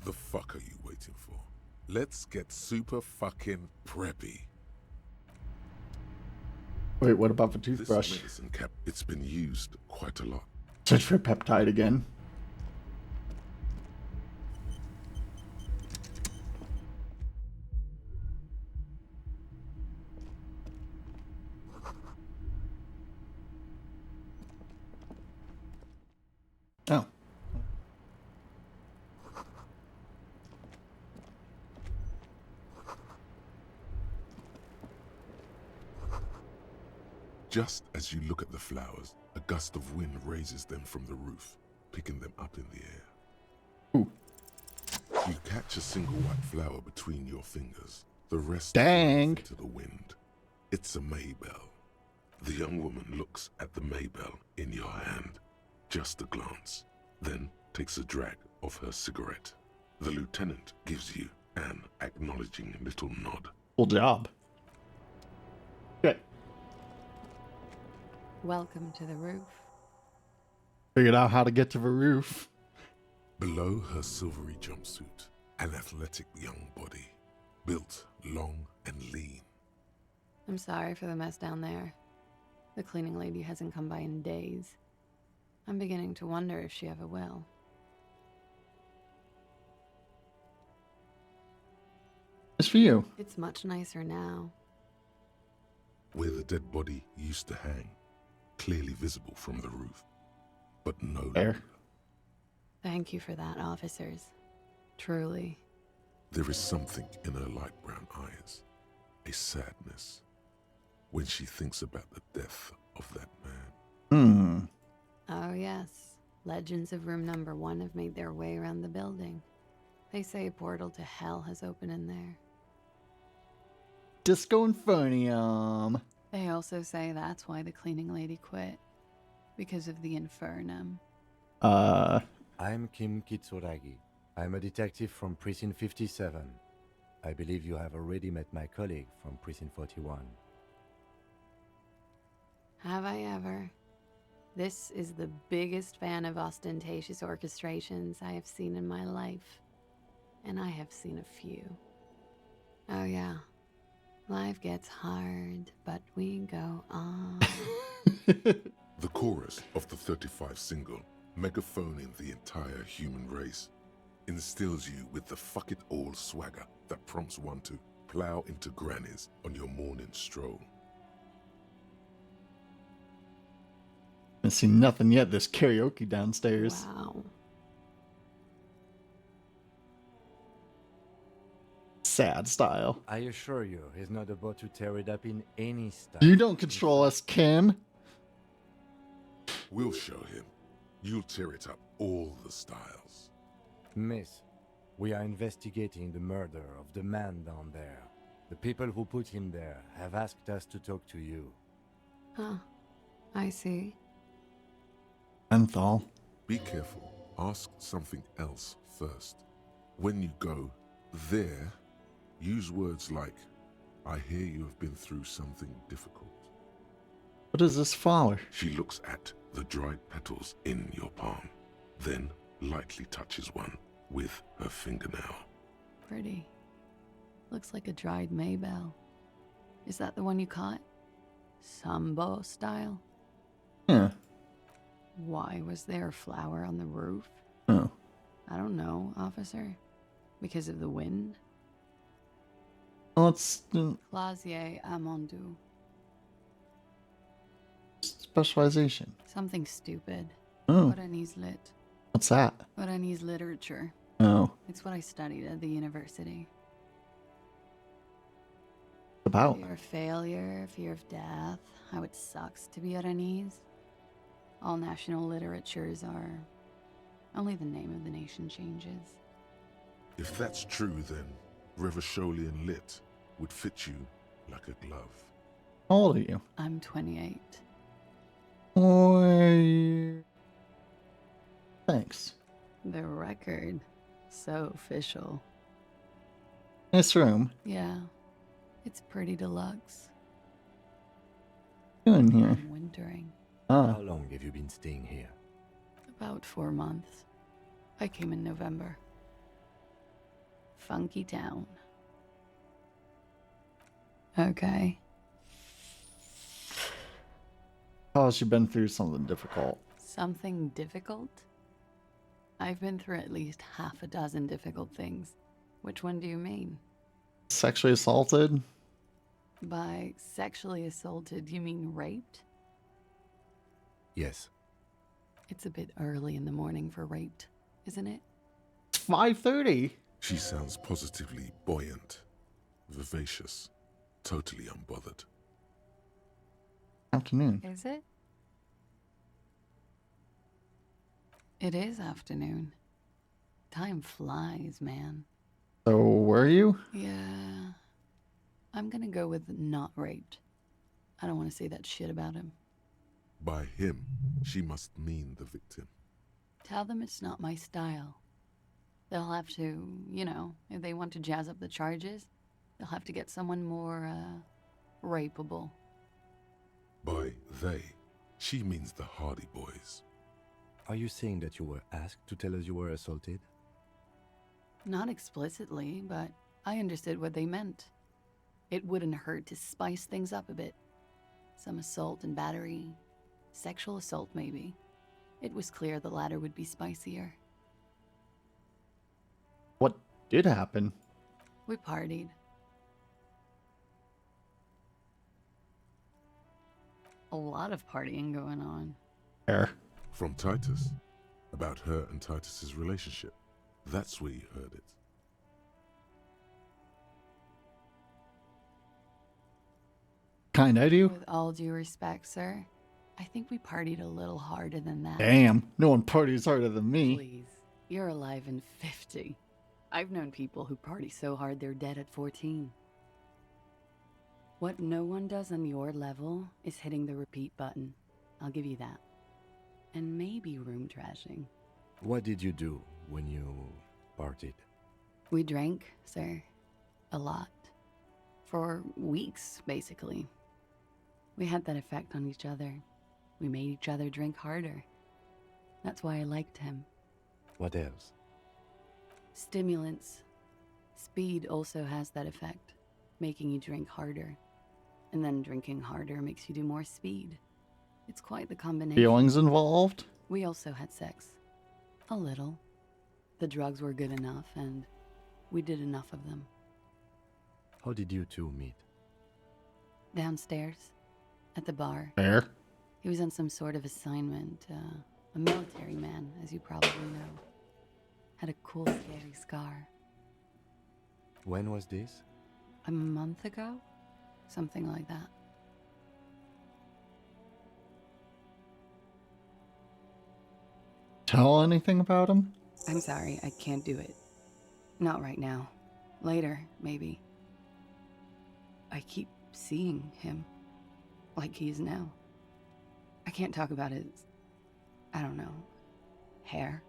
The fuck are you waiting for? Let's get super fucking preppy. Wait, what about the This toothbrush? medicine cap, it's been used quite a lot. Search for peptide again. Oh. Just as you look at the flowers, a gust of wind raises them from the roof, picking them up in the air. Ooh. You catch a single white flower between your fingers. The rest Dang. falls into the wind. It's a maybell. The young woman looks at the maybell in your hand. Just a glance, then takes a drag of her cigarette. The lieutenant gives you an acknowledging little nod. Cool job. Okay. Welcome to the roof. Figured out how to get to the roof. Below her silvery jumpsuit, an athletic young body, built long and lean. I'm sorry for the mess down there. The cleaning lady hasn't come by in days. I'm beginning to wonder if she ever will. It's for you. It's much nicer now. Where the dead body used to hang, clearly visible from the roof, but no longer. Thank you for that, officers. Truly. There is something in her light brown eyes, a sadness, when she thinks about the death of that man. Oh, yes. Legends of room number 1 have made their way around the building. They say a portal to hell has opened in there. Disco Infernium. They also say that's why the cleaning lady quit. Because of the infernum. I'm Kim Kitsuragi. I'm a detective from Precinct 57. I believe you have already met my colleague from Precinct 41. Have I ever? This is the biggest fan of ostentatious orchestrations I have seen in my life. And I have seen a few. Oh yeah. Life gets hard, but we go on. The chorus of the 35 single, megaphoning the entire human race, instills you with the fuck it all swagger that prompts one to plow into grannies on your morning stroll. I see nothing yet. There's karaoke downstairs. Wow. Sad style. I assure you, he's not about to tear it up in any style. You don't control us, Kim. We'll show him. You'll tear it up all the styles. Miss, We are investigating the murder of the man down there. The people who put him there have asked us to talk to you. Huh. I see. Menthol. Be careful. Ask something else first. When you go there, use words like, I hear you have been through something difficult. What is this flower? She looks at the dried petals in your palm, then lightly touches one with her fingernail. Pretty. Looks like a dried maybell. Is that the one you caught? Sambo style? Yeah. Why was there a flower on the roof? Oh. I don't know, officer. Because of the wind? Well, it's Clasier Amondu. specialization. Something stupid. Oh. Oranese lit. What's that? Oranese literature. Oh. It's what I studied at the university. About? Fear of failure, fear of death, how it sucks to be Oranese. All national literatures are. Only the name of the nation changes. If that's true, then Revacholian lit would fit you like a glove. How old are you? I'm 28. Boy. Thanks. The record. So official. Nice room. Yeah. It's pretty deluxe. What are you doing here? I'm wintering. Ah. How long have you been staying here? About 4 months. I came in November. Funky town. Okay. How has she been through something difficult? Something difficult? I've been through at least half a dozen difficult things. Which one do you mean? Sexually assaulted? By sexually assaulted, you mean raped? Yes. It's a bit early in the morning for raped, isn't it? It's 5:30. She sounds positively buoyant, vivacious, totally unbothered. Afternoon. Is it? It is afternoon. Time flies, man. So, were you? Yeah. I'm gonna go with not raped. I don't want to say that shit about him. By him, she must mean the victim. Tell them it's not my style. They'll have to, if they want to jazz up the charges, they'll have to get someone more, rapeable. By they, she means the Hardy Boys. Are you saying that you were asked to tell us you were assaulted? Not explicitly, but I understood what they meant. It wouldn't hurt to spice things up a bit. Some assault and battery. Sexual assault, maybe. It was clear the latter would be spicier. What did happen? We partied. A lot of partying going on. Where? From Titus. About her and Titus's relationship. That's where you heard it. Kinda do. With all due respect, sir, I think we partied a little harder than that. Damn, no one parties harder than me. Please, you're alive in 50. I've known people who party so hard they're dead at 14. What no one does on your level is hitting the repeat button. I'll give you that. And maybe room trashing. What did you do when you partied? We drank, sir. A lot. For weeks, basically. We had that effect on each other. We made each other drink harder. That's why I liked him. What else? Stimulants. Speed also has that effect, making you drink harder. And then drinking harder makes you do more speed. It's quite the combination. Feelings involved? We also had sex. A little. The drugs were good enough, and we did enough of them. How did you two meet? Downstairs. At the bar. Where? He was on some sort of assignment. A military man, as you probably know. Had a cool, scary scar. When was this? A month ago? Something like that. Tell anything about him? I'm sorry, I can't do it. Not right now. Later, maybe. I keep seeing him. Like he is now. I can't talk about his... I don't know... hair.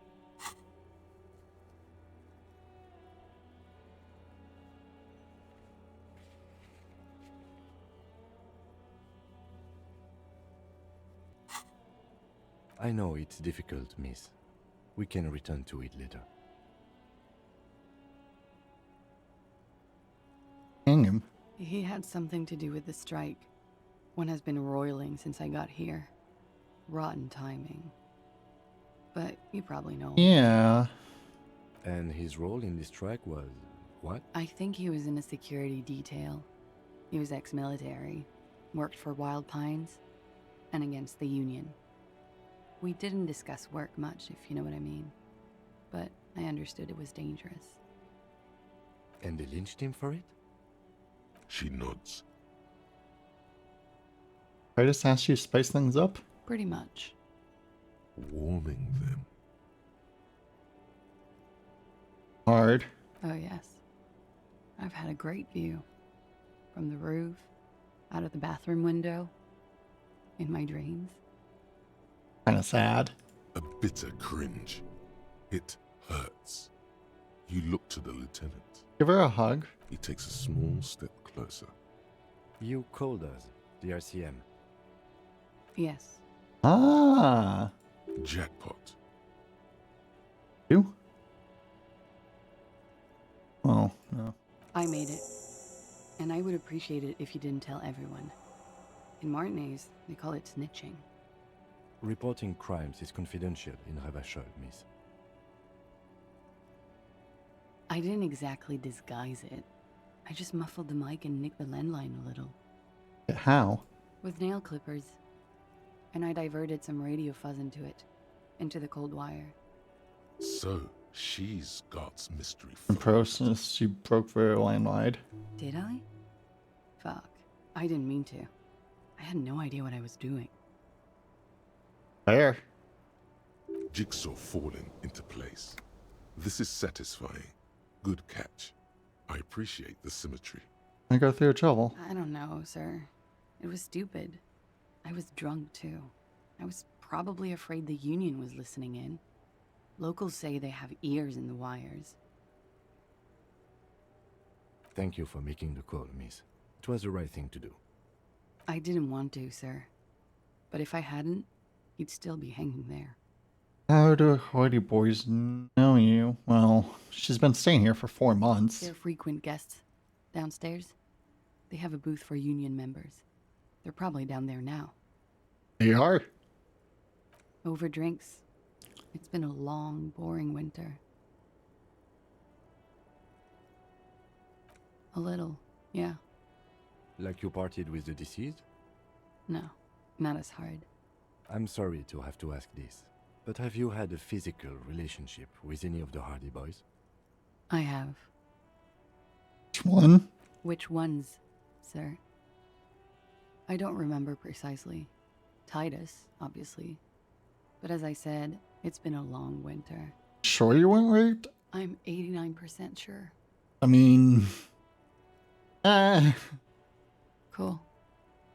I know it's difficult, miss. We can return to it later. Hang him. He had something to do with the strike. One has been roiling since I got here. Rotten timing. But you probably know him. Yeah. And his role in this strike was what? I think he was in a security detail. He was ex-military, worked for Wild Pines, and against the Union. We didn't discuss work much, if you know what I mean. But I understood it was dangerous. And they lynched him for it? She nods. I just asked you to spice things up? Pretty much. Warming them. Hard. Oh yes. I've had a great view. From the roof, out of the bathroom window, in my dreams. Kinda sad. A bitter cringe. It hurts. You look to the lieutenant. Give her a hug. He takes a small step closer. You called us, the RCM. Yes. Ah. Jackpot. You? Oh, no. I made it. And I would appreciate it if you didn't tell everyone. In Martinez, they call it snitching. Reporting crimes is confidential in Ravachol, miss. I didn't exactly disguise it. I just muffled the mic and nicked the landline a little. How? With nail clippers. And I diverted some radio fuzz into it. Into the cold wire. So, she's God's mystery. In process, you broke for a landline. Did I? Fuck. I didn't mean to. I had no idea what I was doing. Fair. Jigsaw falling into place. This is satisfying. Good catch. I appreciate the symmetry. I go through trouble. I don't know, sir. It was stupid. I was drunk, too. I was probably afraid the Union was listening in. Locals say they have ears in the wires. Thank you for making the call, miss. It was the right thing to do. I didn't want to, sir. But if I hadn't, he'd still be hanging there. How do Hardy Boys know you? Well, she's been staying here for 4 months. They're frequent guests. Downstairs, they have a booth for Union members. They're probably down there now. They are? Over drinks. It's been a long, boring winter. A little, yeah. Like you partied with the deceased? No, not as hard. I'm sorry to have to ask this, but have you had a physical relationship with any of the Hardy Boys? I have. Which one? Which ones, sir? I don't remember precisely. Titus, obviously. But as I said, it's been a long winter. Sure you weren't raped? I'm 89% sure. I mean... Cool.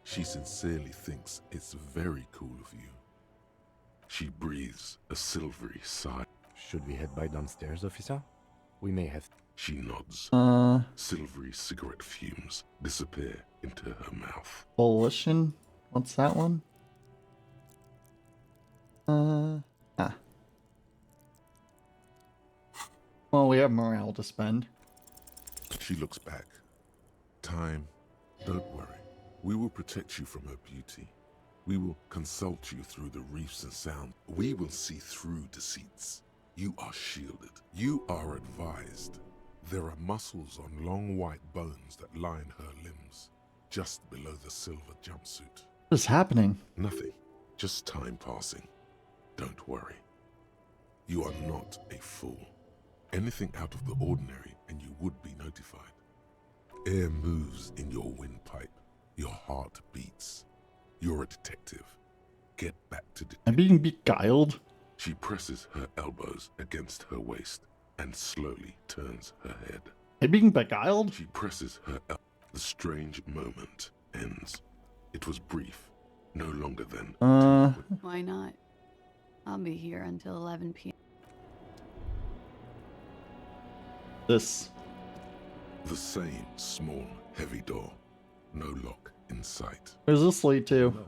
She sincerely thinks it's very cool of you. She breathes a silvery sigh. Should we head by downstairs, officer? We may have... She nods. Silvery cigarette fumes disappear into her mouth. Volition? What's that one? Well, we have morale to spend. She looks back. Time, don't worry. We will protect you from her beauty. We will consult you through the reefs and sound. We will see through deceits. You are shielded. You are advised. There are muscles on long white bones that line her limbs, just below the silver jumpsuit. What is happening? Nothing. Just time passing. Don't worry. You are not a fool. Anything out of the ordinary and you would be notified. Air moves in your windpipe. Your heart beats. You're a detective. Get back to I'm being beguiled. She presses her elbows against her waist. and slowly turns her head. Are being beguiled? She presses her elbow. The strange moment ends. It was brief, no longer than. Why not? I'll be here until 11 p.m. This. The same small, heavy door. No lock in sight. Where's this lead to? No.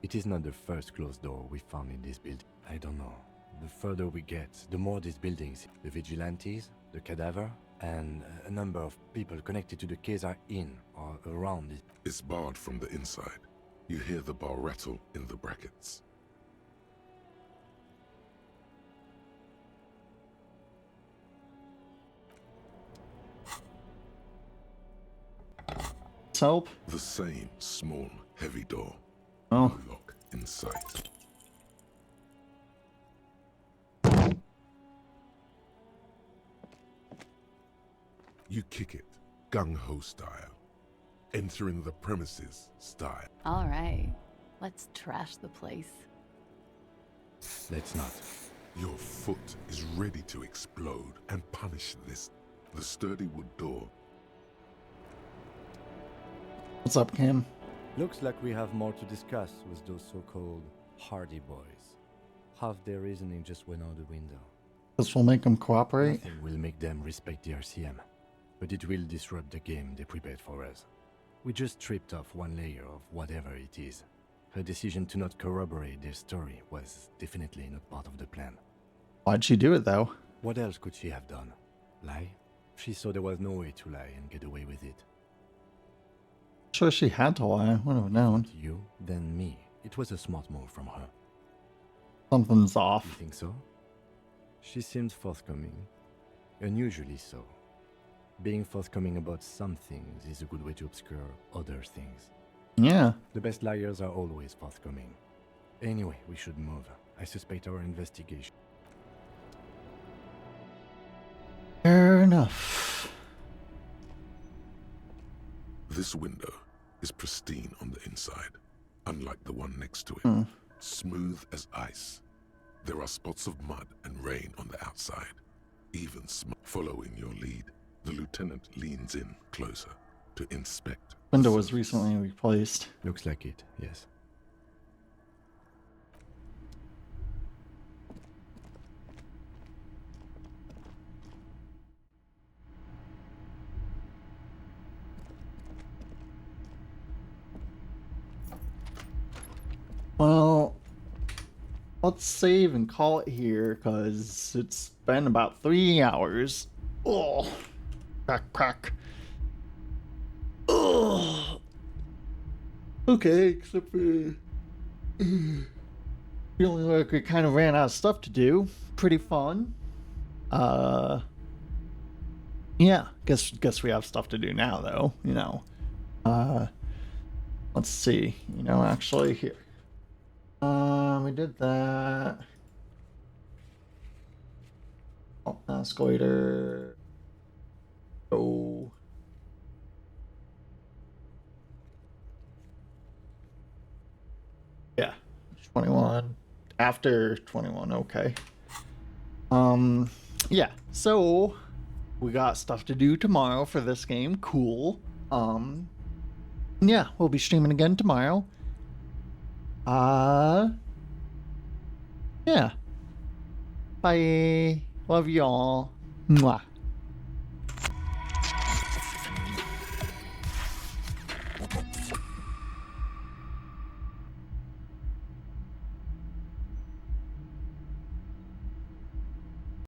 It is not the first closed door we found in this building. I don't know. The further we get, the more these buildings, the vigilantes, the cadaver, and a number of people connected to the case are in or around it. It's barred from the inside. You hear the bar rattle in the brackets. Help? The same small, heavy door. Oh. No lock in sight. You kick it, gung-ho style. Entering the premises style. All right, let's trash the place. Let's not. Your foot is ready to explode and punish this. The sturdy wood door. What's up, Cam? Looks like we have more to discuss with those so-called Hardy Boys. Half their reasoning just went out the window. This will make them cooperate? Nothing will make them respect the RCM, but it will disrupt the game they prepared for us. We just stripped off one layer of whatever it is. Her decision to not corroborate their story was definitely not part of the plan. Why'd she do it, though? What else could she have done? Lie? She saw there was no way to lie and get away with it. Sure, she had to lie. Would have known. You, then me. It was a smart move from her. Something's off. You think so? She seemed forthcoming. Unusually so. Being forthcoming about some things is a good way to obscure other things. Yeah. The best liars are always forthcoming. Anyway, we should move. I suspect our investigation. Fair enough. This window is pristine on the inside, unlike the one next to it. Smooth as ice. There are spots of mud and rain on the outside. Even following your lead, the lieutenant leans in closer to inspect. Window was recently replaced. Looks like it, yes. Well, let's save and call it here, because it's been about 3 hours. Oh, crack, crack. Oh. Okay, except for feeling like we kind of ran out of stuff to do. Pretty fun. Yeah, guess we have stuff to do now, though. You know. Let's see. You know, actually, here. We did that. Oh, escalator. Oh. Yeah. 21. After 21, okay. Yeah, so we got stuff to do tomorrow for this game. Cool. Yeah, we'll be streaming again tomorrow. Yeah. Bye. Love y'all. Mwah.